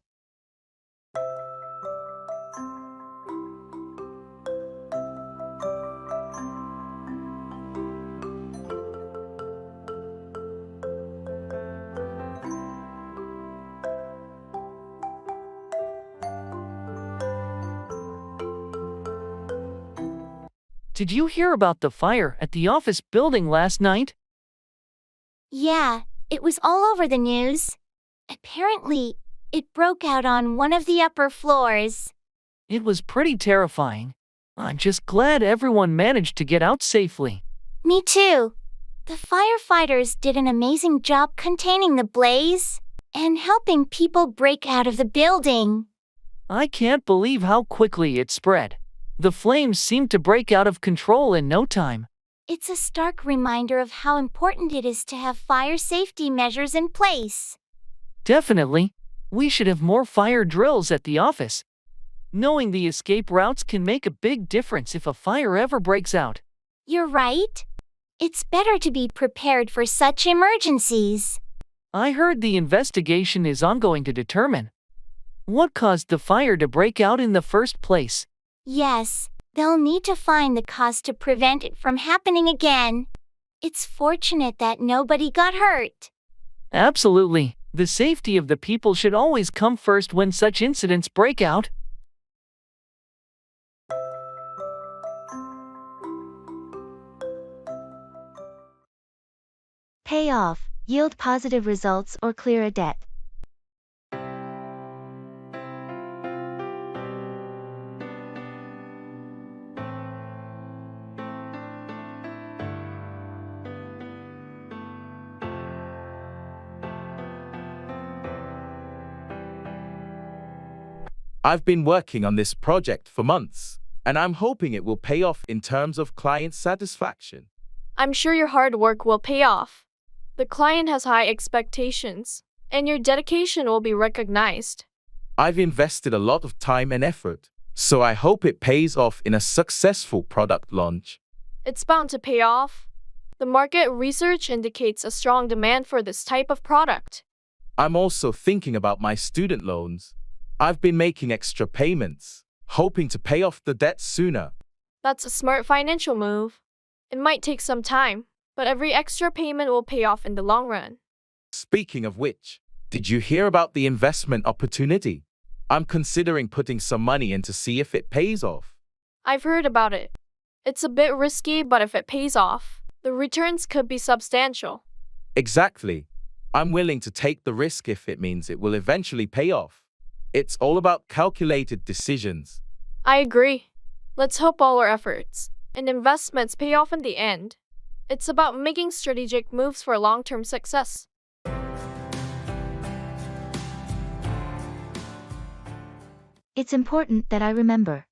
Did you hear about the fire at the office building last night?
Yeah, it was all over the news. Apparently, it broke out on one of the upper floors.
It was pretty terrifying. I'm just glad everyone managed to get out safely.
Me too. The firefighters did an amazing job containing the blaze and helping people break out of the building.
I can't believe how quickly it spread. The flames seemed to break out of control in no time.
It's a stark reminder of how important it is to have fire safety measures in place.
Definitely. We should have more fire drills at the office. Knowing the escape routes can make a big difference if a fire ever breaks out.
You're right. It's better to be prepared for such emergencies.
I heard the investigation is ongoing to determine what caused the fire to break out in the first place.
Yes, they'll need to find the cause to prevent it from happening again. It's fortunate that nobody got hurt.
Absolutely. The safety of the people should always come first when such incidents break out.
Pay off, yield positive results or clear a debt.
I've been working on this project for months, and I'm hoping it will pay off in terms of client satisfaction.
I'm sure your hard work will pay off. The client has high expectations, and your dedication will be recognized.
I've invested a lot of time and effort, so I hope it pays off in a successful product launch.
It's bound to pay off. The market research indicates a strong demand for this type of product.
I'm also thinking about my student loans. I've been making extra payments, hoping to pay off the debt sooner.
That's a smart financial move. It might take some time, but every extra payment will pay off in the long run.
Speaking of which, did you hear about the investment opportunity? I'm considering putting some money in to see if it pays off.
I've heard about it. It's a bit risky, but if it pays off, the returns could be substantial.
Exactly. I'm willing to take the risk if it means it will eventually pay off. It's all about calculated decisions.
I agree. Let's hope all our efforts and investments pay off in the end. It's about making strategic moves for long-term success.
It's important that I remember.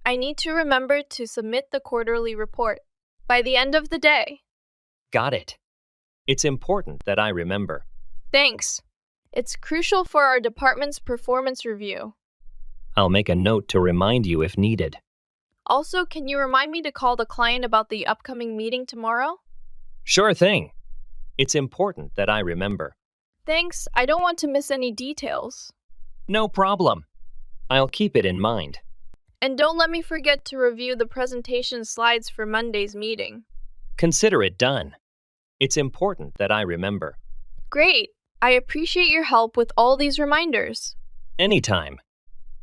I need to remember to submit the quarterly report by the end of the day.
Got it. It's important that I remember.
Thanks. It's crucial for our department's performance review.
I'll make a note to remind you if needed.
Also, can you remind me to call the client about the upcoming meeting tomorrow?
Sure thing. It's important that I remember.
Thanks. I don't want to miss any details.
No problem. I'll keep it in mind.
And don't let me forget to review the presentation slides for Monday's meeting.
Consider it done. It's important that I remember.
Great. I appreciate your help with all these reminders.
Anytime.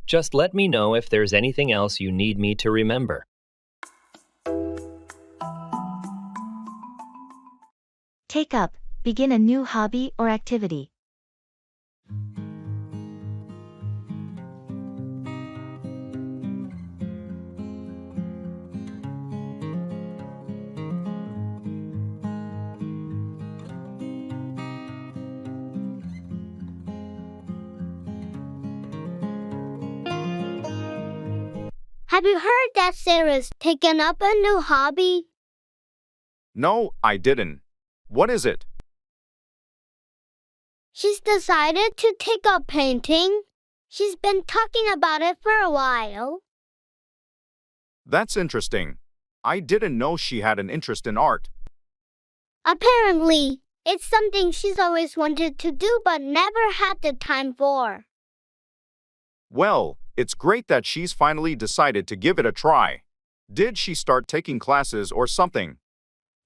Just let me know if there's anything else you need me to remember.
Take up, begin a new hobby or activity.
Have you heard that Sarah's taken up a new hobby?
No, I didn't. What is it?
She's decided to take up painting. She's been talking about it for a while.
That's interesting. I didn't know she had an interest in art.
Apparently, it's something she's always wanted to do but never had the time for.
Well, It's great that she's finally decided to give it a try. Did she start taking classes or something?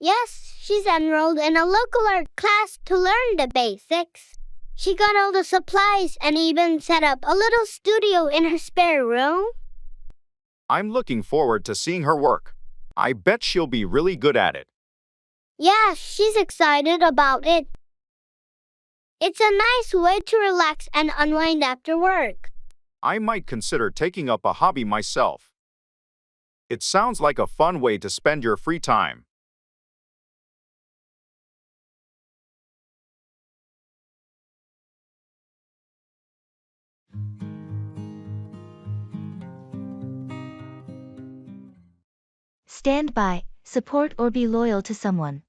Yes, she's enrolled in a local art class to learn the basics. She got all the supplies and even set up a little studio in her spare room.
I'm looking forward to seeing her work. I bet she'll be really good at it.
Yeah, she's excited about it. It's a nice way to relax and unwind after work.
I might consider taking up a hobby myself. It sounds like a fun way to spend your free time.
Stand by, support or be loyal to someone.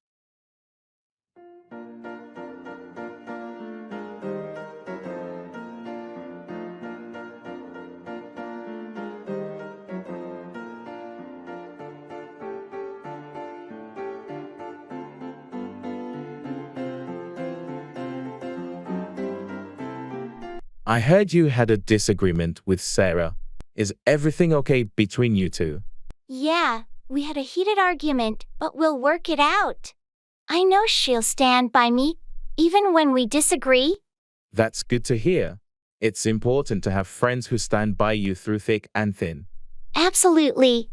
I heard you had a disagreement with Sarah. Is everything okay between you two?
Yeah, we had a heated argument, but we'll work it out. I know she'll stand by me, even when we disagree.
That's good to hear. It's important to have friends who stand by you through thick and thin.
Absolutely.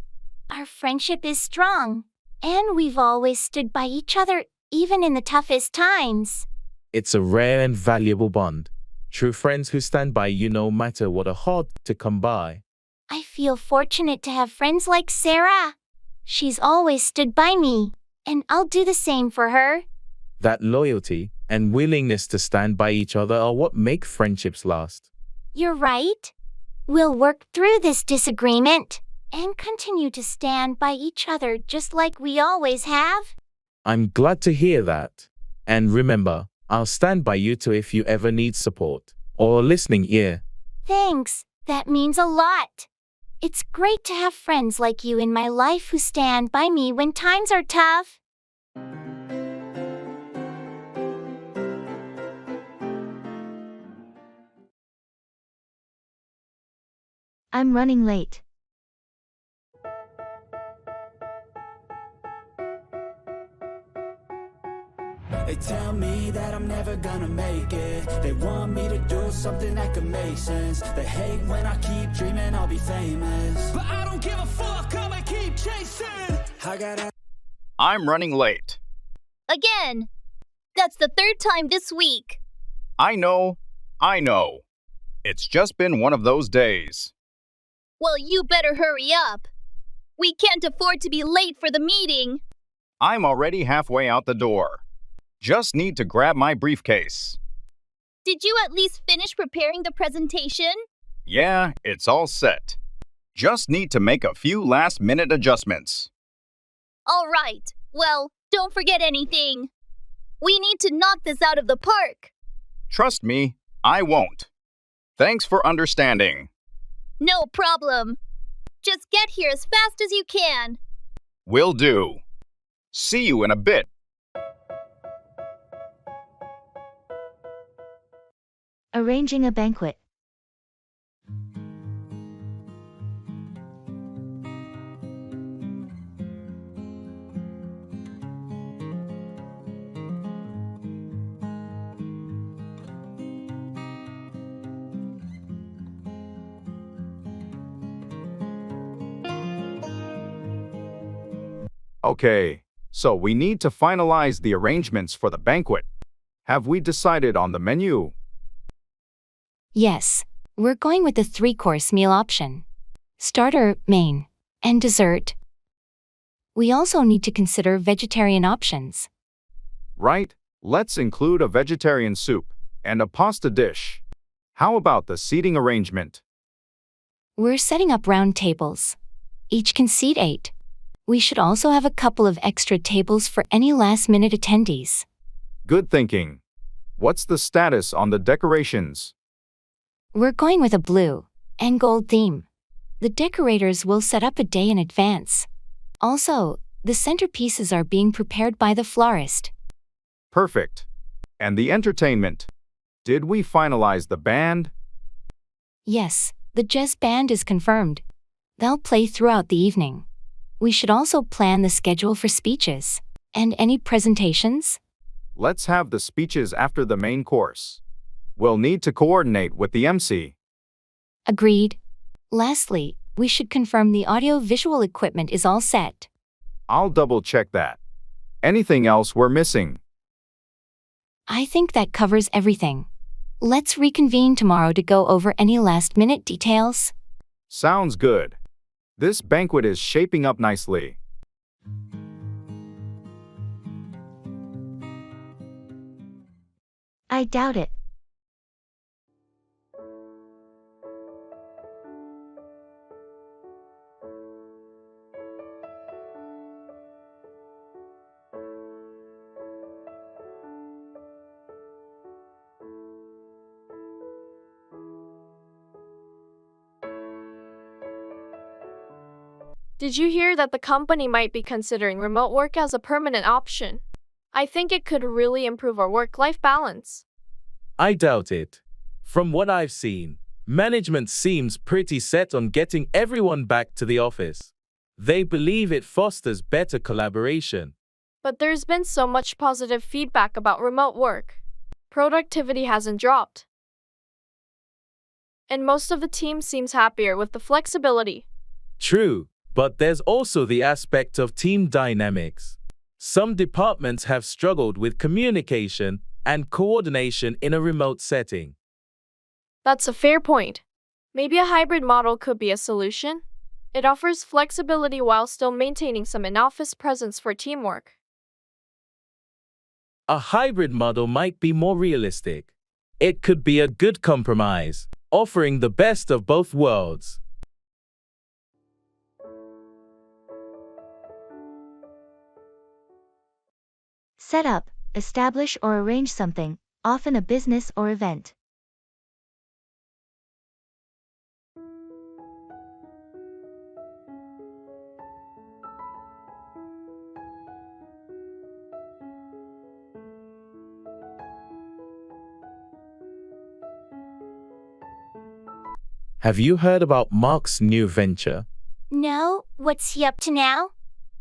Our friendship is strong, and we've always stood by each other, even in the toughest times.
It's a rare and valuable bond. True friends who stand by you no matter what are hard to come by.
I feel fortunate to have friends like Sarah. She's always stood by me, and I'll do the same for her.
That loyalty and willingness to stand by each other are what make friendships last.
You're right. We'll work through this disagreement and continue to stand by each other just like we always have.
I'm glad to hear that. And remember, I'll stand by you too if you ever need support or a listening ear.
Thanks. That means a lot. It's great to have friends like you in my life who stand by me when times are tough.
I'm running late.
They tell me that I'm never gonna make it. They want me to do something that could make sense. They hate when I keep dreaming I'll be famous, but I don't give a fuck, I'ma keep chasing.
I'm running late.
Again! That's the third time this week.
I know. It's just been one of those days.
Well, you better hurry up. We can't afford to be late for the meeting.
I'm already halfway out the door. Just need to grab my briefcase.
Did you at least finish preparing the presentation?
Yeah, it's all set. Just need to make a few last-minute adjustments.
All right. Well, don't forget anything. We need to knock this out of the park.
Trust me, I won't. Thanks for understanding.
No problem. Just get here as fast as you can.
Will do. See you in a bit.
Arranging a banquet.
Okay, so we need to finalize the arrangements for the banquet. Have we decided on the menu?
Yes, we're going with the 3-course meal option. Starter, main, and dessert. We also need to consider vegetarian options.
Right, let's include a vegetarian soup and a pasta dish. How about the seating arrangement?
We're setting up round tables. Each can seat 8. We should also have a couple of extra tables for any last-minute attendees.
Good thinking. What's the status on the decorations?
We're going with a blue and gold theme. The decorators will set up a day in advance. Also, the centerpieces are being prepared by the florist.
Perfect. And the entertainment? Did we finalize the band?
Yes, The jazz band is confirmed. They'll play throughout the evening. We should also plan the schedule for speeches. And any presentations?
Let's have the speeches after the main course. We'll need to coordinate with the MC.
Agreed. Lastly, we should confirm the audio-visual equipment is all set.
I'll double-check that. Anything else we're missing?
I think that covers everything. Let's reconvene tomorrow to go over any last-minute details.
Sounds good. This banquet is shaping up nicely.
I doubt it.
Did you hear that the company might be considering remote work as a permanent option? I think it could really improve our work-life balance.
I doubt it. From what I've seen, management seems pretty set on getting everyone back to the office. They believe it fosters better collaboration.
But there's been so much positive feedback about remote work. Productivity hasn't dropped. And most of the team seems happier with the flexibility.
True, but there's also the aspect of team dynamics. Some departments have struggled with communication and coordination in a remote setting.
That's a fair point. Maybe a hybrid model could be a solution. It offers flexibility while still maintaining some in-office presence for teamwork.
A hybrid model might be more realistic. It could be a good compromise, offering the best of both worlds.
Set up, establish or arrange something, often a business or event.
Have you heard about Mark's new venture?
No, what's he up to now?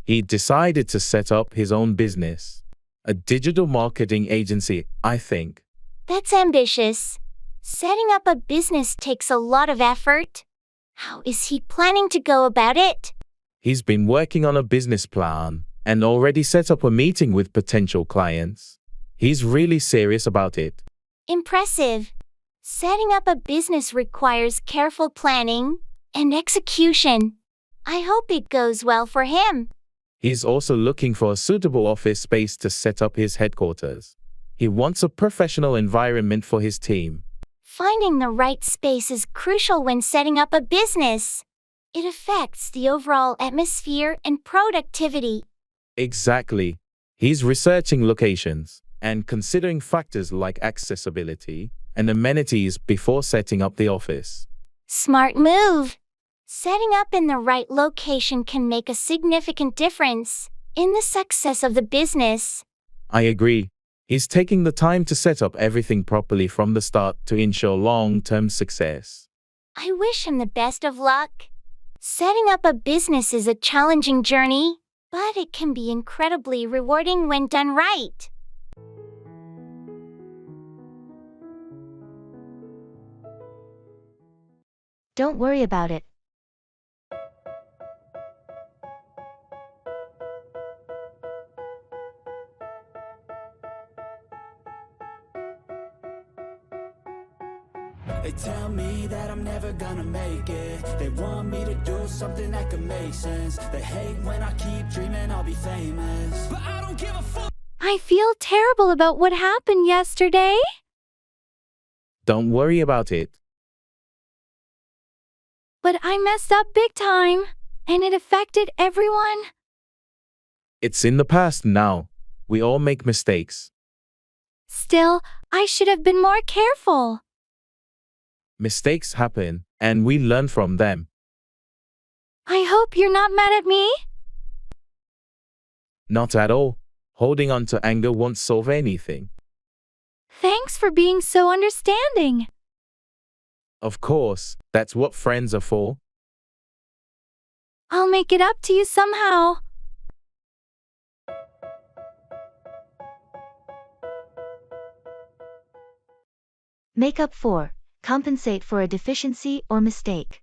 He decided to set up his own business. A digital marketing agency, I think.
That's ambitious. Setting up a business takes a lot of effort. How is he planning to go about it?
He's been working on a business plan and already set up a meeting with potential clients. He's really serious about it.
Impressive. Setting up a business requires careful planning and execution. I hope it goes well for him.
He's also looking for a suitable office space to set up his headquarters. He wants a professional environment for his team.
Finding the right space is crucial when setting up a business. It affects the overall atmosphere and productivity.
Exactly. He's researching locations and considering factors like accessibility and amenities before setting up the office.
Smart move. Setting up in the right location can make a significant difference in the success of the business.
I agree. He's taking the time to set up everything properly from the start to ensure long-term success.
I wish him the best of luck. Setting up a business is a challenging journey, but it can be incredibly rewarding when done right.
Don't worry about it.
They tell me that I'm never gonna make it. They want me to do something that could make sense. They hate when I keep dreaming I'll be famous, but I don't give a fuck.
I feel terrible about what happened yesterday.
Don't worry about it.
But I messed up big time, and it affected everyone.
It's in the past now. We all make mistakes.
Still, I should have been more careful.
Mistakes happen, and we learn from them.
I hope you're not mad at me.
Not at all. Holding on to anger won't solve anything.
Thanks for being so understanding.
Of course, that's what friends are for.
I'll make it up to you somehow.
Make up for, compensate for a deficiency or mistake.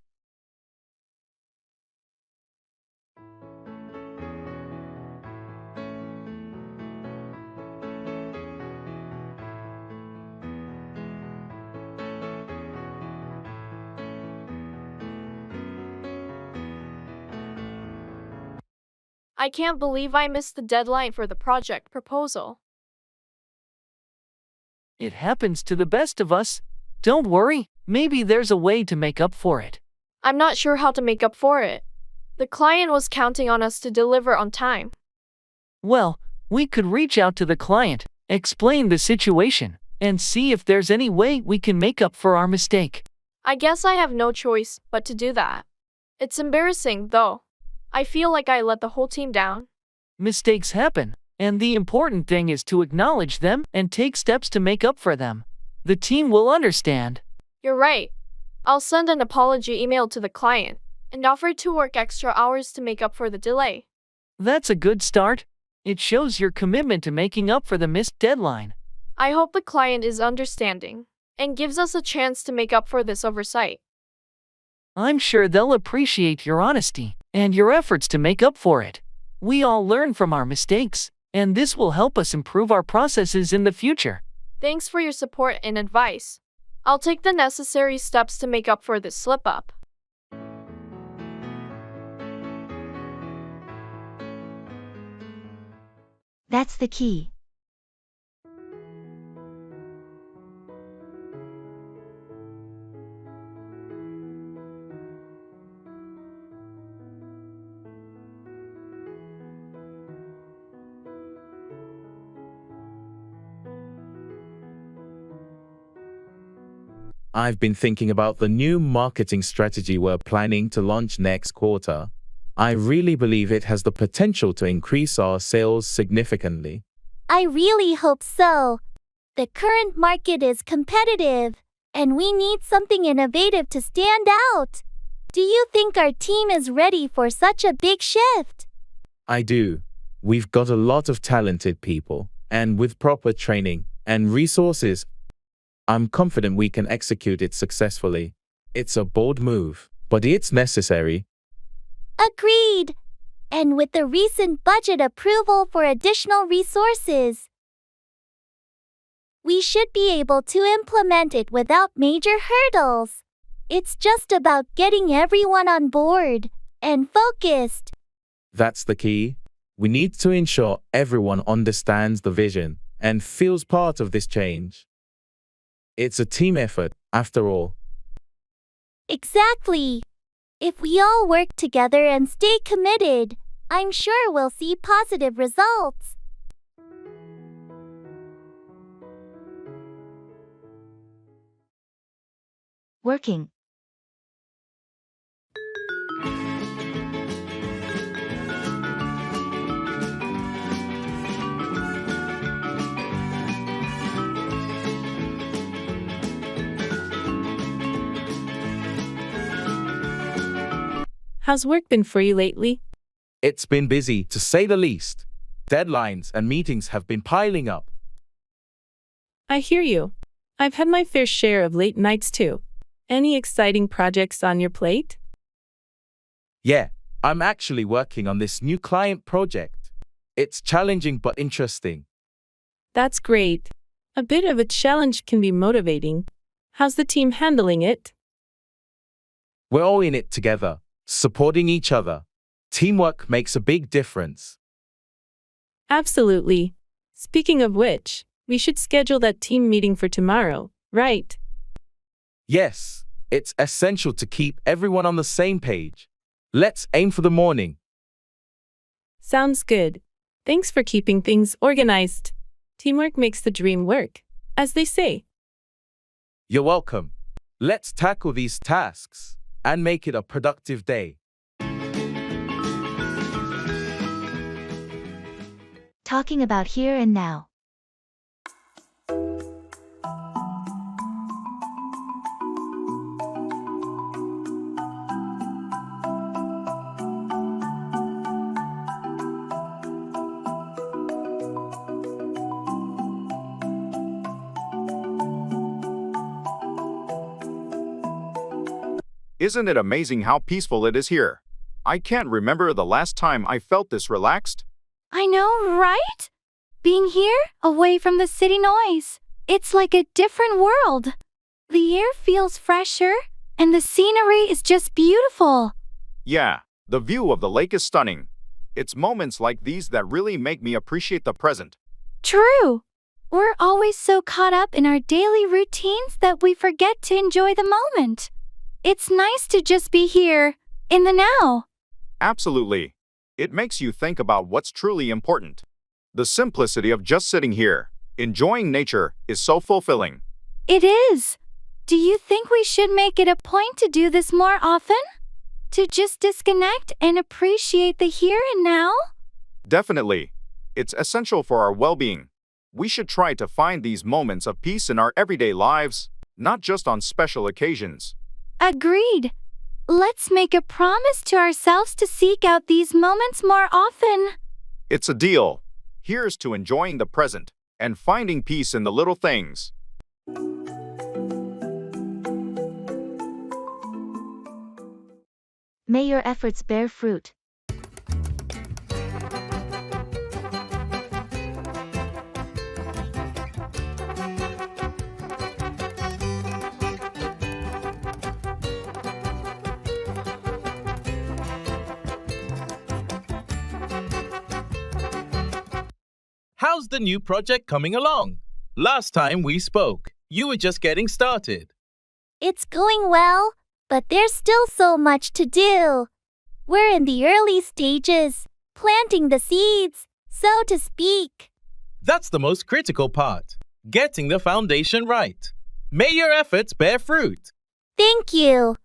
I can't believe I missed the deadline for the project proposal.
It happens to the best of us. Don't worry, maybe there's a way to make up for it.
I'm not sure how to make up for it. The client was counting on us to deliver on time.
Well, we could reach out to the client, explain the situation, and see if there's any way we can make up for our mistake.
I guess I have no choice but to do that. It's embarrassing, though. I feel like I let the whole team down.
Mistakes happen, and the important thing is to acknowledge them and take steps to make up for them. The team will understand.
You're right. I'll send an apology email to the client and offer to work extra hours to make up for the delay.
That's a good start. It shows your commitment to making up for the missed deadline.
I hope the client is understanding and gives us a chance to make up for this oversight.
I'm sure they'll appreciate your honesty and your efforts to make up for it. We all learn from our mistakes, and this will help us improve our processes in the future.
Thanks for your support and advice. I'll take the necessary steps to make up for this slip-up.
That's the key.
I've been thinking about the new marketing strategy we're planning to launch next quarter. I really believe it has the potential to increase our sales significantly.
I really hope so. The current market is competitive, and we need something innovative to stand out. Do you think our team is ready for such a big shift?
I do. We've got a lot of talented people, and with proper training and resources, I'm confident we can execute it successfully. It's a bold move, but it's necessary.
Agreed. And with the recent budget approval for additional resources, we should be able to implement it without major hurdles. It's just about getting everyone on board and focused.
That's the key. We need to ensure everyone understands the vision and feels part of this change. It's a team effort, after all.
Exactly. If we all work together and stay committed, I'm sure we'll see positive results.
Working.
How's work been for you lately?
It's been busy, to say the least. Deadlines and meetings have been piling up.
I hear you. I've had my fair share of late nights too. Any exciting projects on your plate?
Yeah, I'm actually working on this new client project. It's challenging but interesting.
That's great. A bit of a challenge can be motivating. How's the team handling it?
We're all in it together, supporting each other. Teamwork makes a big difference.
Absolutely. Speaking of which, we should schedule that team meeting for tomorrow, right?
Yes, it's essential to keep everyone on the same page. Let's aim for the morning.
Sounds good. Thanks for keeping things organized. Teamwork makes the dream work, as they say.
You're welcome. Let's tackle these tasks and make it a productive day.
Talking about here and now.
Isn't it amazing how peaceful it is here? I can't remember the last time I felt this relaxed.
I know, right? Being here, away from the city noise, it's like a different world. The air feels fresher, and the scenery is just beautiful.
Yeah, the view of the lake is stunning. It's moments like these that really make me appreciate the present.
True. We're always so caught up in our daily routines that we forget to enjoy the moment. It's nice to just be here, in the now.
Absolutely. It makes you think about what's truly important. The simplicity of just sitting here, enjoying nature, is so fulfilling.
It is. Do you think we should make it a point to do this more often? To just disconnect and appreciate the here and now?
Definitely. It's essential for our well-being. We should try to find these moments of peace in our everyday lives, not just on special occasions.
Agreed. Let's make a promise to ourselves to seek out these moments more often.
It's a deal. Here's to enjoying the present and finding peace in the little things.
May your efforts bear fruit.
How's the new project coming along? Last time we spoke, you were just getting started.
It's going well, but there's still so much to do. We're in the early stages, planting the seeds, so to speak.
That's the most critical part, getting the foundation right. May your efforts bear fruit.
Thank you.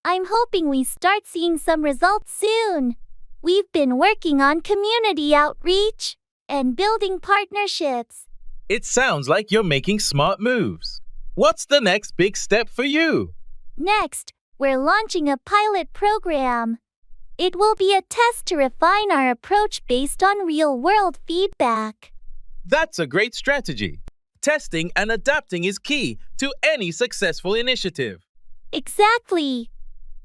I'm hoping we start seeing some results soon. We've been working on community outreach and building partnerships.
It sounds like you're making smart moves. What's the next big step for you?
Next, we're launching a pilot program. It will be a test to refine our approach based on real-world feedback.
That's a great strategy. Testing and adapting is key to any successful initiative.
Exactly.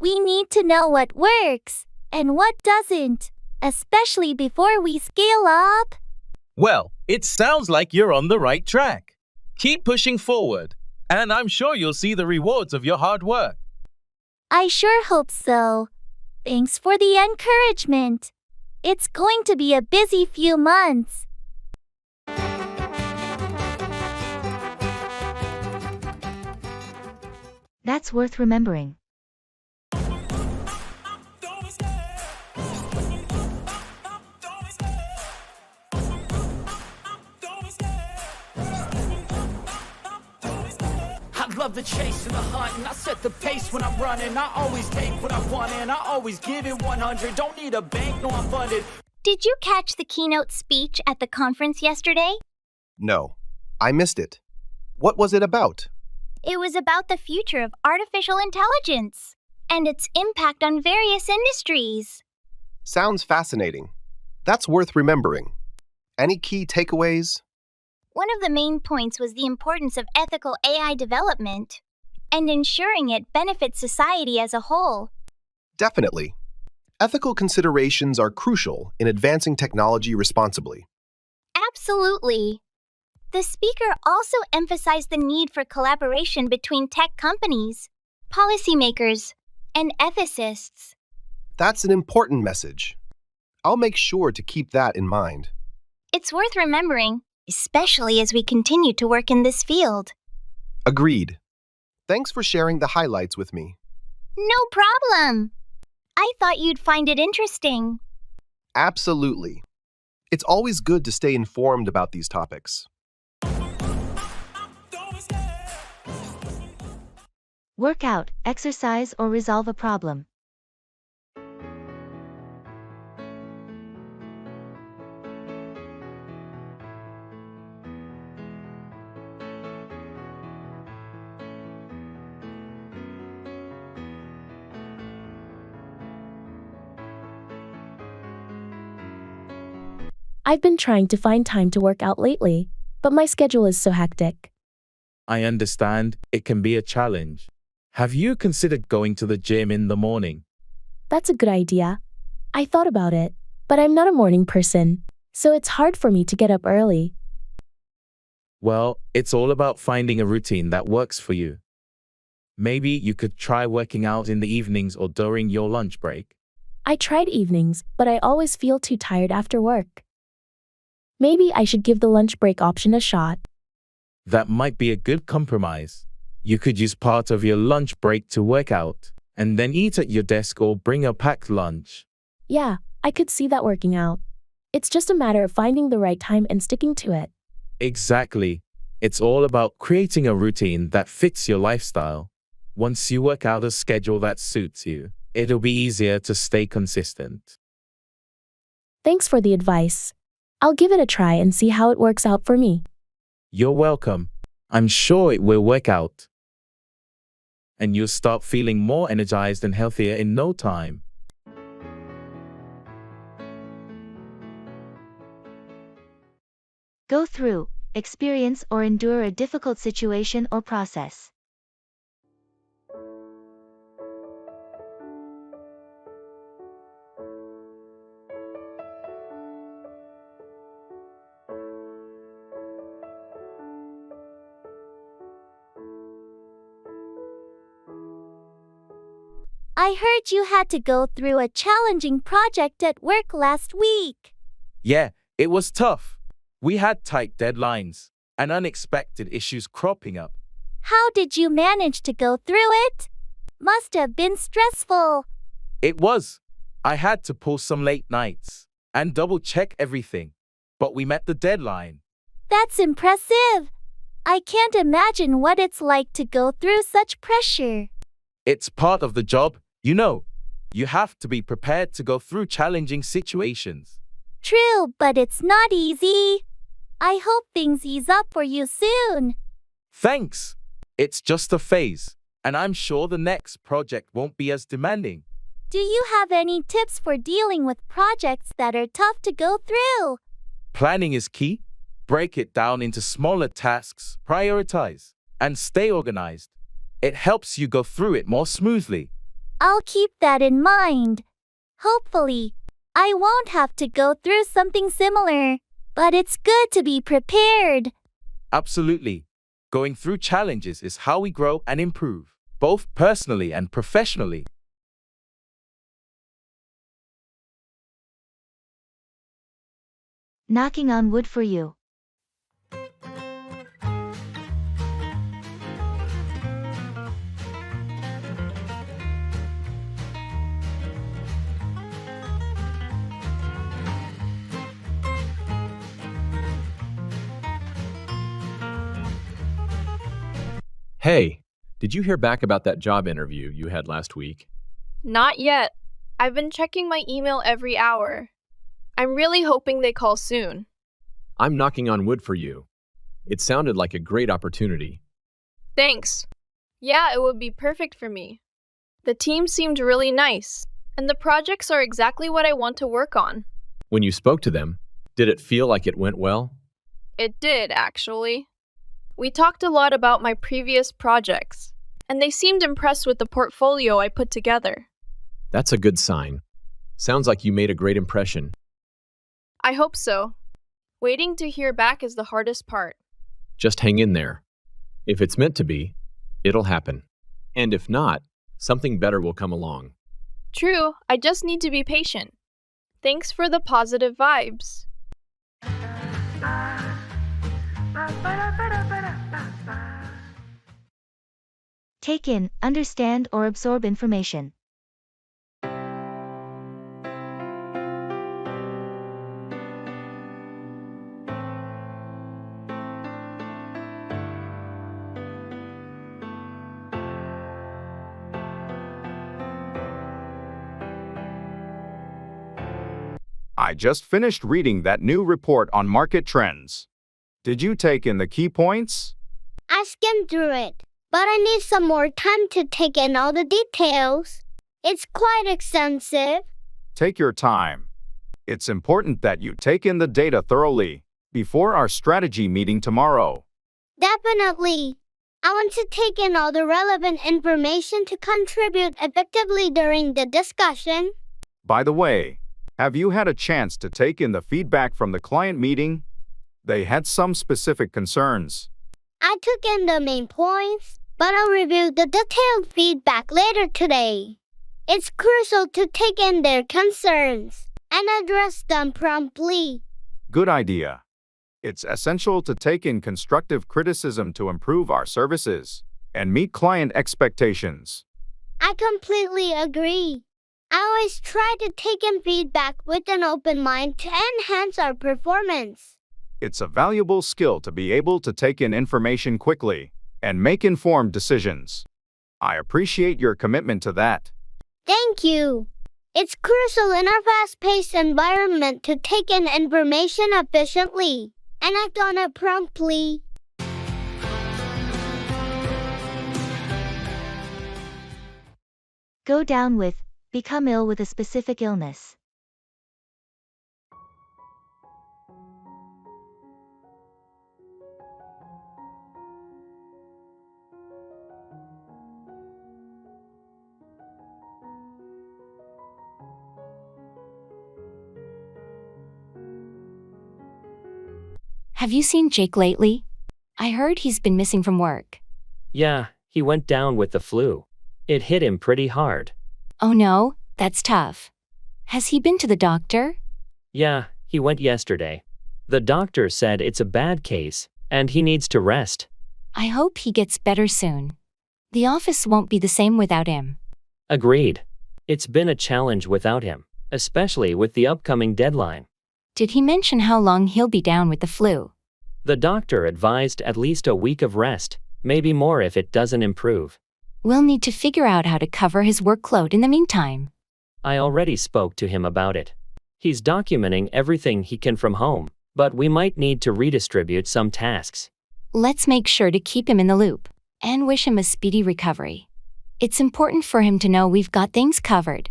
We need to know what works and what doesn't, especially before we scale up.
Well, it sounds like you're on the right track. Keep pushing forward, and I'm sure you'll see the rewards of your hard work.
I sure hope so. Thanks for the encouragement. It's going to be a busy few months.
That's worth remembering.
I love the chase and the hunt, and I set the pace when I'm running. I always take what I want and I always give it 100. Don't need a bank, no, I'm funded.
Did you catch the keynote speech at the conference yesterday?
No, I missed it. What was it about?
It was about the future of artificial intelligence and its impact on various industries.
Sounds fascinating. That's worth remembering. Any key takeaways?
One of the main points was the importance of ethical AI development and ensuring it benefits society as a whole.
Definitely. Ethical considerations are crucial in advancing technology responsibly.
Absolutely. The speaker also emphasized the need for collaboration between tech companies, policymakers, and ethicists.
That's an important message. I'll make sure to keep that in mind.
It's worth remembering, especially as we continue to work in this field.
Agreed. Thanks for sharing the highlights with me.
No problem. I thought you'd find it interesting.
Absolutely. It's always good to stay informed about these topics.
Work out, exercise, or resolve a problem.
I've been trying to find time to work out lately, but my schedule is so hectic.
I understand it can be a challenge. Have you considered going to the gym in the morning?
That's a good idea. I thought about it, but I'm not a morning person, so it's hard for me to get up early.
Well, it's all about finding a routine that works for you. Maybe you could try working out in the evenings or during your lunch break.
I tried evenings, but I always feel too tired after work. Maybe I should give the lunch break option a shot.
That might be a good compromise. You could use part of your lunch break to work out, and then eat at your desk or bring a packed lunch.
Yeah, I could see that working out. It's just a matter of finding the right time and sticking to it.
Exactly. It's all about creating a routine that fits your lifestyle. Once you work out a schedule that suits you, it'll be easier to stay consistent.
Thanks for the advice. I'll give it a try and see how it works out for me.
You're welcome. I'm sure it will work out. And you'll start feeling more energized and healthier in no time.
Go through, experience or endure a difficult situation or process.
I heard you had to go through a challenging project at work last week.
Yeah, it was tough. We had tight deadlines and unexpected issues cropping up.
How did you manage to go through it? Must have been stressful.
It was. I had to pull some late nights and double-check everything, but we met the deadline.
That's impressive. I can't imagine what it's like to go through such pressure.
It's part of the job, you know. You have to be prepared to go through challenging situations.
True, but it's not easy. I hope things ease up for you soon.
Thanks. It's just a phase, and I'm sure the next project won't be as demanding.
Do you have any tips for dealing with projects that are tough to go through?
Planning is key. Break it down into smaller tasks, prioritize, and stay organized. It helps you go through it more smoothly.
I'll keep that in mind. Hopefully, I won't have to go through something similar, but it's good to be prepared.
Absolutely. Going through challenges is how we grow and improve, both personally and professionally.
Knocking on wood for you.
Hey, did you hear back about that job interview you had last week?
Not yet. I've been checking my email every hour. I'm really hoping they call soon.
I'm knocking on wood for you. It sounded like a great opportunity.
Thanks. Yeah, it would be perfect for me. The team seemed really nice, and the projects are exactly what I want to work on.
When you spoke to them, did it feel like it went well?
It did, actually. We talked a lot about my previous projects, and they seemed impressed with the portfolio I put together.
That's a good sign. Sounds like you made a great impression.
I hope so. Waiting to hear back is the hardest part.
Just hang in there. If it's meant to be, it'll happen. And if not, something better will come along.
True, I just need to be patient. Thanks for the positive vibes.
Take in, understand or absorb information.
I just finished reading that new report on market trends. Did you take in the key points?
I skimmed through it, but I need some more time to take in all the details. It's quite extensive.
Take your time. It's important that you take in the data thoroughly before our strategy meeting tomorrow.
Definitely. I want to take in all the relevant information to contribute effectively during the discussion.
By the way, have you had a chance to take in the feedback from the client meeting? They had some specific concerns.
I took in the main points, but I'll review the detailed feedback later today. It's crucial to take in their concerns and address them promptly.
Good idea. It's essential to take in constructive criticism to improve our services and meet client expectations.
I completely agree. I always try to take in feedback with an open mind to enhance our performance.
It's a valuable skill to be able to take in information quickly and make informed decisions. I appreciate your commitment to that.
Thank you. It's crucial in our fast-paced environment to take in information efficiently and act on it promptly.
Go down with, become ill with a specific illness.
Have you seen Jake lately? I heard he's been missing from work.
Yeah, he went down with the flu. It hit him pretty hard.
Oh no, that's tough. Has he been to the doctor?
Yeah, he went yesterday. The doctor said it's a bad case, and he needs to rest.
I hope he gets better soon. The office won't be the same without him.
Agreed. It's been a challenge without him, especially with the upcoming deadline.
Did he mention how long he'll be down with the flu?
The doctor advised at least a week of rest, maybe more if it doesn't improve.
We'll need to figure out how to cover his workload in the meantime.
I already spoke to him about it. He's documenting everything he can from home, but we might need to redistribute some tasks.
Let's make sure to keep him in the loop and wish him a speedy recovery. It's important for him to know we've got things covered.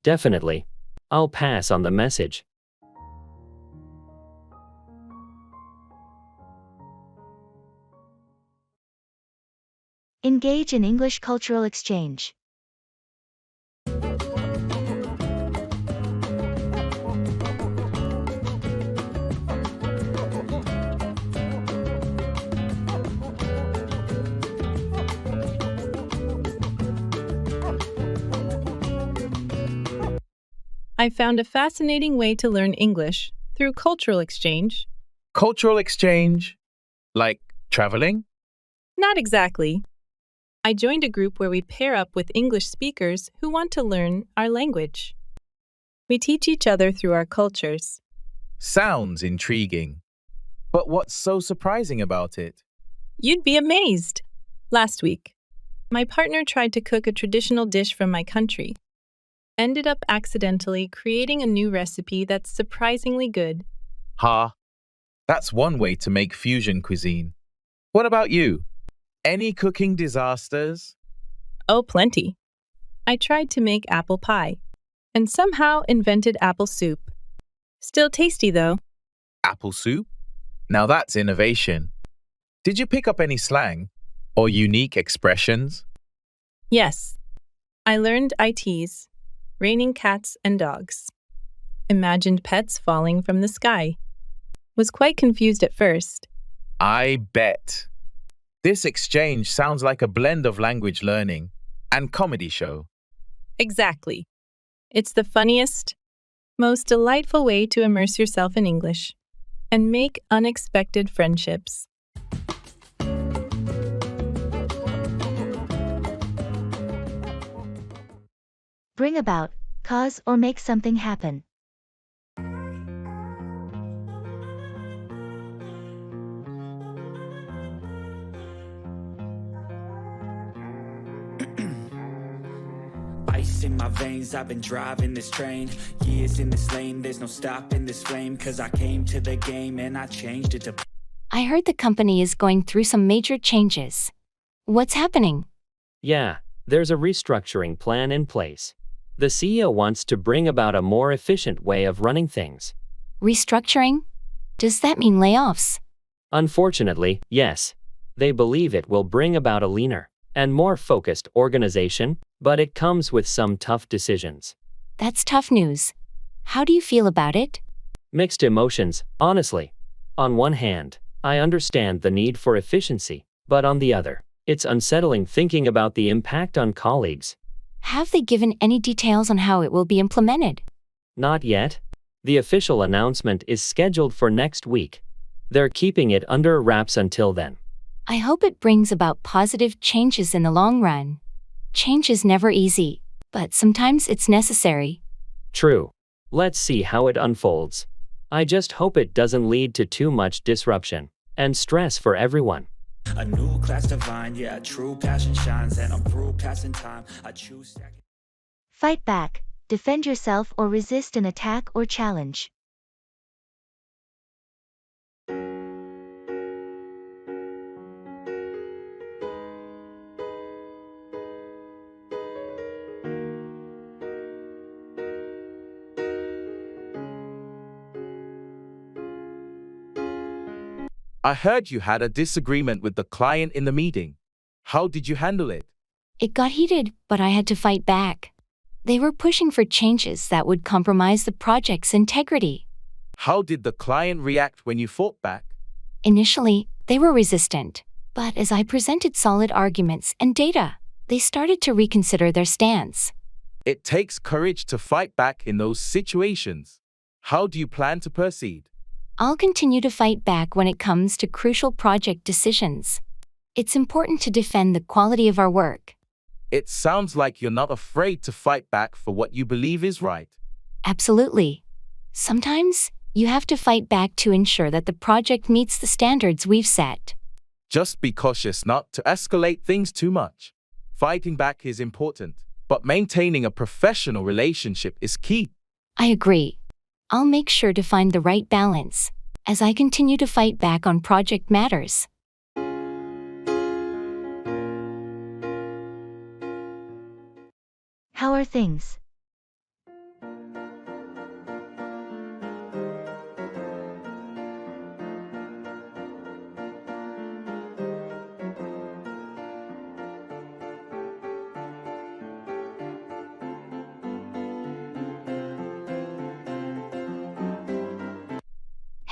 Definitely. I'll pass on the message.
Engage in English cultural exchange.
I found a fascinating way to learn English through cultural exchange.
Cultural exchange? Like traveling?
Not exactly. I joined a group where we pair up with English speakers who want to learn our language. We teach each other through our cultures.
Sounds intriguing. But what's so surprising about it?
You'd be amazed. Last week, my partner tried to cook a traditional dish from my country. Ended up accidentally creating a new recipe that's surprisingly good.
That's one way to make fusion cuisine. What about you? Any cooking disasters?
Oh, plenty. I tried to make apple pie and somehow invented apple soup. Still tasty, though.
Apple soup? Now that's innovation. Did you pick up any slang or unique expressions?
Yes. I learned ITs, raining cats and dogs. Imagined pets falling from the sky. Was quite confused at first.
I bet. This exchange sounds like a blend of language learning and comedy show.
Exactly. It's the funniest, most delightful way to immerse yourself in English and make unexpected friendships.
Bring about, cause or make something happen.
Ice in my veins, I've been driving this train. Years in this lane, there's no stopping this flame. Cause I came to the game and I changed it to...
I heard the company is going through some major changes. What's happening?
Yeah, there's a restructuring plan in place. The CEO wants to bring about a more efficient way of running things.
Restructuring? Does that mean layoffs?
Unfortunately, yes. They believe it will bring about a leaner and more focused organization, but it comes with some tough decisions.
That's tough news. How do you feel about it?
Mixed emotions, honestly. On one hand, I understand the need for efficiency, but on the other, it's unsettling thinking about the impact on colleagues.
Have they given any details on how it will be implemented?
Not yet. The official announcement is scheduled for next week. They're keeping it under wraps until then.
I hope it brings about positive changes in the long run. Change is never easy, but sometimes it's necessary.
True. Let's see how it unfolds. I just hope it doesn't lead to too much disruption and stress for everyone.
A new class divine, yeah, true passion shines, and I'm through passing time. I choose.
Fight back, defend yourself or resist an attack or challenge.
I heard you had a disagreement with the client in the meeting. How did you handle it?
It got heated, but I had to fight back. They were pushing for changes that would compromise the project's integrity.
How did the client react when you fought back?
Initially, they were resistant, but as I presented solid arguments and data, they started to reconsider their stance.
It takes courage to fight back in those situations. How do you plan to proceed?
I'll continue to fight back when it comes to crucial project decisions. It's important to defend the quality of our work.
It sounds like you're not afraid to fight back for what you believe is right.
Absolutely. Sometimes, you have to fight back to ensure that the project meets the standards we've set.
Just be cautious not to escalate things too much. Fighting back is important, but maintaining a professional relationship is key.
I agree. I'll make sure to find the right balance as I continue to fight back on project matters.
How are things?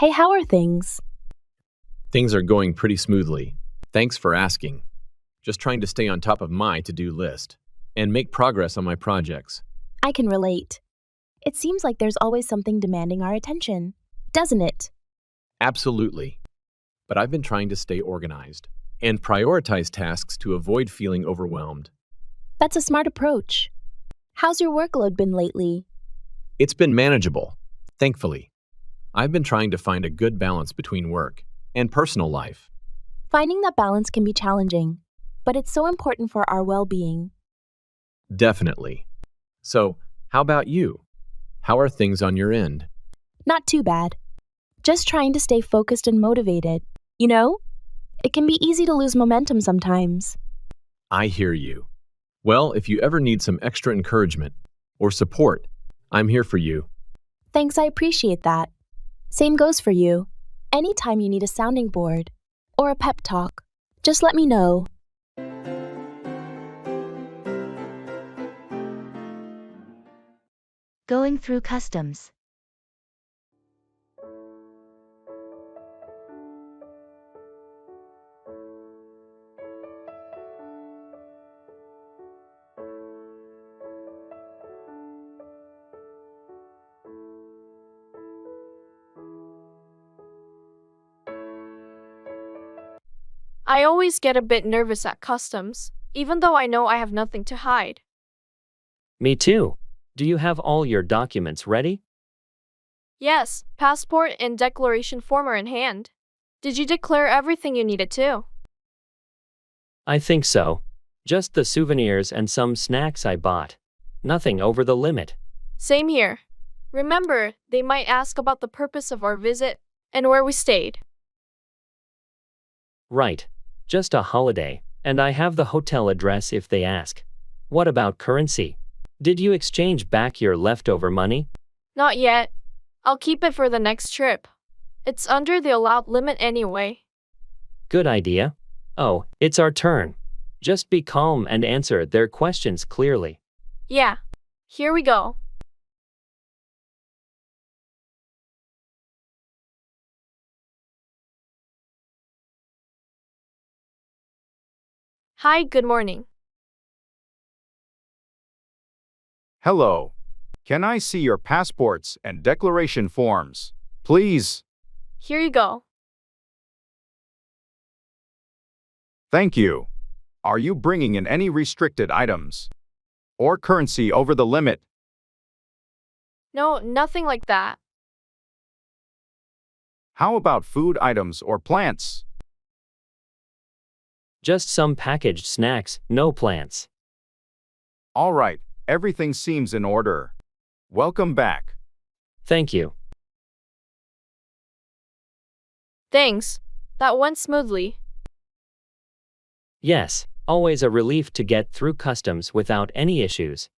Hey, how are things?
Things are going pretty smoothly. Thanks for asking. Just trying to stay on top of my to-do list and make progress on my projects.
I can relate. It seems like there's always something demanding our attention, doesn't it?
Absolutely. But I've been trying to stay organized and prioritize tasks to avoid feeling overwhelmed.
That's a smart approach. How's your workload been lately?
It's been manageable, thankfully. I've been trying to find a good balance between work and personal life.
Finding that balance can be challenging, but it's so important for our well-being.
Definitely. So, how about you? How are things on your end?
Not too bad. Just trying to stay focused and motivated. You know, it can be easy to lose momentum sometimes.
I hear you. Well, if you ever need some extra encouragement or support, I'm here for you.
Thanks, I appreciate that. Same goes for you. Anytime you need a sounding board or a pep talk, just let me know.
Going through customs.
I always get a bit nervous at customs, even though I know I have nothing to hide.
Me too. Do you have all your documents ready?
Yes, passport and declaration form are in hand. Did you declare everything you needed to?
I think so. Just the souvenirs and some snacks I bought. Nothing over the limit.
Same here. Remember, they might ask about the purpose of our visit and where we stayed.
Right. Just a holiday, and I have the hotel address if they ask. What about currency? Did you exchange back your leftover money?
Not yet. I'll keep it for the next trip. It's under the allowed limit anyway.
Good idea. Oh, it's our turn. Just be calm and answer their questions clearly.
Yeah. Here we go. Hi, good morning.
Hello. Can I see your passports and declaration forms, please?
Here you go.
Thank you. Are you bringing in any restricted items or currency over the limit?
No, nothing like that.
How about food items or plants?
Just some packaged snacks, no plants.
All right, everything seems in order. Welcome back.
Thank you.
Thanks. That went smoothly.
Yes, always a relief to get through customs without any issues.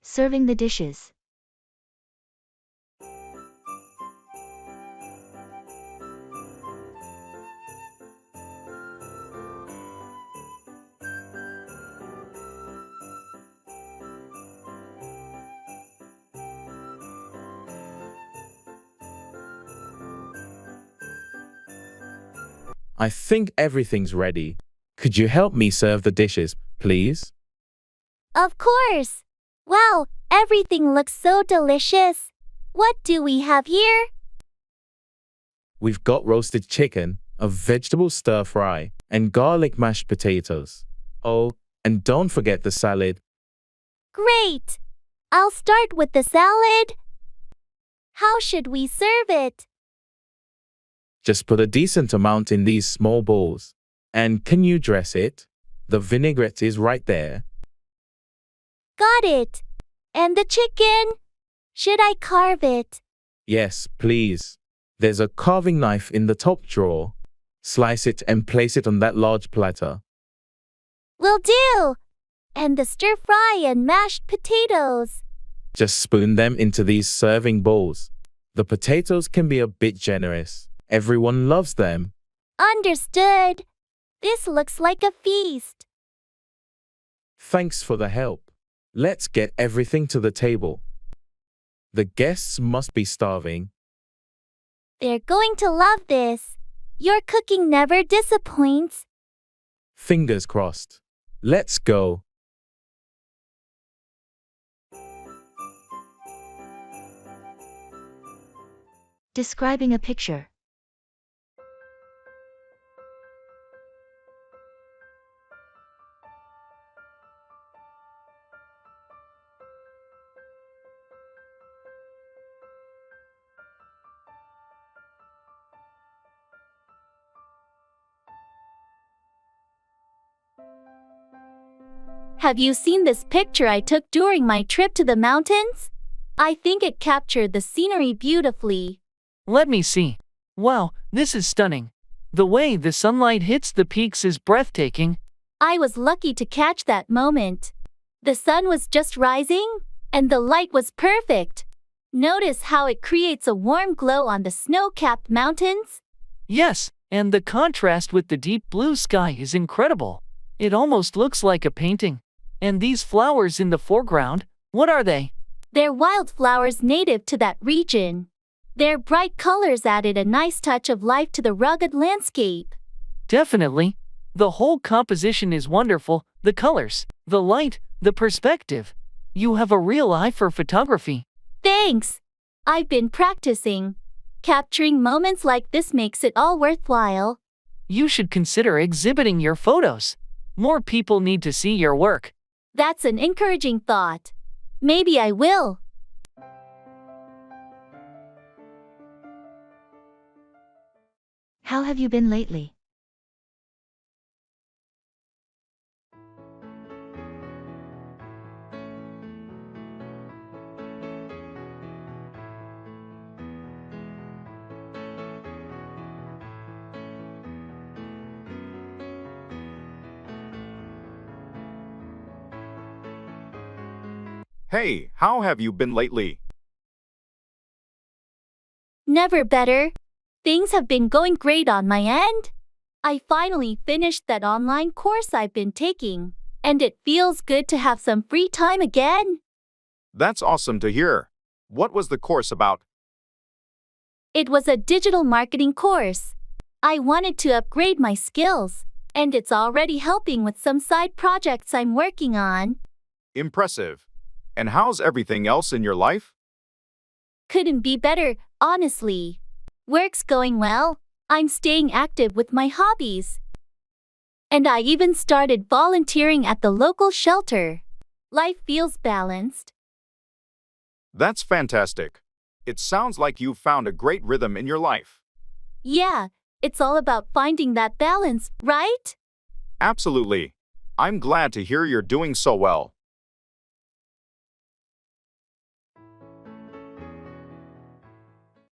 Serving the dishes.
I think everything's ready. Could you help me serve the dishes, please?
Of course. Wow, everything looks so delicious. What do we have here?
We've got roasted chicken, a vegetable stir fry, and garlic mashed potatoes. Oh, and don't forget the salad.
Great. I'll start with the salad. How should we serve it?
Just put a decent amount in these small bowls. And can you dress it? The vinaigrette is right there.
Got it. And the chicken? Should I carve it?
Yes, please. There's a carving knife in the top drawer. Slice it and place it on that large platter.
Will do. And the stir fry and mashed potatoes.
Just spoon them into these serving bowls. The potatoes can be a bit generous. Everyone loves them.
Understood. This looks like a feast.
Thanks for the help. Let's get everything to the table. The guests must be starving.
They're going to love this. Your cooking never disappoints.
Fingers crossed. Let's go.
Describing a picture.
Have you seen this picture I took during my trip to the mountains? I think it captured the scenery beautifully.
Let me see. Wow, this is stunning. The way the sunlight hits the peaks is breathtaking.
I was lucky to catch that moment. The sun was just rising, and the light was perfect. Notice how it creates a warm glow on the snow-capped mountains?
Yes, and the contrast with the deep blue sky is incredible. It almost looks like a painting. And these flowers in the foreground, what are they?
They're wildflowers native to that region. Their bright colors added a nice touch of life to the rugged landscape.
Definitely. The whole composition is wonderful. The colors, the light, the perspective. You have a real eye for photography.
Thanks. I've been practicing. Capturing moments like this makes it all worthwhile.
You should consider exhibiting your photos. More people need to see your work.
That's an encouraging thought. Maybe I will.
How have you been lately?
Hey, how have you been lately?
Never better. Things have been going great on my end. I finally finished that online course I've been taking, and it feels good to have some free time again.
That's awesome to hear. What was the course about?
It was a digital marketing course. I wanted to upgrade my skills, and it's already helping with some side projects I'm working on.
Impressive. And how's everything else in your life?
Couldn't be better, honestly. Work's going well. I'm staying active with my hobbies. And I even started volunteering at the local shelter. Life feels balanced.
That's fantastic. It sounds like you've found a great rhythm in your life.
Yeah, it's all about finding that balance, right?
Absolutely. I'm glad to hear you're doing so well.